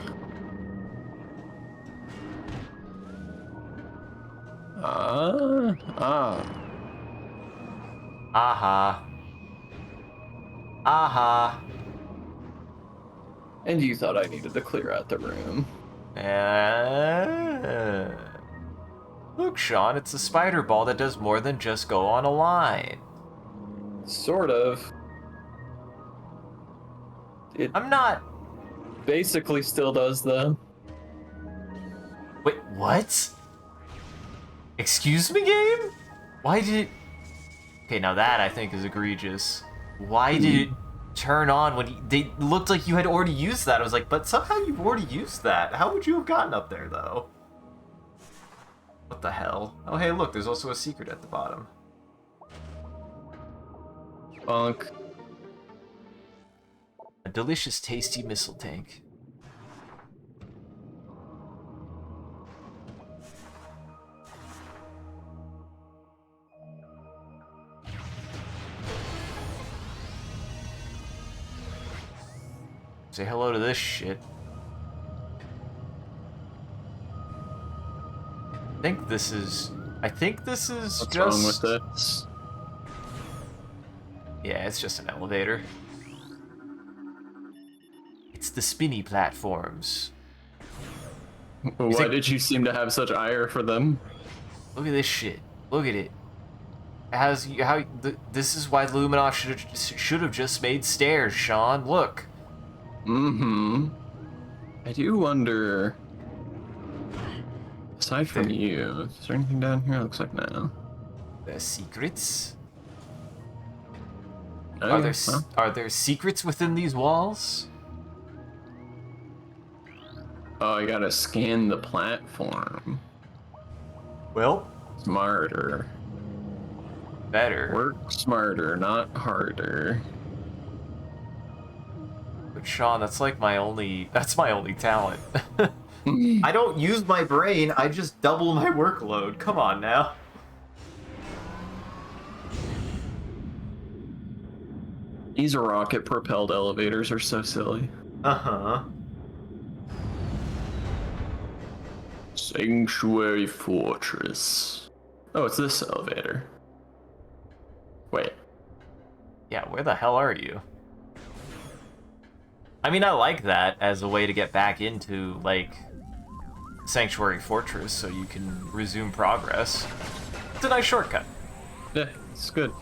Aha. And you thought I needed to clear out the room. Look, Sean, it's a spider ball that does more than just go on a line. Sort of. It I'm not... basically still does, though. Wait, what? Excuse me, game? Why did it... Okay, now that I think is egregious. Why did it turn on when they looked like you had already used that. I was like, but somehow you've already used that. How would you have gotten up there, though? What the hell? Oh, hey, look, there's also a secret at the bottom. Bonk. A delicious, tasty missile tank. Say hello to this shit. I think this is What's just... wrong with this? Yeah, it's just an elevator. It's the spinny platforms. Why did you seem to have such ire for them? Look at this shit. Look at it. This is why Luminoff should have just made stairs, Sean. Look. Mm-hmm. I do wonder. Aside from you, is there anything down here? Looks like no. The secrets. Oh, Are yeah, there well. are there secrets within these walls? Oh, I gotta scan the platform. Well, Smarter. better. Work smarter, not harder. But Sean, that's my only talent. I don't use my brain, I just double my workload. Come on now. These rocket-propelled elevators are so silly. Uh-huh. Sanctuary Fortress. Oh, it's this elevator. Wait. Yeah, where the hell are you? I mean, I like that as a way to get back into, like, Sanctuary Fortress so you can resume progress. It's a nice shortcut. Yeah, it's good.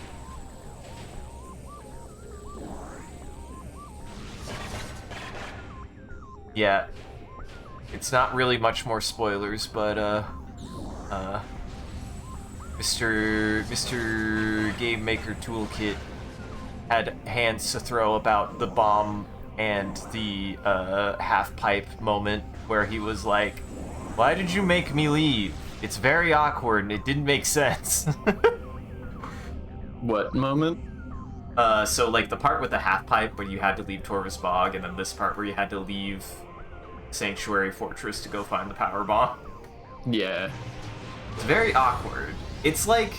Yeah. It's not really much more spoilers, but, Mr. Game Maker Toolkit had hands to throw about the bomb and the, half-pipe moment where he was like, why did you make me leave? It's very awkward and it didn't make sense. What moment? So, like, the part with the half-pipe where you had to leave Torvus Bog, and then this part where you had to leave Sanctuary Fortress to go find the power bomb. Yeah. It's very awkward. It's like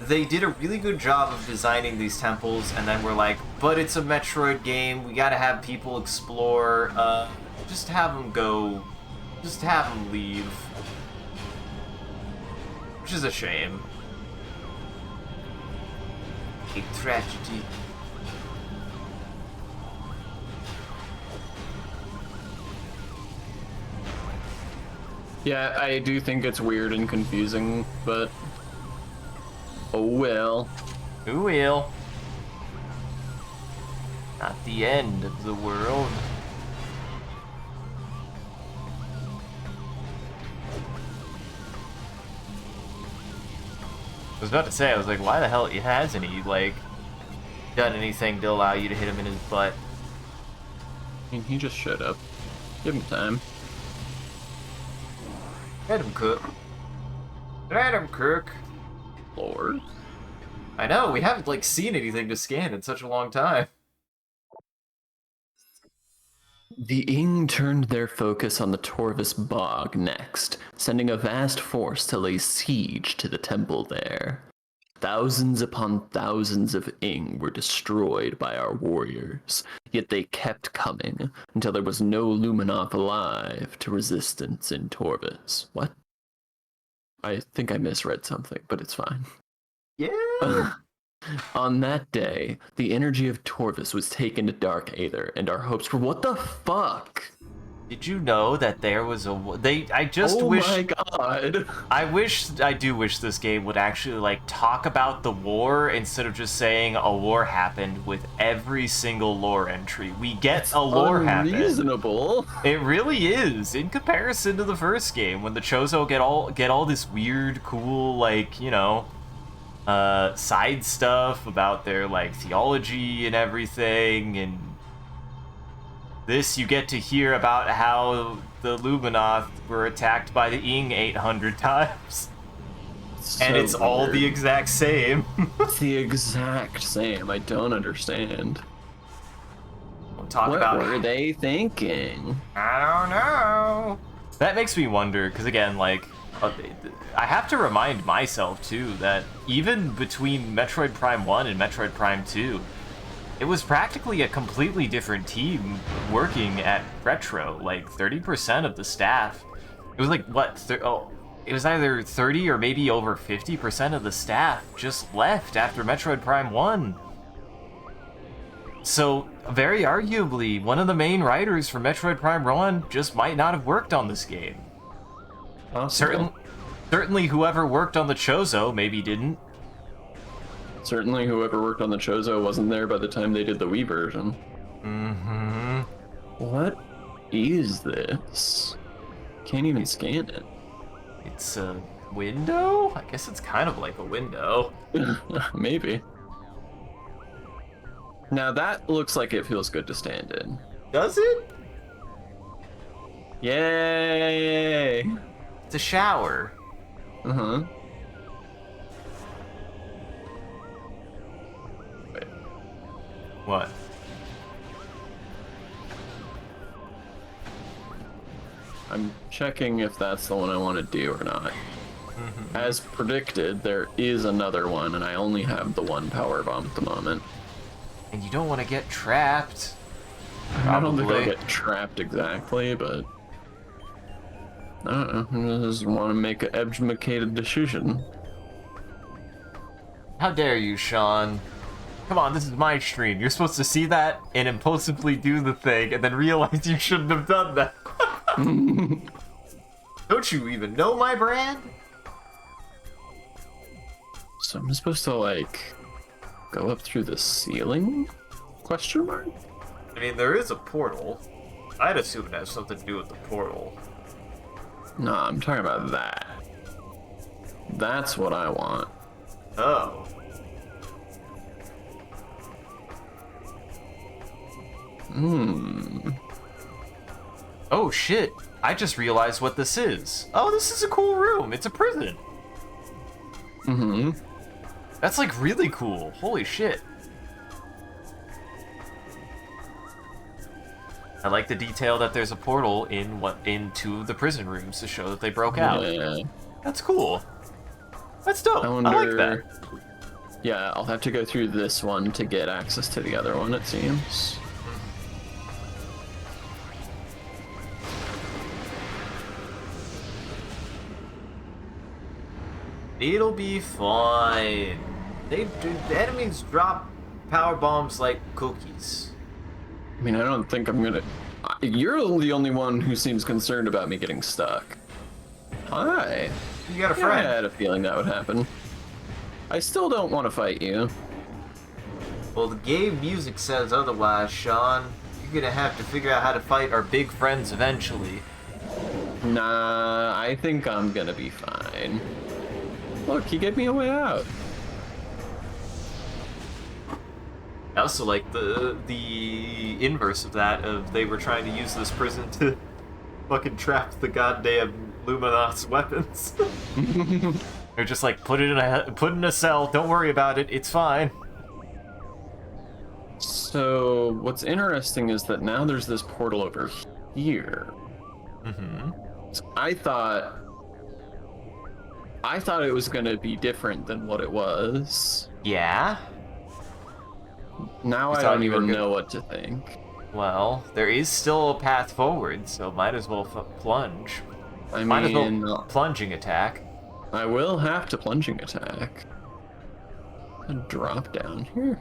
they did a really good job of designing these temples, and then we're like, but it's a Metroid game, we gotta have people explore, just have them go, just have them leave. Which is a shame. A tragedy. Yeah, I do think it's weird and confusing, but oh well. Who will? Not the end of the world. I was about to say, I was like, why the hell hasn't he, like, done anything to allow you to hit him in his butt? I mean, he just showed up. Give him time. Let him cook. Let him cook. Lord. I know, we haven't, like, seen anything to scan in such a long time. The Ing turned their focus on the Torvus Bog next, sending a vast force to lay siege to the temple there. Thousands upon thousands of Ing were destroyed by our warriors, yet they kept coming until there was no Luminov alive to resistance in Torvus. What? I think I misread something, but it's fine. Yeah. On that day, the energy of Torvus was taken to Dark Aether, and our hopes were— what the fuck? Did you know that there was a... I just oh wish... my god. I do wish this game would actually, like, talk about the war instead of just saying a war happened with every single lore entry. We get a lore happen. Unreasonable. It really is, in comparison to the first game, when the Chozo get all this weird, cool, like, you know, side stuff about their like theology and everything, and this you get to hear about how the Luminoth were attacked by the Ing 800 times. And it's all the exact same. It's the exact same. I don't understand. We'll talk What about were they thinking? I don't know. That makes me wonder, because again, like, I have to remind myself too that even between Metroid Prime 1 and Metroid Prime 2, it was practically a completely different team working at Retro. Like 30% of the staff, it was like what? It was either 30 or maybe over 50% of the staff just left after Metroid Prime 1. So, very arguably, one of the main writers for Metroid Prime 1 just might not have worked on this game. Certainly whoever worked on the Chozo maybe didn't. Certainly whoever worked on the Chozo wasn't there by the time they did the Wii version. Mm-hmm. What is this? Can't even scan it. It's a window? I guess it's kind of like a window. Maybe. Now that looks like it feels good to stand in. Does it? Yay! It's a shower. Uh-huh. Wait. What? I'm checking if that's the one I want to do or not. As predicted, there is another one, and I only have the one power bomb at the moment. And you don't want to get trapped. I don't think I'll get trapped exactly, but I don't know. I just want to make an educated decision. How dare you, Sean? Come on, this is my stream. You're supposed to see that and impulsively do the thing and then realize you shouldn't have done that. Don't you even know my brand? So I'm supposed to, like, go up through the ceiling? Question mark? I mean, there is a portal. I'd assume it has something to do with the portal. No, I'm talking about that. That's what I want. Oh. Oh shit, I just realized what this is. Oh, this is a cool room. It's a prison. That's like really cool. Holy shit. I like the detail that there's a portal in two of the prison rooms to show that they broke out. Yeah. That's cool. That's dope. I wonder... like that. Yeah, I'll have to go through this one to get access to the other one, it seems. It'll be fine. The enemies drop power bombs like cookies. I mean, I don't think I'm gonna... You're the only one who seems concerned about me getting stuck. Hi. You got a friend. I had a feeling that would happen. I still don't want to fight you. Well, the game music says otherwise, Sean. You're gonna have to figure out how to fight our big friends eventually. Nah, I think I'm gonna be fine. Look, he gave me a way out. I also like the inverse of that, of they were trying to use this prison to fucking trap the goddamn Luminoth's weapons. They're just like, put in a cell, don't worry about it, it's fine. So, what's interesting is that now there's this portal over here. So I thought it was gonna be different than what it was. Yeah? Now I don't even know what to think. Well, there is still a path forward, so might as well plunge. Might as well plunging attack. I will have to plunging attack. A drop down here.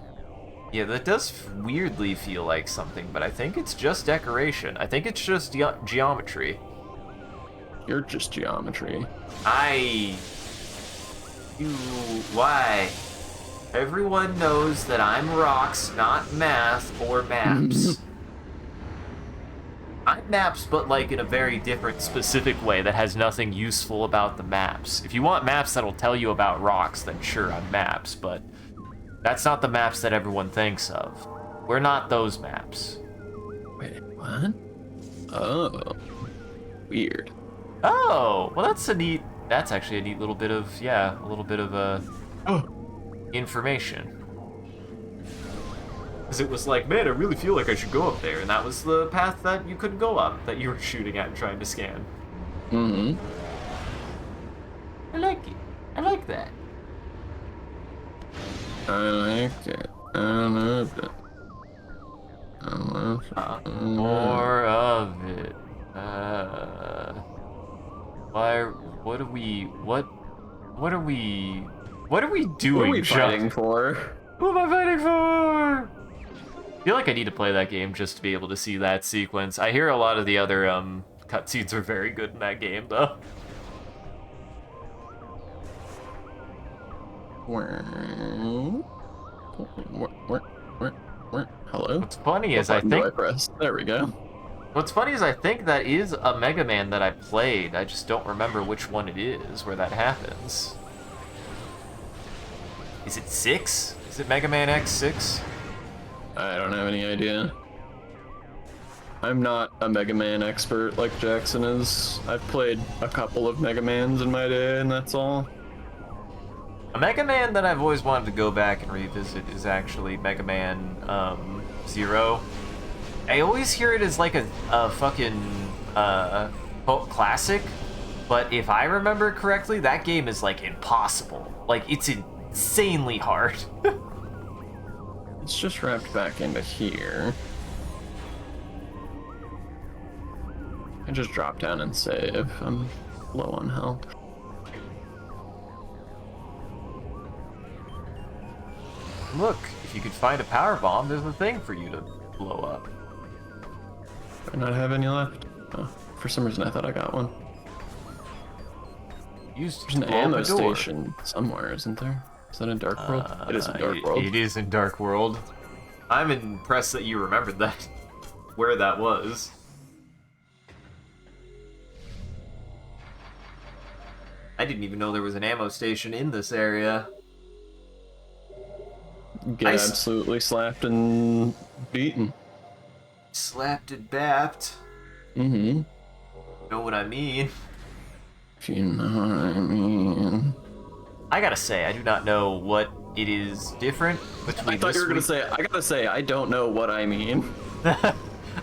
Yeah, that does weirdly feel like something, but I think it's just decoration. I think it's just geometry. You're just geometry. Why? Everyone knows that I'm rocks, not math or maps. I'm want maps, but like in a very different, specific way that has nothing useful about the maps. If you want maps that'll tell you about rocks, then sure, I'm maps, but that's not the maps that everyone thinks of. We're not those maps. Wait, what? Oh, weird. Oh, well that's actually a neat little bit of, yeah, a little bit of, information. Because it was like, man, I really feel like I should go up there, and that was the path that you couldn't go up, that you were shooting at and trying to scan. Mm-hmm. I like it. I like that. I like it. I love it. I love it. More of it. Why? What are we doing? What are we fighting for? What am I fighting for? I feel like I need to play that game just to be able to see that sequence. I hear a lot of the other cutscenes are very good in that game, though. Hello? What's funny is I think... There we go. What's funny is I think that is a Mega Man that I played. I just don't remember which one it is where that happens. Is it 6? Is it Mega Man X6? I don't have any idea. I'm not a Mega Man expert like Jackson is. I've played a couple of Mega Mans in my day, and that's all. A Mega Man that I've always wanted to go back and revisit is actually Mega Man 0. I always hear it as like a fucking classic, but if I remember correctly, that game is like impossible. Like, it's insanely hard. It's just wrapped back into here. I just drop down and save. I'm low on health. Look, if you could find a power bomb, there's a thing for you to blow up. Do I not have any left? Oh, for some reason I thought I got one. There's an ammo station somewhere, isn't there? Is that in Dark World? It is in Dark World. It is in Dark World. I'm impressed that you remembered that, where that was. I didn't even know there was an ammo station in this area. Get absolutely slapped and beaten. Slapped and bapped. Mm-hmm. Know what I mean? If you know what I mean. I gotta say, I do not know what it is different between. I thought you were gonna say. I gotta say, I don't know what I mean.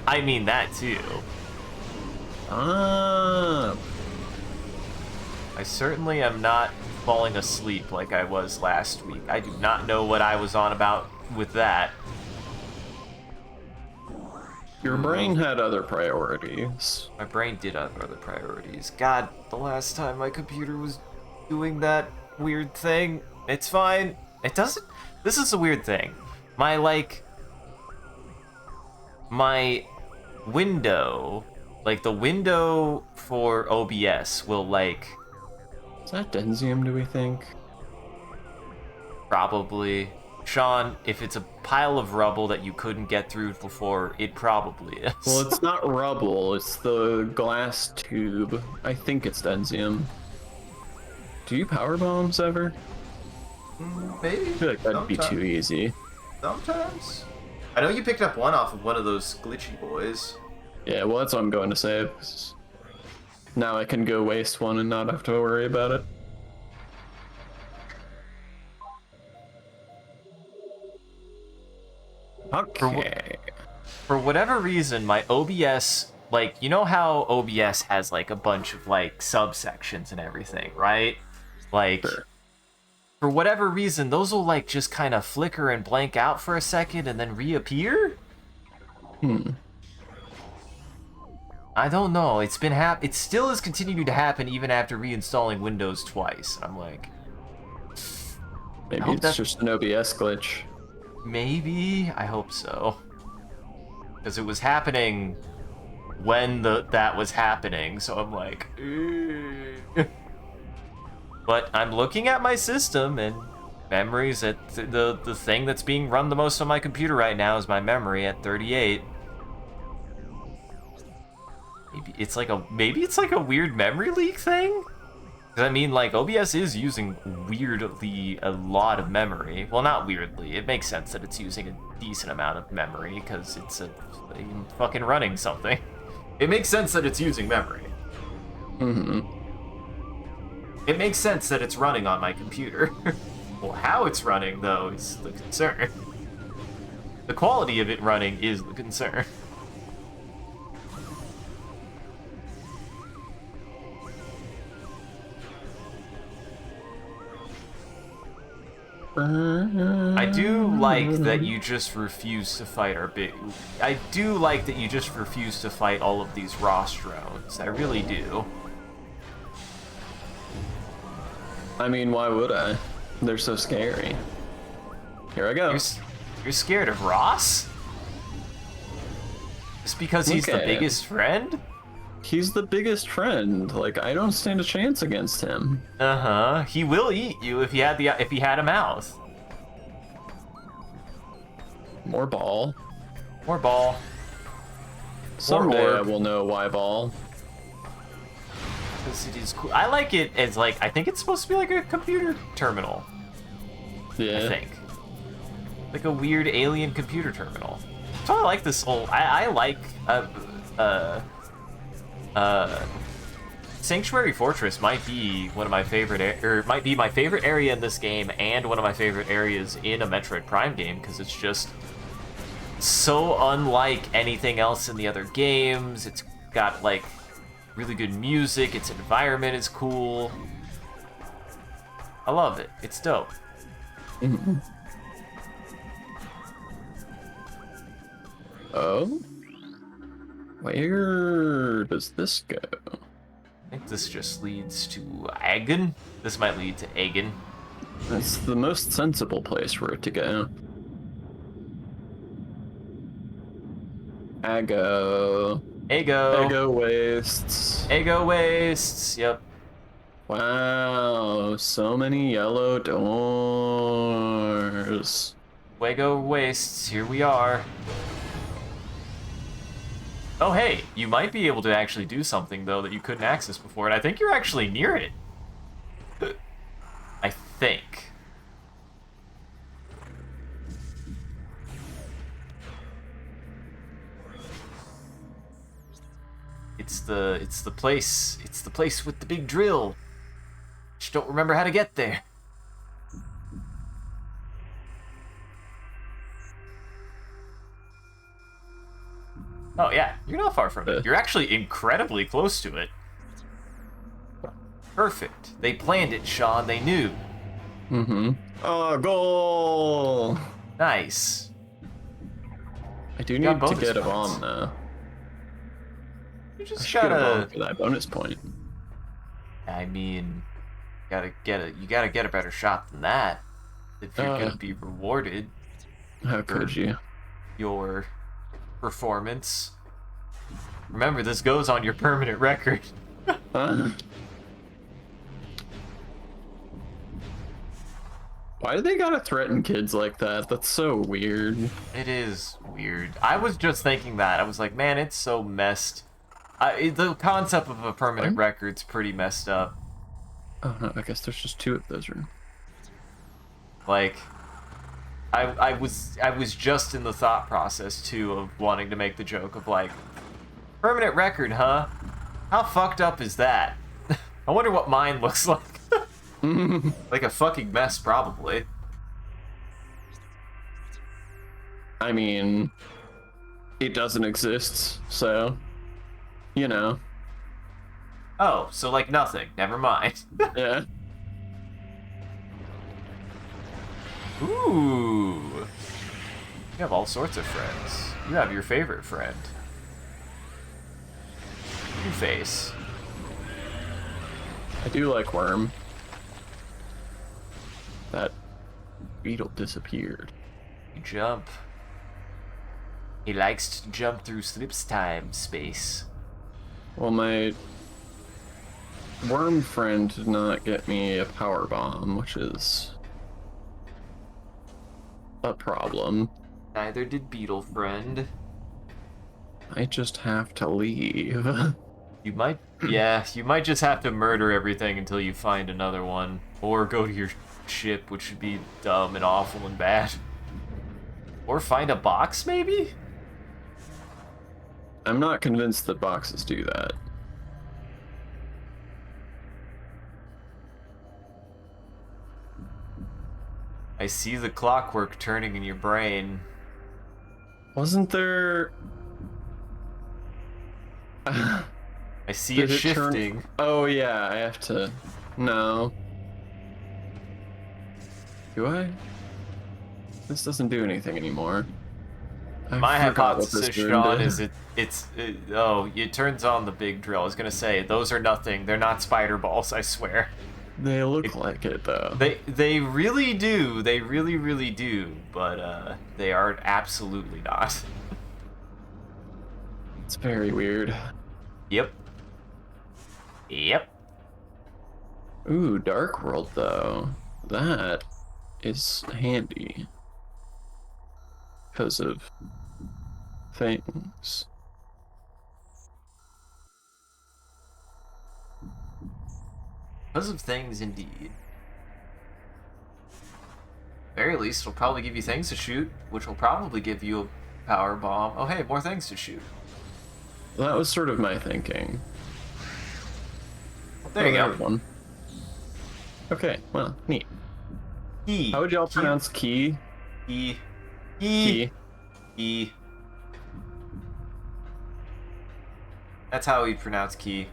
I mean that too. Ah. I certainly am not falling asleep like I was last week. I do not know what I was on about with that. Your brain had other priorities. My brain did have other priorities. God, the last time my computer was doing that weird thing, it's fine. It doesn't... This is a weird thing. My window, like the window for OBS will like... Is that Denzium, do we think? Probably. Sean, if it's a pile of rubble that you couldn't get through before, it probably is. Well, it's not rubble, it's the glass tube. I think it's Denzium. Do you power bombs ever? Maybe. I feel like that'd be too easy. Sometimes. I know you picked up one off of one of those glitchy boys. Yeah, well, that's what I'm going to save. Now I can go waste one and not have to worry about it. Okay. For whatever reason, my OBS, like, you know how OBS has, like, a bunch of, like, subsections and everything, right? Like, Sure. For whatever reason, those will, like, just kind of flicker and blank out for a second and then reappear? I don't know. It's been it still has continued to happen even after reinstalling Windows twice. I'm like... Maybe it's just an OBS glitch. Maybe? I hope so. Because it was happening when that was happening, so I'm like... But I'm looking at my system, and memories at the thing that's being run the most on my computer right now is my memory at 38. maybe it's like a weird memory leak thing. 'Cause I mean, like, OBS is using weirdly a lot of memory. Well, not weirdly. It makes sense that it's using a decent amount of memory because it's fucking running something. It makes sense that it's using memory. Mm-hmm. It makes sense that it's running on my computer. Well, how it's running, though, is the concern. The quality of it running is the concern. I do like that you just refuse to fight our big... I do like that you just refuse to fight all of these Ross drones. I really do. I mean, why would I? They're so scary. Here I go. You're scared of Ross? Just because he's the biggest friend? He's the biggest friend. Like, I don't stand a chance against him. Uh-huh. He will eat you if he had a mouth. More ball. More ball. Someday orb. I will know why ball. Because it is cool. I like it as, like, I think it's supposed to be like a computer terminal. Yeah. I think. Like a weird alien computer terminal. So I like this whole... I like... Sanctuary Fortress might be one of my favorite, might be my favorite area in this game, and one of my favorite areas in a Metroid Prime game, because it's just so unlike anything else in the other games. It's got like really good music. Its environment is cool. I love it. It's dope. Mm-hmm. Oh? Where does this go? I think this just leads to Agon. This might lead to Agon. That's the most sensible place for it to go. Ago. Ego. Ego wastes. Ego wastes. Yep. Wow, so many yellow doors. Wago wastes. Here we are. Oh, hey, you might be able to actually do something, though, that you couldn't access before, and I think you're actually near it. I think. It's the place with the big drill. Just don't remember how to get there. Oh yeah, you're not far from it. You're actually incredibly close to it. Perfect. They planned it, Sean. They knew. Mm-hmm. Oh, goal! Nice. I do need to get a bomb, though. You I just should get a bomb gotta... for that bonus point. I mean, you gotta get a better shot than that if you're gonna be rewarded. How could you? Your performance. Remember, this goes on your permanent record. Huh? Why do they gotta threaten kids like that? That's so weird. It is weird. I was just thinking that. I was like, man, it's so messed. The concept of a permanent record's pretty messed up. Oh no, I guess there's just two of those rooms. Like, I was just in the thought process too of wanting to make the joke of like, permanent record, huh? How fucked up is that? I wonder what mine looks like. Like a fucking mess, probably. I mean, it doesn't exist, so, you know. Oh, so like nothing. Never mind. Yeah. Ooh. You have all sorts of friends. You have your favorite friend. Two-Face. I do like Worm. That beetle disappeared. You jump. He likes to jump through space. Well, my worm friend did not get me a power bomb, which is a problem. Neither did Beetle Friend. I just have to leave. You might, yeah, you might just have to murder everything until you find another one. Or go to your ship, which would be dumb and awful and bad. Or find a box, maybe? I'm not convinced that boxes do that. I see the clockwork turning in your brain. Wasn't there... I see Did it it shifting. turn... Oh yeah, I have to... No. Do I? This doesn't do anything anymore. I My forgot what hypothesis, this room Sean, did. is it turns on the big drill. I was gonna say, those are nothing. They're not spider balls, I swear. They look like it though. They really do. They really, really do. But, they are absolutely not. It's very weird. Yep. Yep. Ooh, Dark World though. That is handy. Because of things. Because of things, indeed. Very least, it'll probably give you things to shoot, which will probably give you a power bomb. Oh, hey, more things to shoot. Well, that was sort of my thinking. There you go. One. Okay, well, neat. Key. How would y'all pronounce key? Key. Key. Key. That's how we pronounce key.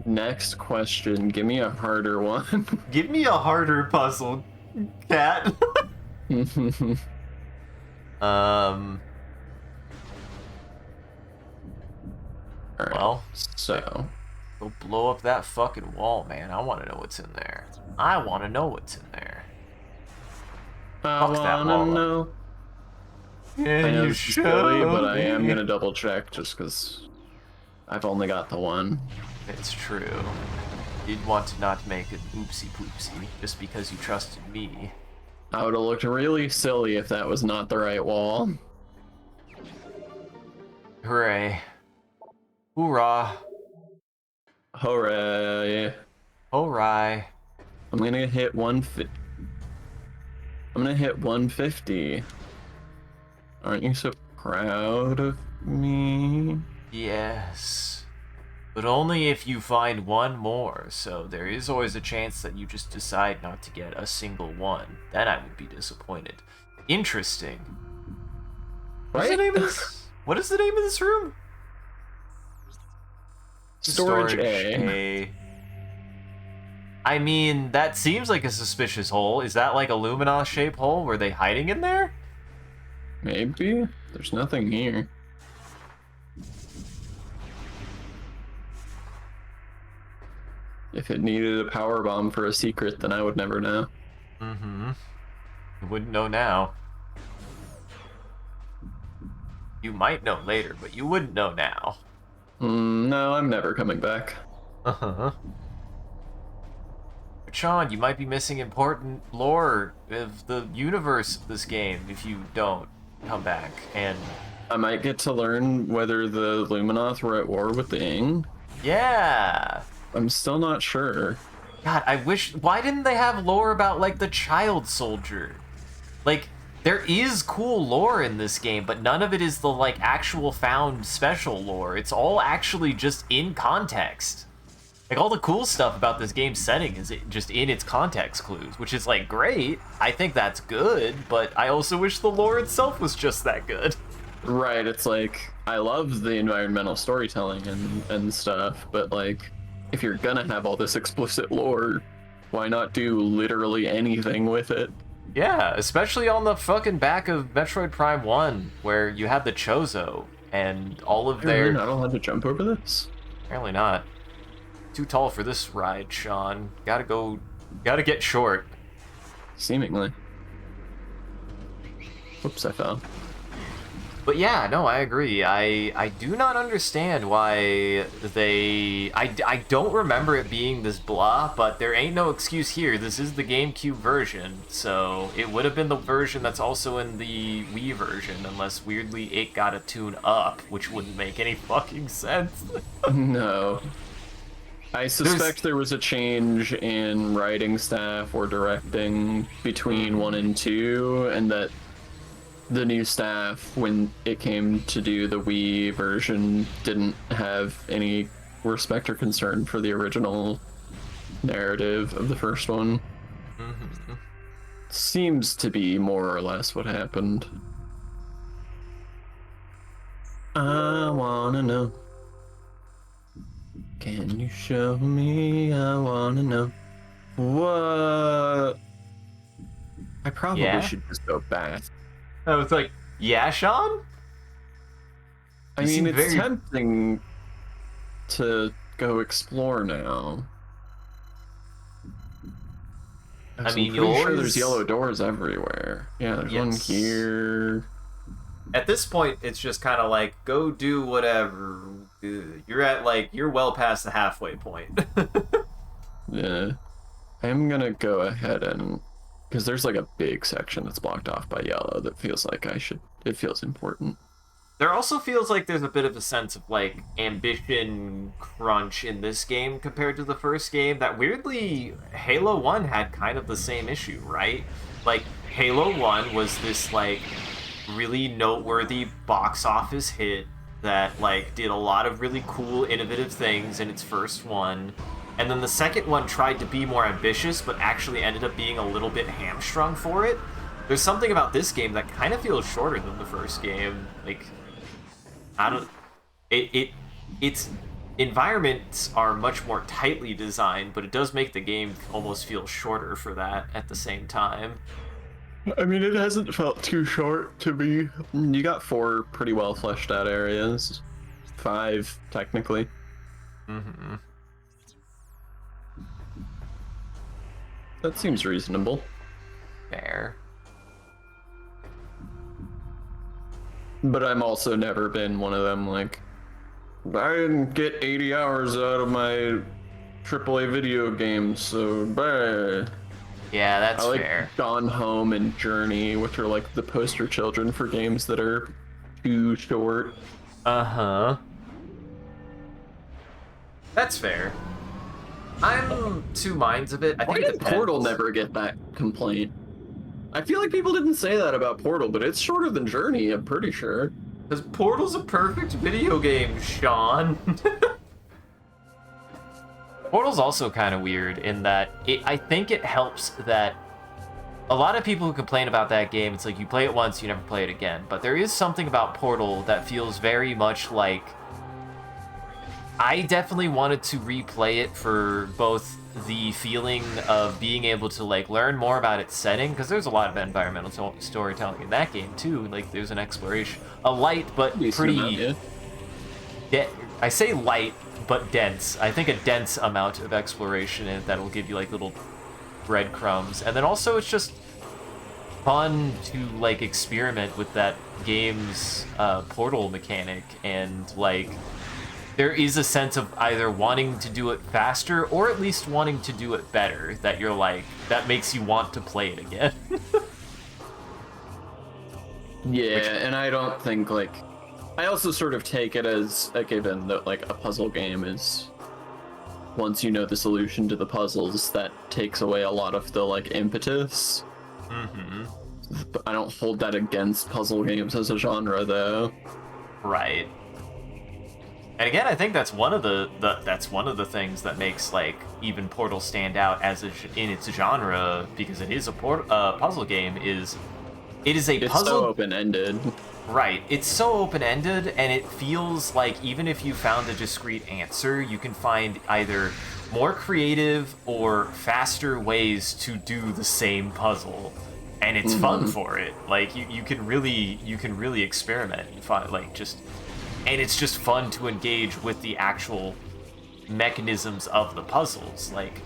Next question. Give me a harder one. Give me a harder puzzle, cat. Alright, Well, so go blow up that fucking wall, man. I want to know what's in there. I want to know what's in there. I Fuck that wanna wall up. know. Can I know you this is silly, but I am me? gonna double check just because I've only got the one. It's true. You'd want to not make an oopsie poopsie just because you trusted me. I would have looked really silly if that was not the right wall. Hooray. Hoorah. Hooray. Hooray. I'm gonna hit 150. I'm gonna hit 150. Aren't you so proud of me? Yes. But only if you find one more, so there is always a chance that you just decide not to get a single one. Then I would be disappointed. Interesting. What's the Right? name of this? What is the name of this room? Storage A. I mean, that seems like a suspicious hole. Is that like a Lumina-shaped hole? Were they hiding in there? Maybe? There's nothing here. If it needed a power bomb for a secret, then I would never know. Mm-hmm. You wouldn't know now. You might know later, but you wouldn't know now. No, I'm never coming back. Uh-huh. But Sean, you might be missing important lore of the universe of this game if you don't come back. And I might get to learn whether the Luminoth were at war with the Ing. yeah. I'm still not sure. God, I wish... Why didn't they have lore about, like, the child soldier? Like, there is cool lore in this game, but none of it is the, like, actual found special lore. It's all actually just in context. Like, all the cool stuff about this game's setting is just in its context clues, which is, like, great. I think that's good, but I also wish the lore itself was just that good. Right, it's like, I love the environmental storytelling and stuff, but, like, if you're gonna have all this explicit lore, why not do literally anything with it? Yeah, especially on the fucking back of Metroid Prime 1, where you have the Chozo, and all of You're really their... not allowed to jump over this? Apparently not. Too tall for this ride, Sean. Gotta get short. Seemingly. Oops, I fell. But yeah, no, I agree. I do not understand why I don't remember it being this blah, but there ain't no excuse here. This is the GameCube version, so it would have been the version that's also in the Wii version, unless weirdly it got a tune up, which wouldn't make any fucking sense. No. I suspect there was a change in writing staff or directing between 1 and 2, and that the new staff, when it came to do the Wii version, didn't have any respect or concern for the original narrative of the first one. Mm-hmm. Seems to be more or less what happened. I wanna know. Can you show me? I wanna know. What? I probably should just go back. I was like, yeah, Sean? I mean, it's tempting to go explore now. I mean, I'm pretty sure there's yellow doors everywhere. Yeah, there's one here. At this point, it's just kind of like, go do whatever. You're well past the halfway point. Yeah. I'm gonna go ahead and... Because there's like a big section that's blocked off by yellow that feels like it feels important. There also feels like there's a bit of a sense of, like, ambition crunch in this game compared to the first game that weirdly, Halo 1 had kind of the same issue, right? Like, Halo 1 was this, like, really noteworthy box office hit that, like, did a lot of really cool, innovative things in its first one. And then the second one tried to be more ambitious, but actually ended up being a little bit hamstrung for it. There's something about this game that kind of feels shorter than the first game. Like, its environments are much more tightly designed, but it does make the game almost feel shorter for that at the same time. I mean, it hasn't felt too short to me. You got 4 pretty well fleshed out areas. 5, technically. Mm-hmm. That seems reasonable. Fair. But I'm also never been one of them, like, I didn't get 80 hours out of my AAA video games, so blah. Yeah, that's I like fair. Gone Home and Journey, which are like the poster children for games that are too short. Uh-huh. That's fair. I'm two minds of it. I think Why did Portal never get that complaint? I feel like people didn't say that about Portal, but it's shorter than Journey, I'm pretty sure. Because Portal's a perfect video game, Sean. Portal's also kind of weird in that I think it helps that a lot of people who complain about that game, it's like you play it once, you never play it again. But there is something about Portal that feels very much like I definitely wanted to replay it for both the feeling of being able to like learn more about its setting, because there's a lot of environmental storytelling in that game too. Like there's an exploration, a light but pretty. I say light but dense. I think a dense amount of exploration in it that'll give you like little breadcrumbs, and then also it's just fun to like experiment with that game's portal mechanic, and like there is a sense of either wanting to do it faster or at least wanting to do it better that you're like, that makes you want to play it again. And I don't think like, I also sort of take it as a given that like a puzzle game is, once you know the solution to the puzzles, that takes away a lot of the like impetus. Mm-hmm. I don't hold that against puzzle games as a genre though. Right. And again, I think that's one of the things that makes like even Portal stand out as in its genre, because it is a puzzle game. It's puzzle. So open-ended. Right. It's so open-ended, and it feels like even if you found a discrete answer, you can find either more creative or faster ways to do the same puzzle, and it's fun for it. Like you can really experiment and find like just. And it's just fun to engage with the actual mechanisms of the puzzles. Like,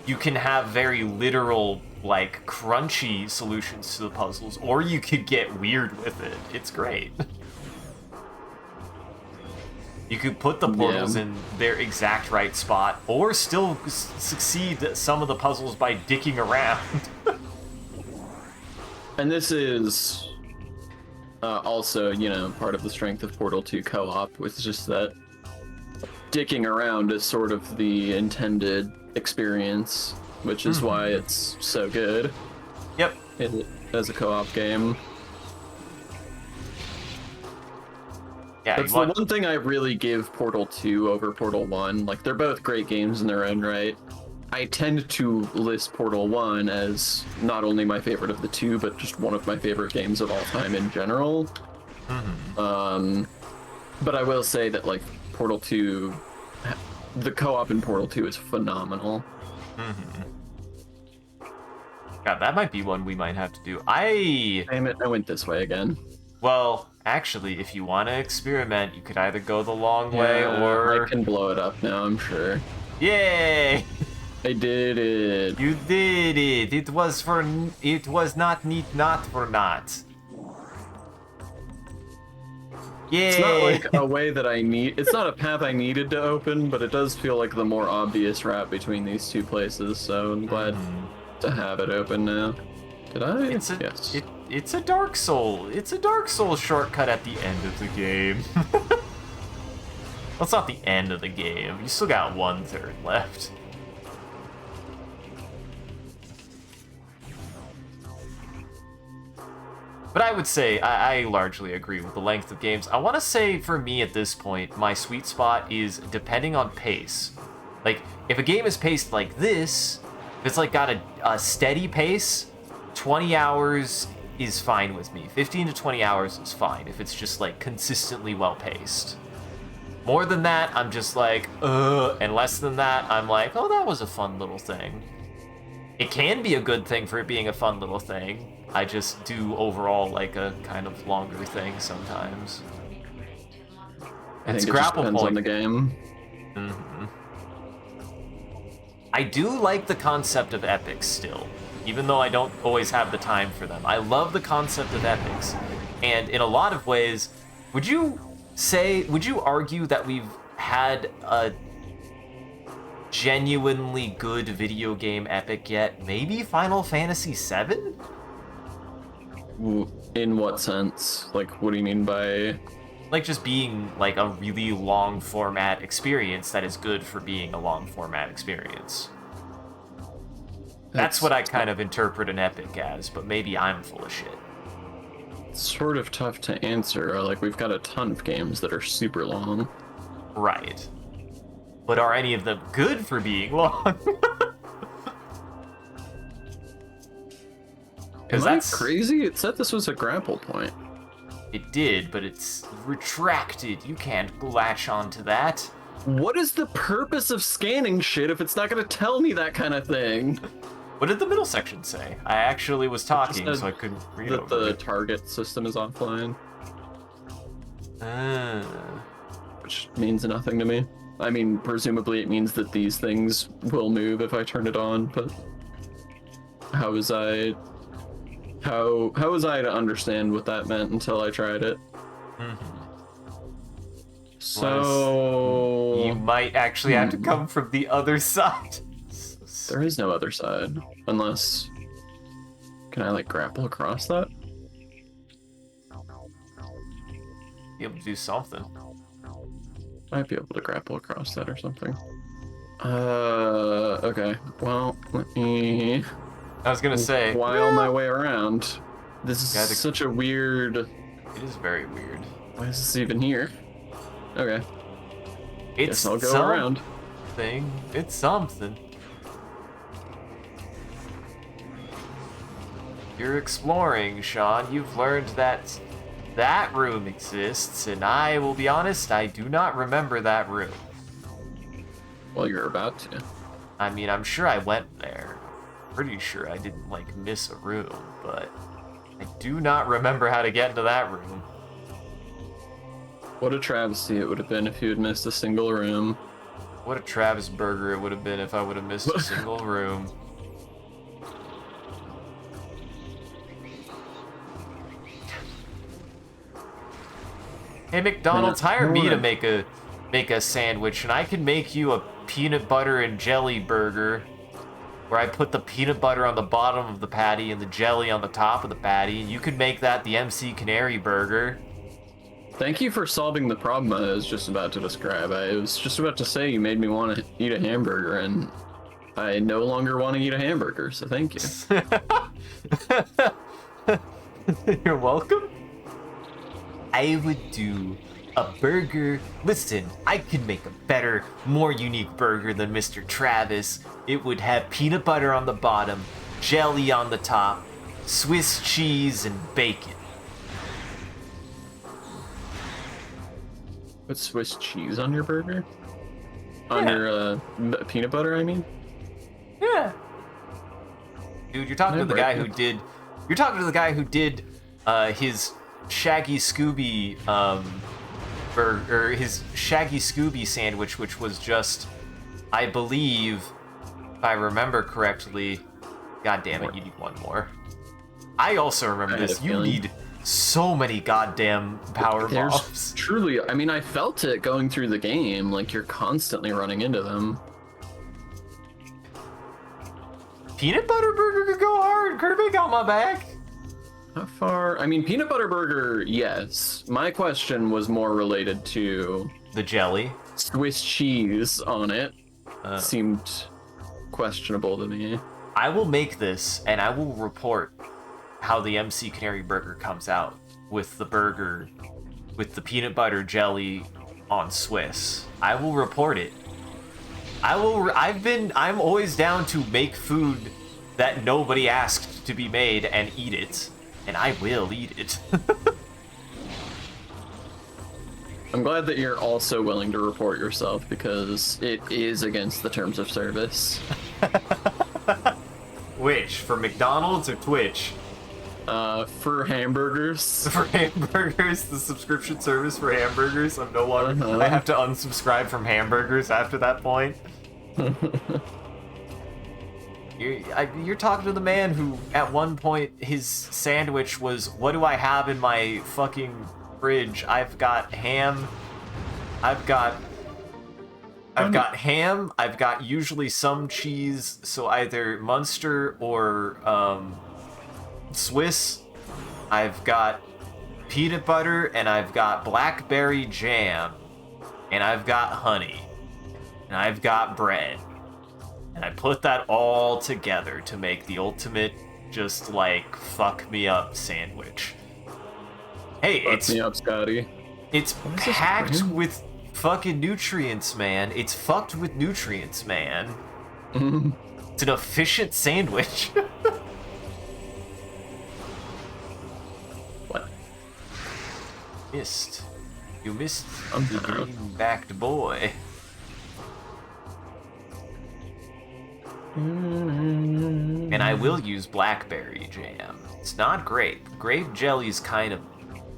you can have very literal like crunchy solutions to the puzzles, or you could get weird with it. It's great. You could put the portals in their exact right spot, or still succeed at some of the puzzles by dicking around. And this is also, you know, part of the strength of Portal 2 co-op, was just that dicking around is sort of the intended experience, which is why it's so good. Yep. As a co-op game. Yeah, that's the one thing I really give Portal 2 over Portal 1. Like, they're both great games in their own right. I tend to list Portal 1 as not only my favorite of the two, but just one of my favorite games of all time in general. But I will say that, like, Portal 2, the co-op in Portal 2 is phenomenal. God, that might be one we might have to do. Damn it, I went this way again. Well, actually, if you want to experiment, you could either go the long way or... I can blow it up now, I'm sure. Yay! I did it. You did it. It was not neat, not for not. Yay! It's not like a way that it's not a path I needed to open, but it does feel like the more obvious route between these two places, so I'm glad to have it open now. Did I? Yes. It's a Dark Soul. It's a Dark Soul shortcut at the end of the game. Well, it's not the end of the game. You still got 1/3 left. But I would say I largely agree with the length of games. I want to say for me at this point, my sweet spot is depending on pace. Like, if a game is paced like this, if it's like got a steady pace, 20 hours is fine with me. 15 to 20 hours is fine if it's just like consistently well paced. More than that, I'm just like, and less than that, I'm like, oh, that was a fun little thing. It can be a good thing for it being a fun little thing. I just do overall like a kind of longer thing sometimes. It's grapple point. On the game. I do like the concept of epics still, even though I don't always have the time for them. I love the concept of epics, and in a lot of ways, would you argue that we've had a genuinely good video game epic yet? Maybe Final Fantasy VII? In what sense? Like, what do you mean by... Like, just being, like, a really long format experience that is good for being a long format experience. That's what I kind of interpret an epic as, but maybe I'm full of shit. It's sort of tough to answer. Like, we've got a ton of games that are super long. Right. But are any of them good for being long? Because that's crazy. It said this was a grapple point. It did, but it's retracted. You can't latch onto that. What is the purpose of scanning shit if it's not going to tell me that kind of thing? What did the middle section say? I actually was talking, so I couldn't read that over the it. target system is offline. Which means nothing to me. I mean, presumably it means that these things will move if I turn it on, but how was I to understand what that meant until I tried it? So you might actually have to come from the other side. There is no other side, unless... Can I, like, grapple across that? Be able to do something. Might be able to grapple across that or something. Okay. Well, let me... I was gonna say... While my way around. This is such a weird... It is very weird. Why is this even here? Okay. Guess I'll go around. It's something. You're exploring, Sean. You've learned that that room exists, and I will be honest, I do not remember that room. Well, you're about to. I mean, I'm sure I went there. Pretty sure I didn't, like, miss a room, but I do not remember how to get into that room. What a travesty it would have been if you had missed a single room. What a Travis burger it would have been if I would have missed a single room. Hey McDonald's, Man, hire I me to wanna- make a sandwich, and I can make you a peanut butter and jelly burger, where I put the peanut butter on the bottom of the patty and the jelly on the top of the patty. You could make that the MCCanary burger. Thank you for solving the problem I was just about to describe. I was just about to say you made me want to eat a hamburger, and I no longer want to eat a hamburger, so thank you. You're welcome. I would do a burger. Listen, I could make a better, more unique burger than Mr. Travis. It would have peanut butter on the bottom, jelly on the top, Swiss cheese, and bacon. Put Swiss cheese on your burger? On Yeah. your peanut butter, I mean? Yeah. Dude, you're talking to the guy who did. You're talking to the guy who did his Shaggy Scooby burger, his Shaggy Scooby sandwich, which was just, I believe, if I remember correctly. God damn it, you need one more. I also remember this. You need so many goddamn power bombs. Truly, I mean, I felt it going through the game. Like, you're constantly running into them. Peanut butter burger could go hard. Kirby got my back. How far? I mean, peanut butter burger, yes. My question was more related to The jelly. Swiss cheese on it. Seemed questionable to me. I will make this, and I will report how the MCCanary burger comes out with the burger, with the peanut butter jelly on Swiss. I will report it. I'm always down to make food that nobody asked to be made and eat it, and I will eat it. I'm glad that you're also willing to report yourself, because it is against the terms of service. Which? For McDonald's or Twitch? For hamburgers. For hamburgers, the subscription service for hamburgers. I'm no longer. I have to unsubscribe from hamburgers after that point. You're talking to the man who, at one point, his sandwich was, what do I have in my fucking fridge? I've got ham. I've got ham. I've got usually some cheese, so either Munster or Swiss. I've got peanut butter, and I've got blackberry jam, and I've got honey, and I've got bread. And I put that all together to make the ultimate, just like, fuck me up sandwich. Hey, Fuck me up, Scotty. It's packed with fucking nutrients, man. It's fucked with nutrients, man. It's an efficient sandwich. What? Missed. You missed the green-backed boy. And I will use blackberry jam. It's not grape. Grape jelly's kind of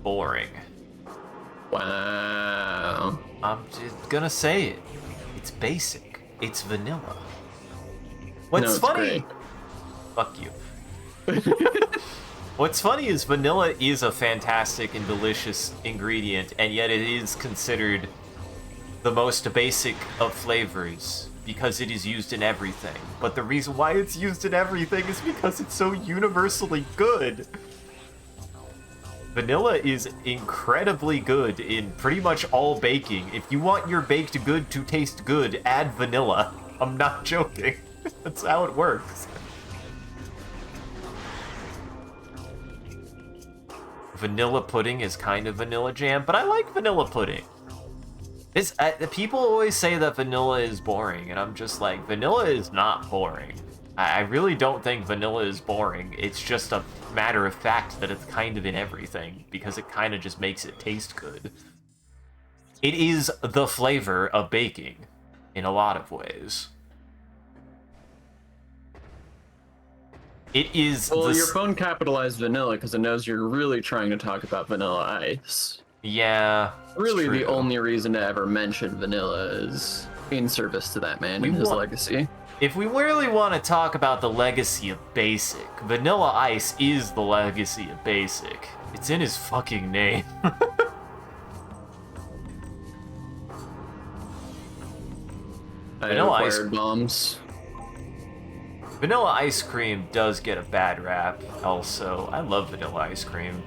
boring. Wow. I'm just gonna say it. It's basic. It's vanilla. What's No, it's funny? great. Fuck you. What's funny is vanilla is a fantastic and delicious ingredient, and yet it is considered the most basic of flavors because it is used in everything. But the reason why it's used in everything is because it's so universally good. Vanilla is incredibly good in pretty much all baking. If you want your baked good to taste good, add vanilla. I'm not joking. That's how it works. Vanilla pudding is kind of vanilla jam, but I like vanilla pudding. People always say that vanilla is boring, and I'm just like, vanilla is not boring. I really don't think vanilla is boring. It's just a matter of fact that it's kind of in everything, because it kind of just makes it taste good. It is the flavor of baking, in a lot of ways. It is. Well, your phone capitalized vanilla because it knows you're really trying to talk about Vanilla Ice. Yeah. Really, the only reason to ever mention vanilla is in service to that man and his legacy. If we really want to talk about the legacy of Basic, Vanilla Ice is the legacy of Basic. It's in his fucking name. I Vanilla ice- acquired bombs. Vanilla ice cream does get a bad rap, also. I love vanilla ice cream.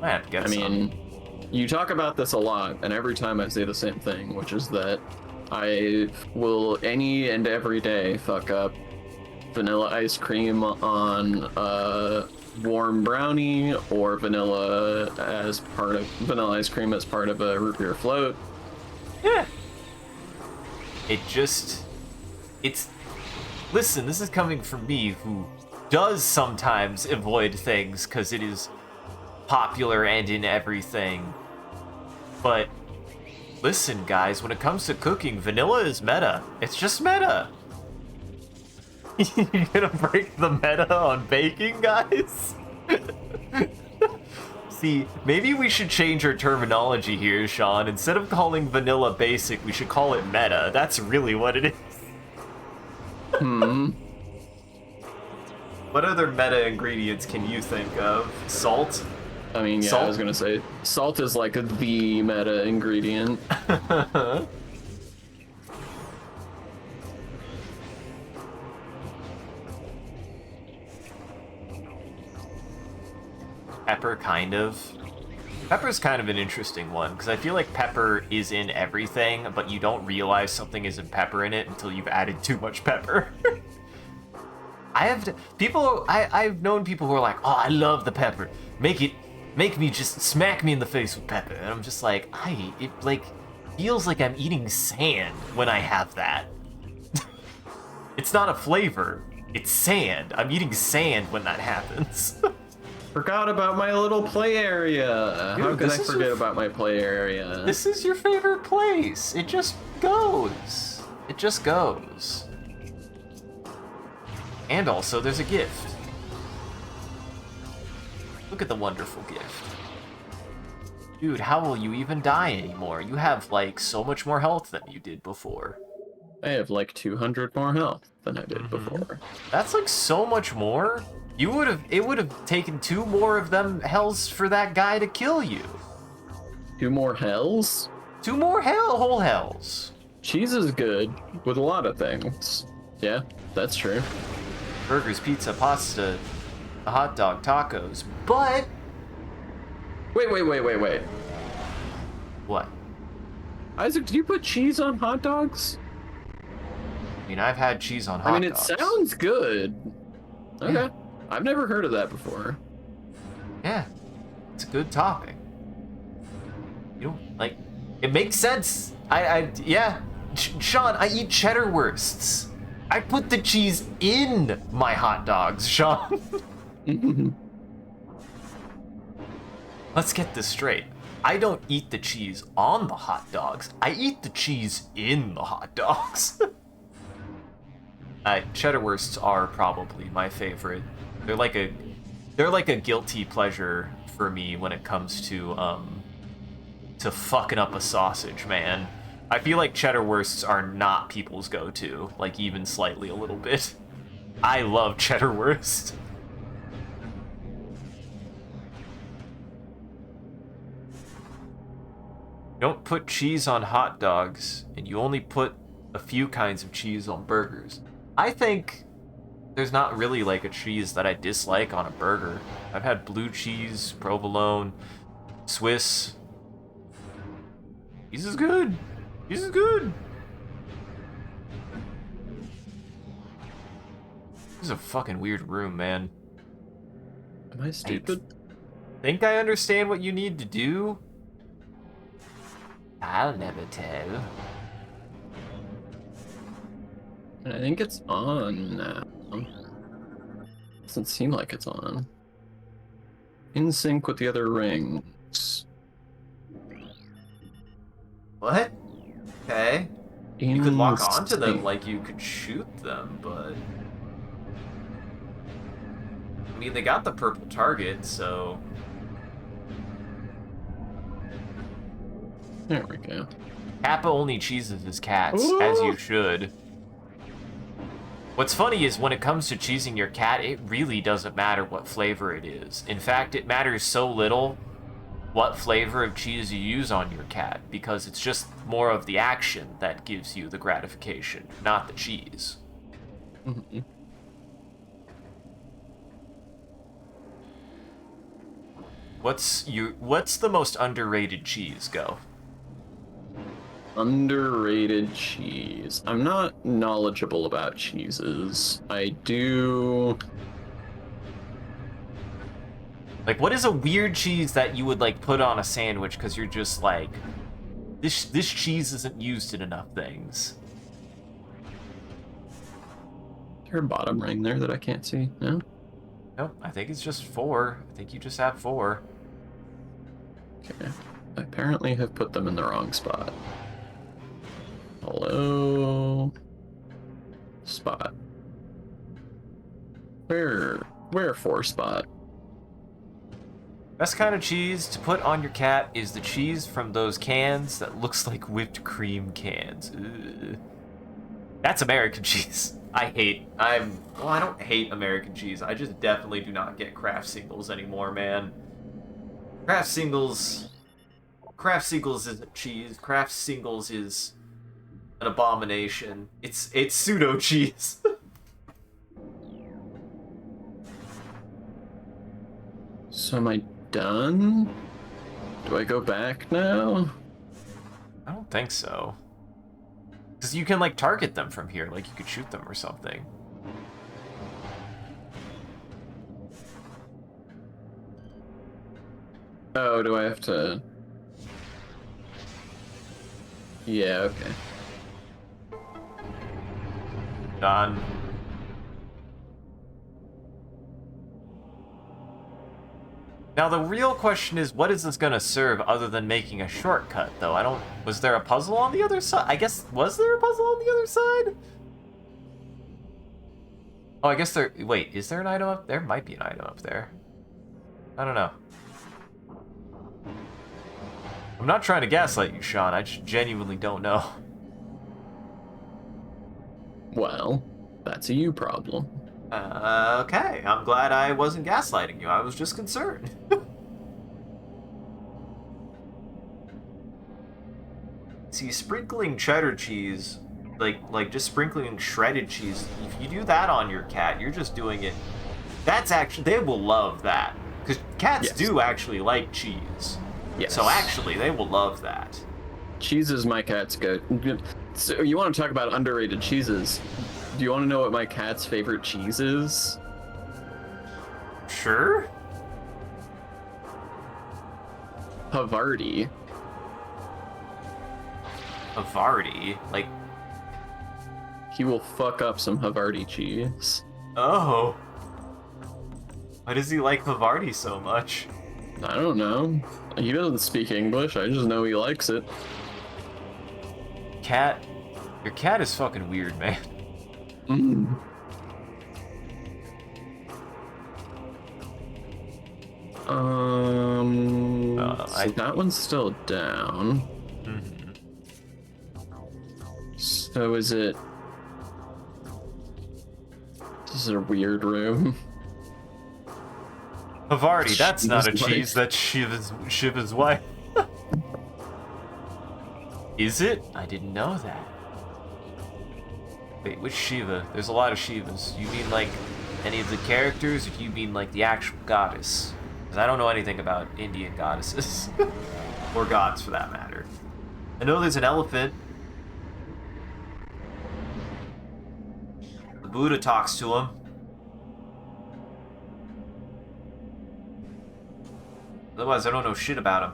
I have to get some. I mean, you talk about this a lot, and every time I say the same thing, which is that I will any and every day fuck up vanilla ice cream on warm brownie or vanilla ice cream as part of a root beer float. Yeah. Listen, this is coming from me, who does sometimes avoid things because it is popular and in everything. But listen, guys, when it comes to cooking, vanilla is meta. It's just meta. You're gonna break the meta on baking, guys? See, maybe we should change our terminology here, Sean. Instead of calling vanilla basic, we should call it meta. That's really what it is. What other meta ingredients can you think of? Salt? I mean, yeah, Salt? I was gonna say, salt is like the meta ingredient. Pepper, kind of. Pepper's kind of an interesting one, because I feel like pepper is in everything, but you don't realize something isn't pepper in it until you've added too much pepper. I've known people who are like, oh, I love the pepper. Make me just smack me in the face with pepper. And I'm just like, it like feels like I'm eating sand when I have that. It's not a flavor, it's sand. I'm eating sand when that happens. Forgot about my little play area. Dude, How can I this is forget your- about my play area? This is your favorite place. It just goes. It just goes. And also, there's a gift. Look at the wonderful gift. Dude, how will you even die anymore? You have, like, so much more health than you did before. I have like 200 more health than I did before. That's, like, so much more. It would have taken 2 more of them hells for that guy to kill you. 2 more hells? 2 more whole hells. Cheese is good with a lot of things. Yeah, that's true. Burgers, pizza, pasta, a hot dog, tacos, but... Wait. What? Isaac, do you put cheese on hot dogs? I mean, I've had cheese on hot I mean, it dogs. sounds good. Okay. Yeah. I've never heard of that before. Yeah, it's a good topping. You know, like, it makes sense. Yeah. Sean, I eat cheddar wursts. I put the cheese in my hot dogs, Sean. Let's get this straight. I don't eat the cheese on the hot dogs. I eat the cheese in the hot dogs. Cheddar wursts are probably my favorite. They're like a guilty pleasure for me when it comes to fucking up a sausage, man. I feel like cheddar wursts are not people's go-to, like even slightly a little bit. I love cheddar wurst. You don't put cheese on hot dogs, and you only put a few kinds of cheese on burgers. I think there's not really like a cheese that I dislike on a burger. I've had blue cheese, provolone, Swiss. Cheese is good. Cheese is good. This is a fucking weird room, man. Am I stupid? Think I understand what you need to do? I'll never tell. And I think it's on now. Doesn't seem like it's on. In sync with the other rings. What? Okay. You could lock onto them like you could shoot them, but... I mean, they got the purple target, so... There we go. Kappa only cheeses his cats, as you should. What's funny is when it comes to cheesing your cat, it really doesn't matter what flavor it is. In fact, it matters so little what flavor of cheese you use on your cat, because it's just more of the action that gives you the gratification, not the cheese. Mhm. What's the most underrated cheese, Go? Underrated cheese. I'm not knowledgeable about cheeses. I do. Like, what is a weird cheese that you would like put on a sandwich because you're just like, this cheese isn't used in enough things? Is there a bottom ring there that I can't see? No? No, I think it's just 4. I think you just have 4. Okay. I apparently have put them in the wrong spot. Hello? Spot. Where 4 spot? Best kind of cheese to put on your cat is the cheese from those cans that looks like whipped cream cans. Ugh. That's American cheese. I don't hate American cheese. I just definitely do not get Kraft singles anymore, man. Kraft singles isn't cheese. Kraft singles is an abomination. It's pseudo cheese. So am I done? Do I go back now? I don't think so. Because you can, like, target them from here. Like, you could shoot them or something. Oh, do I have to... Yeah, okay. Done. Now, the real question is, what is this going to serve other than making a shortcut, though? Was there a puzzle on the other side? I guess, was there a puzzle on the other side? Oh, I guess wait, is there an item up there? Might be an item up there. I don't know. I'm not trying to gaslight you, Sean. I just genuinely don't know. Well, that's a you problem. Okay. I'm glad I wasn't gaslighting you. I was just concerned. See, sprinkling cheddar cheese, like just sprinkling shredded cheese, if you do that on your cat, you're just doing it. They will love that. Because cats do actually like cheese. Yes. So actually, they will love that. Cheese is my cat's go. So you want to talk about underrated cheeses? Do you want to know what my cat's favorite cheese is? Sure. Havarti. Havarti? Like... He will fuck up some Havarti cheese. Oh. Why does he like Havarti so much? I don't know. He doesn't speak English, I just know he likes it. Your cat is fucking weird, man. Mm. So that one's still down. Mm-hmm. So is it... This is a weird room. Havarti, that's not a Shiva's cheese, wife. that's Shiva's wife. Is it? I didn't know that. Wait, which Shiva? There's a lot of Shivas. You mean like any of the characters, or do you mean like the actual goddess? Because I don't know anything about Indian goddesses. Or gods, for that matter. I know there's an elephant. The Buddha talks to him. Otherwise, I don't know shit about him.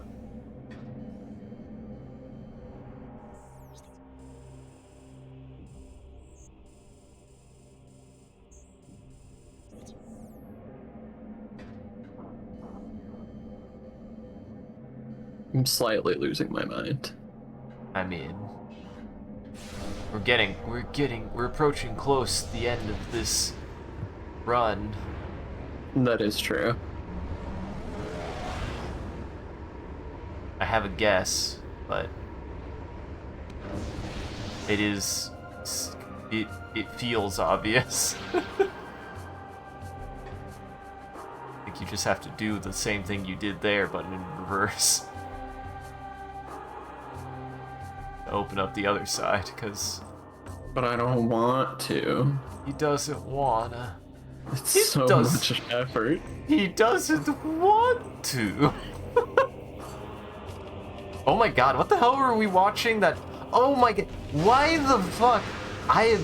I'm slightly losing my mind. I mean, we're approaching close to the end of this run. That is true. I have a guess, but it feels obvious. The like you just have to do the same thing you did there, but in reverse. Open up the other side, because But I don't want to. he doesn't wanna. It's so much effort. He doesn't want to. Oh my god, what the hell were we watching that? Oh my god, why the fuck? I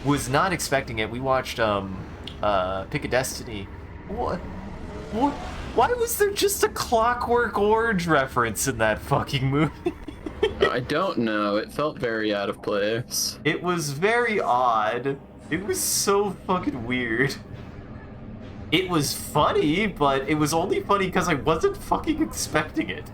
was not expecting it. We watched, Pick a Destiny. What? Why was there just a Clockwork Orange reference in that fucking movie? I don't know. It felt very out of place. It was very odd. It was so fucking weird. It was funny, but it was only funny because I wasn't fucking expecting it.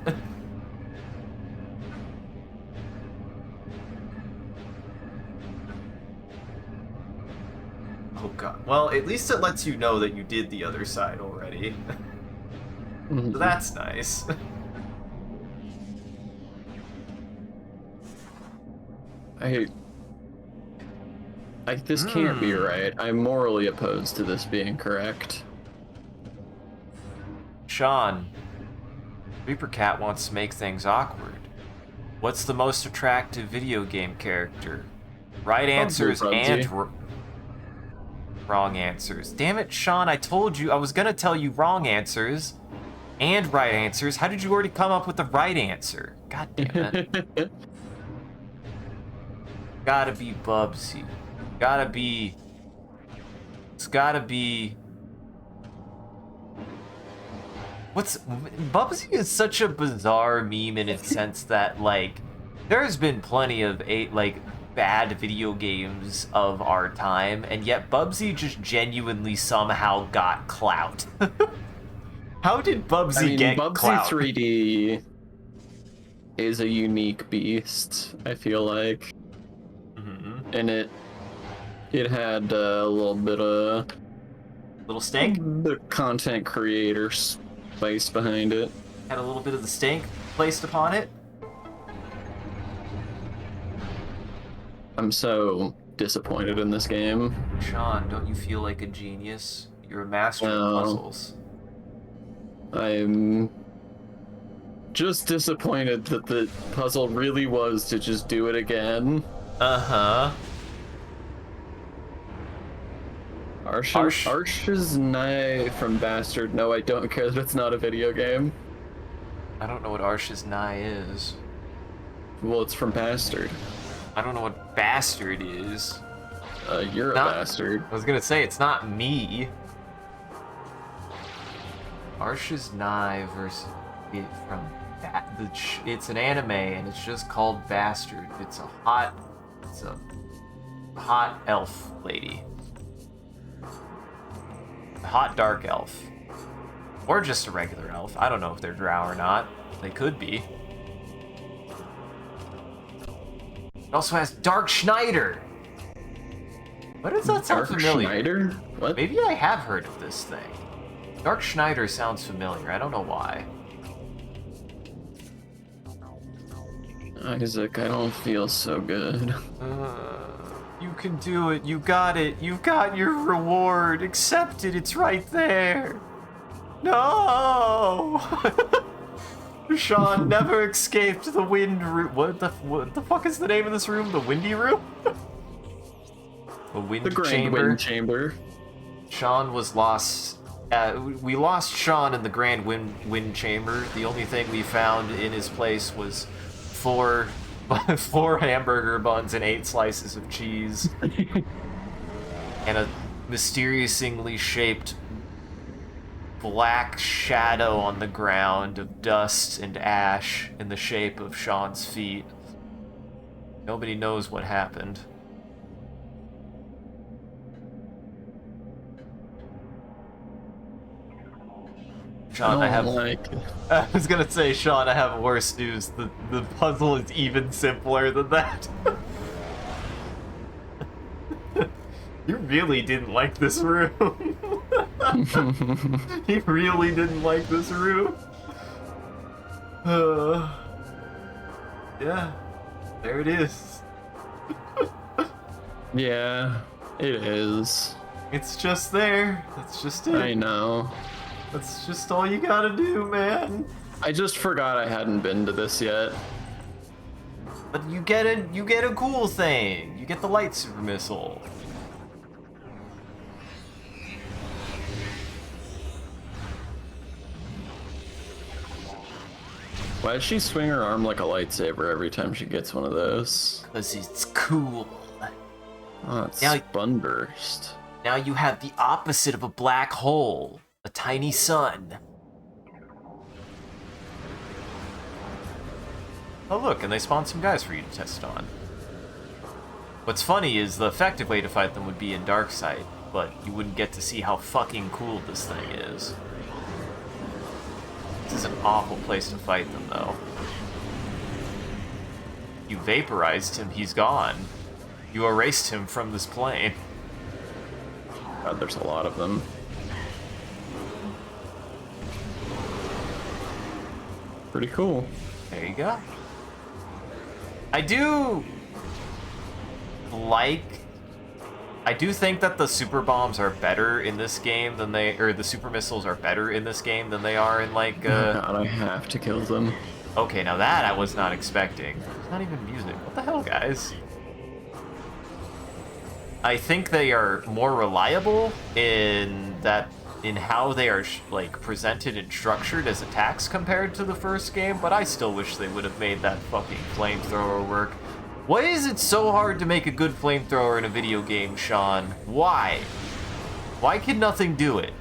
Oh god. Well, at least it lets you know that you did the other side already. So that's nice. This can't be right. I'm morally opposed to this being correct. Sean, Reaper Cat wants to make things awkward. What's the most attractive video game character? Right answers and wrong answers. Damn it, Sean, I told you I was gonna tell you wrong answers and right answers. How did you already come up with the right answer? God damn it. Gotta be Bubsy. Gotta be... It's gotta be... Bubsy is such a bizarre meme in its sense that, like, there's been plenty of, bad video games of our time, and yet Bubsy just genuinely somehow got clout. How did Bubsy get Bubsy clout? 3D is a unique beast, I feel like. Mm-hmm. And it had a little bit of... Little stank? The content creator spice behind it. Had a little bit of the stank placed upon it? I'm so disappointed in this game. Sean, don't you feel like a genius? You're a master of puzzles. I'm just disappointed that the puzzle really was to just do it again. Uh-huh. Arsh's Nye from Bastard. No, I don't care that it's not a video game. I don't know what Arsh's Nye is. Well, it's from Bastard. I don't know what bastard is. You're a bastard. I was gonna say, it's not me. Arsh's Nye versus it from it's an anime and it's just called Bastard. It's a hot elf lady. A hot dark elf. Or just a regular elf. I don't know if they're drow or not. They could be. It also has Dark Schneider. What does that sound familiar? Dark Schneider? What? Maybe I have heard of this thing. Dark Schneider sounds familiar. I don't know why. Isaac, I don't feel so good. You can do it. You got it. You got your reward. Accept it. It's right there. No! Sean never escaped the wind room. What the fuck is the name of this room? The windy room? The wind Grand chamber. Wind Chamber. Sean was lost. We lost Sean in the Grand Wind Chamber. The only thing we found in his place was four hamburger buns and 8 slices of cheese. And a mysteriously shaped black shadow on the ground of dust and ash in the shape of Sean's feet. Nobody knows what happened. Sean, I was gonna say, Sean, I have worse news. The puzzle is even simpler than that. You really didn't like this room. He really didn't like this room. Yeah, there it is. Yeah, it is. It's just there. That's just it. I know. That's just all you gotta do, man. I just forgot I hadn't been to this yet. But you get a cool thing. You get the light super missile. Why does she swing her arm like a lightsaber every time she gets one of those? Because it's cool. Oh, it's Now- Sunburst. Now you have the opposite of a black hole. A tiny sun. Oh look, and they spawned some guys for you to test on. What's funny is the effective way to fight them would be in Darkseid, but you wouldn't get to see how fucking cool this thing is. This is an awful place to fight them, though. You vaporized him, he's gone. You erased him from this plane. God, there's a lot of them. Pretty cool. There you go. I do think that the super bombs are better in this game than the super missiles are better in this game than they are in like Oh God, I have to kill them. Okay, now that I was not expecting. It's not even music. What the hell, guys? I think they are more reliable in how they are like presented and structured as attacks compared to the first game, but I still wish they would have made that fucking flamethrower work. Why is it so hard to make a good flamethrower in a video game, Sean? Why? Why can nothing do it?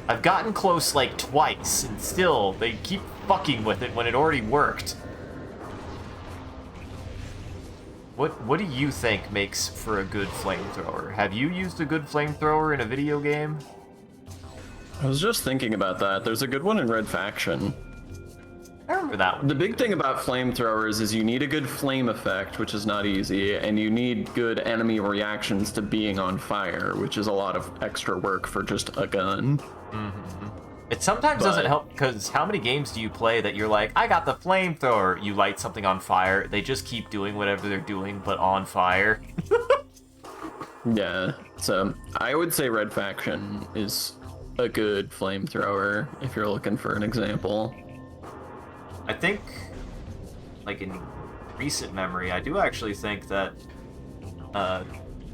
I've gotten close like twice, and still, they keep fucking with it when it already worked. What do you think makes for a good flamethrower? Have you used a good flamethrower in a video game? I was just thinking about that. There's a good one in Red Faction. I remember that one. The big thing about flamethrowers is you need a good flame effect, which is not easy, and you need good enemy reactions to being on fire, which is a lot of extra work for just a gun. Mm-hmm. It sometimes doesn't help, because how many games do you play that you're like, I got the flamethrower, you light something on fire, they just keep doing whatever they're doing, but on fire? Yeah, so I would say Red Faction is a good flamethrower if you're looking for an example. I think, like in recent memory, I do actually think that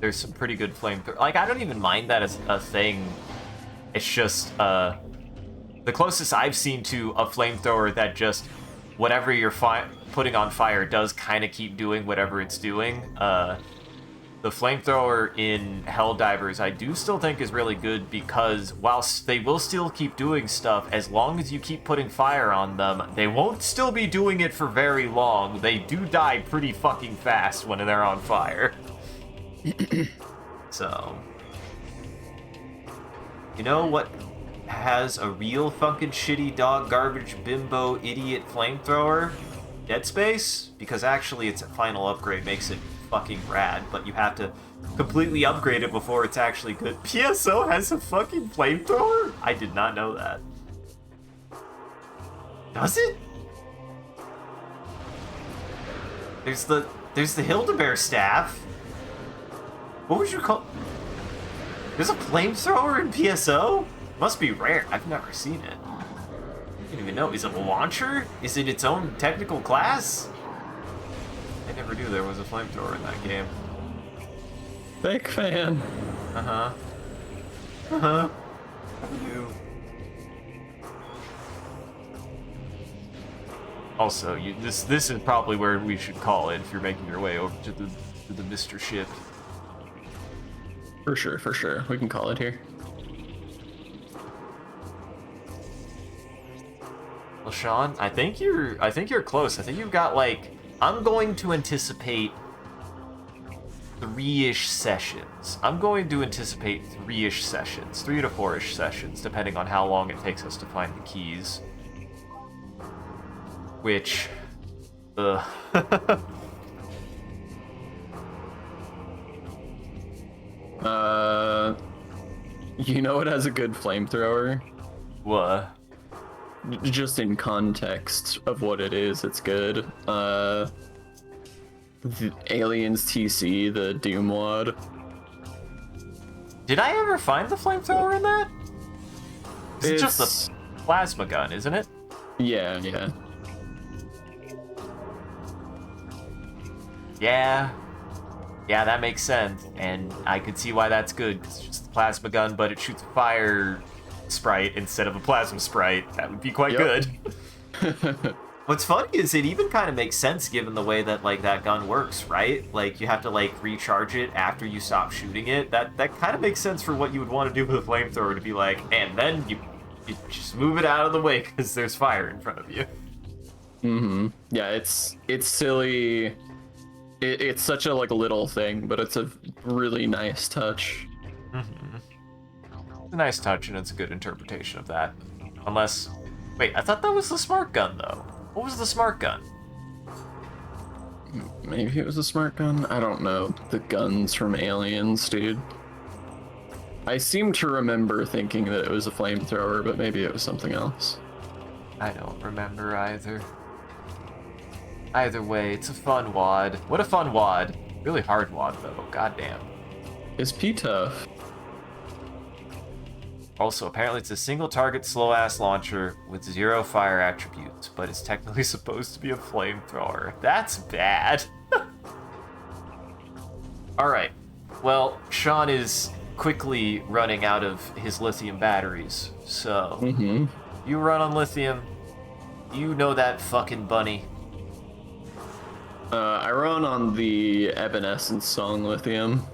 there's some pretty good flamethrower. Like, I don't even mind that as a thing. It's just, the closest I've seen to a flamethrower that just whatever you're putting on fire does kind of keep doing whatever it's doing. The flamethrower in Helldivers I do still think is really good because whilst they will still keep doing stuff, as long as you keep putting fire on them, they won't still be doing it for very long. They do die pretty fucking fast when they're on fire. So, you know what has a real fucking shitty dog garbage bimbo idiot flamethrower? Dead Space? Because actually its final upgrade makes it fucking rad, but you have to completely upgrade it before it's actually good. PSO has a fucking flamethrower? I did not know that. Does it? There's the Hildebeer staff. What would you call... There's a flamethrower in PSO? Must be rare. I've never seen it. I don't even know. Is it a launcher? Is it its own technical class? I never knew there was a flamethrower in that game. Big fan. Uh-huh. Uh-huh. You. Also, this is probably where we should call it if you're making your way over to the Mr. Ship. For sure. We can call it here. Well, Sean, I think you're close. I think you've got like, I'm going to anticipate 3-ish sessions. I'm going to anticipate 3-ish sessions, 3 to 4-ish sessions, depending on how long it takes us to find the keys. Which, You know it has a good flamethrower? what? Just in context of what it is, it's good. The Aliens TC, the Doom Wad. Did I ever find the flamethrower in that? It's just a plasma gun, isn't it? Yeah. Yeah, that makes sense, and I could see why that's good. It's just a plasma gun, but it shoots a fire sprite instead of a plasma sprite. That would be quite good. What's funny is it even kind of makes sense given the way that like that gun works, right? Like you have to like recharge it after you stop shooting it. That kind of makes sense for what you would want to do with a flamethrower, to be like, and then you just move it out of the way because there's fire in front of you. Yeah, it's silly. It's such a like little thing, but it's a really nice touch. It's a nice touch, and it's a good interpretation of that. Unless, wait, I thought that was the smart gun though. What was the smart gun? Maybe it was a smart gun? I don't know. The guns from Aliens, dude. I seem to remember thinking that it was a flamethrower, but maybe it was something else. I don't remember either. Either way, it's a fun wad. What a fun wad. Really hard wad, though. Goddamn. Is P tough? Also, apparently it's a single-target slow-ass launcher with 0 fire attributes, but it's technically supposed to be a flamethrower. That's bad. Alright. Well, Sean is quickly running out of his lithium batteries, so... You run on lithium. You know that fucking bunny. I run on the Evanescence song Lithium.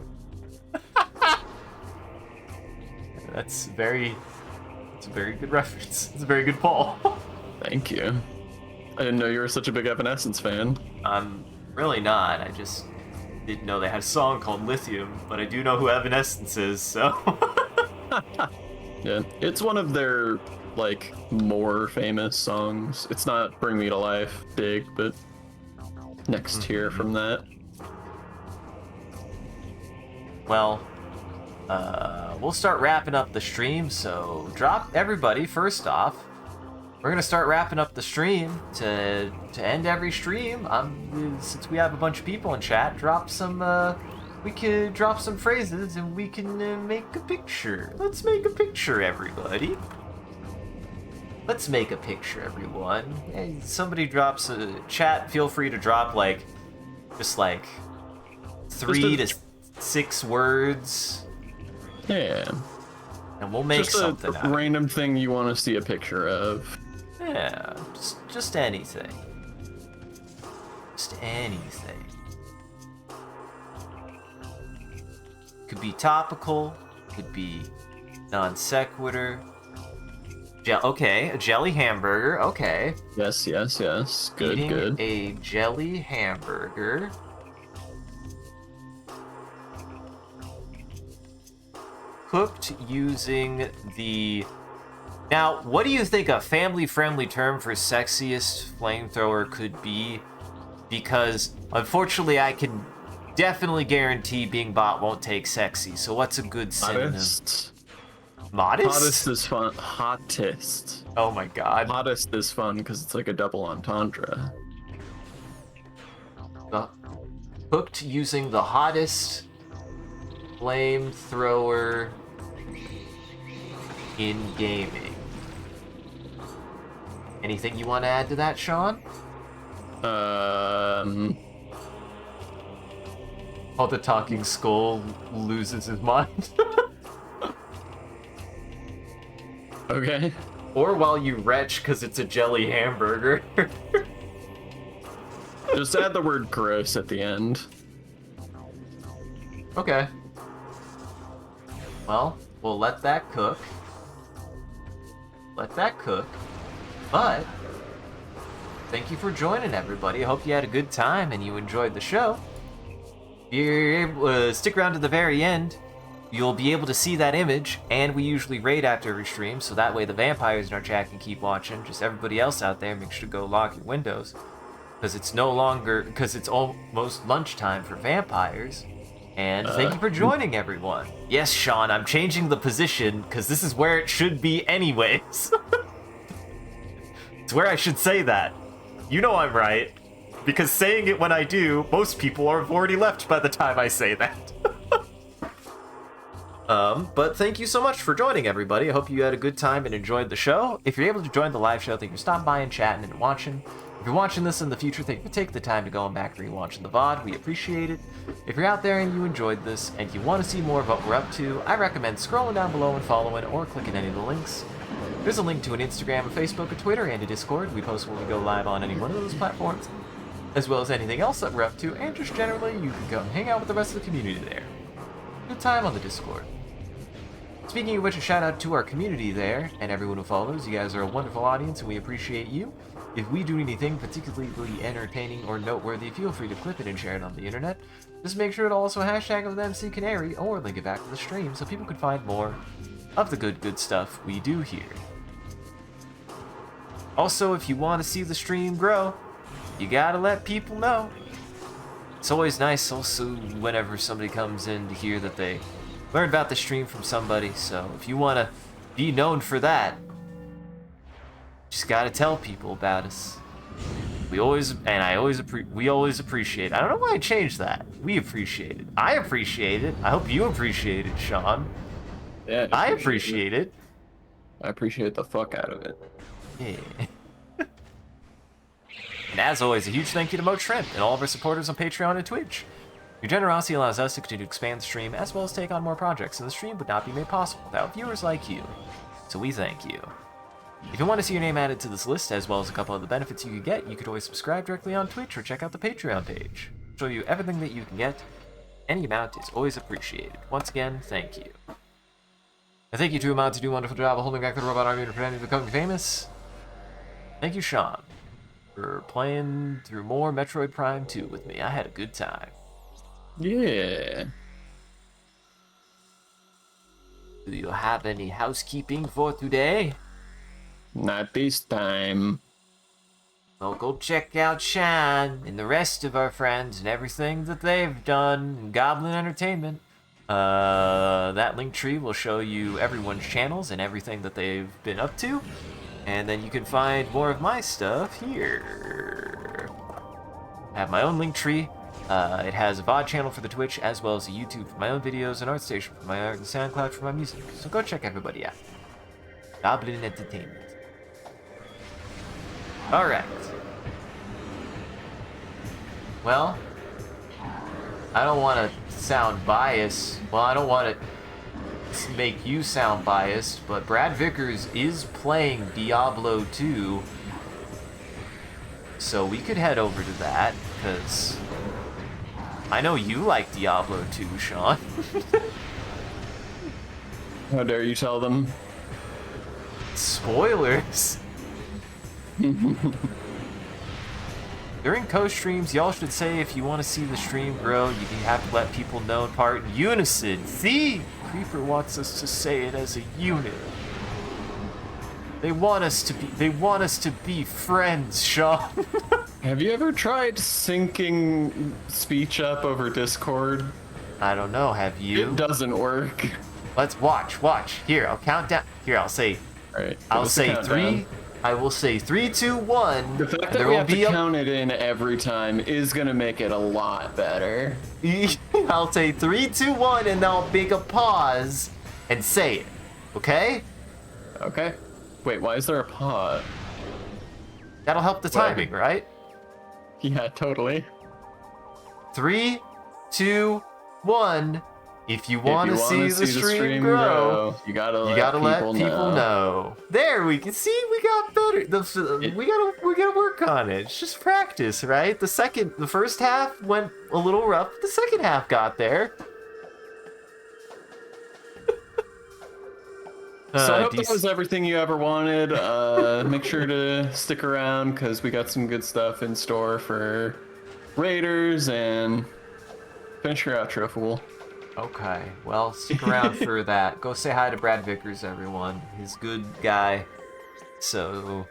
It's a very good reference. It's a very good pull. Thank you. I didn't know you were such a big Evanescence fan. I'm really not. I just didn't know they had a song called Lithium, but I do know who Evanescence is, so... Yeah, it's one of their, like, more famous songs. It's not Bring Me to Life big, but next tier from that. Well, we'll start wrapping up the stream, so everybody, first off, we're gonna start wrapping up the stream to end every stream. Since we have a bunch of people in chat, we could drop some phrases and we can make a picture. Let's make a picture, everybody. Let's make a picture, everyone. Hey, somebody drops a chat, feel free to drop just 3 to 6 words. Yeah. And we'll make something out of it. Random thing you want to see a picture of. Yeah, just anything. Just anything. Could be topical, could be non sequitur. Okay, a jelly hamburger, okay. Yes. Good, Eating good. a jelly hamburger. Cooked using the... Now, what do you think a family-friendly term for sexiest flamethrower could be? Because, unfortunately, I can definitely guarantee Being Bot won't take sexy, so what's a good synonym? Modest? Hottest is fun. Hottest. Oh my god. Hottest is fun because it's like a double entendre. Cooked using the hottest flamethrower in gaming. Anything you want to add to that, Sean? While the talking skull loses his mind. Okay. Or while you retch because it's a jelly hamburger. Just add the word gross at the end. Okay. Well, we'll let that cook. But thank you for joining, everybody. I hope you had a good time and you enjoyed the show. If you're able to stick around to the very end, you'll be able to see that image, and we usually raid after every stream, so that way the vampires in our chat can keep watching. Just everybody else out there, make sure to go lock your windows, because it's almost lunchtime for vampires. And thank you for joining, everyone. Yes, Sean, I'm changing the position, because this is where it should be anyways. It's where I should say that. You know I'm right, because saying it when I do, most people have already left by the time I say that. But thank you so much for joining, everybody. I hope you had a good time and enjoyed the show. If you're able to join the live show, thank you for stopping by and chatting and watching. If you're watching this in the future, thank you for taking the time to go back and rewatching the VOD. We appreciate it. If you're out there and you enjoyed this and you want to see more of what we're up to, I recommend scrolling down below and following or clicking any of the links. There's a link to an Instagram, a Facebook, a Twitter, and a Discord. We post when we go live on any one of those platforms, as well as anything else that we're up to, and just generally, you can go hang out with the rest of the community there. Good time on the Discord. Speaking of which, a shout out to our community there, and everyone who follows. You guys are a wonderful audience, and we appreciate you. If we do anything particularly entertaining or noteworthy, feel free to clip it and share it on the internet. Just make sure to also hashtag of the MCCanary or link it back to the stream so people can find more of the good stuff we do here. Also, if you want to see the stream grow, you gotta let people know. It's always nice also whenever somebody comes in to hear that they learned about the stream from somebody, so if you want to be known for that, just gotta tell people about us. We always appreciate. I don't know why I changed that. We appreciate it. I appreciate it. I hope you appreciate it, Sean. Yeah, I appreciate it. I appreciate the fuck out of it. Yeah. And as always, a huge thank you to Mo Shrimp and all of our supporters on Patreon and Twitch. Your generosity allows us to continue to expand the stream as well as take on more projects, and the stream would not be made possible without viewers like you. So we thank you. If you want to see your name added to this list, as well as a couple of the benefits you could get, you could always subscribe directly on Twitch or check out the Patreon page. Show you everything that you can get. Any amount is always appreciated. Once again, thank you. And thank you to Ahmad to do a wonderful job of holding back the robot army and pretending to become famous. Thank you, Sean, for playing through more Metroid Prime 2 with me. I had a good time. Yeah. Do you have any housekeeping for today? Not this time. Well, go check out Shan and the rest of our friends and everything that they've done in Goblin Entertainment. That link tree will show you everyone's channels and everything that they've been up to. And then you can find more of my stuff here. I have my own link tree. It has a VOD channel for the Twitch, as well as a YouTube for my own videos, an ArtStation for my art, and SoundCloud for my music. So go check everybody out. Goblin Entertainment. Alright. Well, I don't want to sound biased. Well, I don't want to make you sound biased, but Brad Vickers is playing Diablo 2. So we could head over to that, because I know you like Diablo 2, Sean. How dare you tell them? Spoilers. During co-streams, y'all should say if you want to see the stream grow, you have to let people know in part in unison. See? Creeper wants us to say it as a unit. They want us to be friends, Sean. Have you ever tried syncing speech up over Discord? I don't know, have you? It doesn't work. Let's watch. Here, I'll count down. Here, I'll say. All right. I'll say 3. I will say 3, 2, 1. The fact that we have to count it in every time is gonna make it a lot better. I'll say 3, 2, 1, and I'll make a pause and say it. Okay? Okay. Wait, why is there a pause? That'll help the timing, right? Yeah, totally. 3, 2, 1. If you want to see the stream grow, you gotta let people know. There, we can see we got better. We gotta work on it. It's just practice, right? The first half went a little rough. The second half got there. So I hope that was everything you ever wanted. Make sure to stick around because we got some good stuff in store for Raiders, and finish your outro, fool. Okay, well, stick around for that. Go say hi to Brad Vickers, everyone. He's a good guy. So,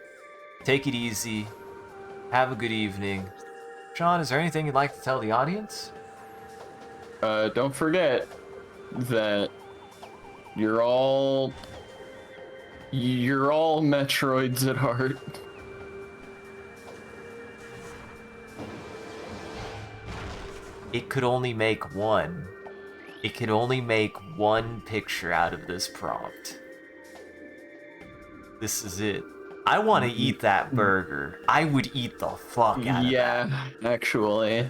take it easy. Have a good evening. Sean, is there anything you'd like to tell the audience? Don't forget that you're all Metroids at heart. It could only make one. It can only make one picture out of this prompt. This is it. I want to eat that burger. I would eat the fuck out of that. Yeah, actually.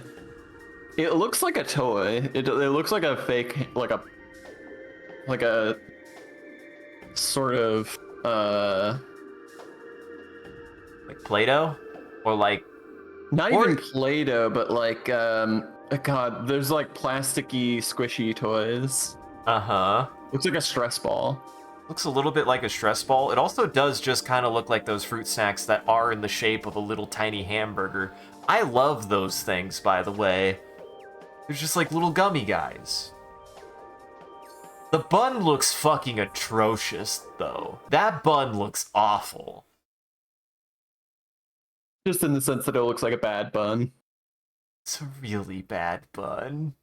It looks like a toy. It looks like a fake, like a sort of, Like Play-Doh? Or like... not Or... even Play-Doh, but like, God, there's like plasticky, squishy toys. Uh-huh. Looks like a stress ball. Looks a little bit like a stress ball. It also does just kind of look like those fruit snacks that are in the shape of a little tiny hamburger. I love those things, by the way. They're just like little gummy guys. The bun looks fucking atrocious, though. That bun looks awful. Just in the sense that it looks like a bad bun. It's a really bad bun.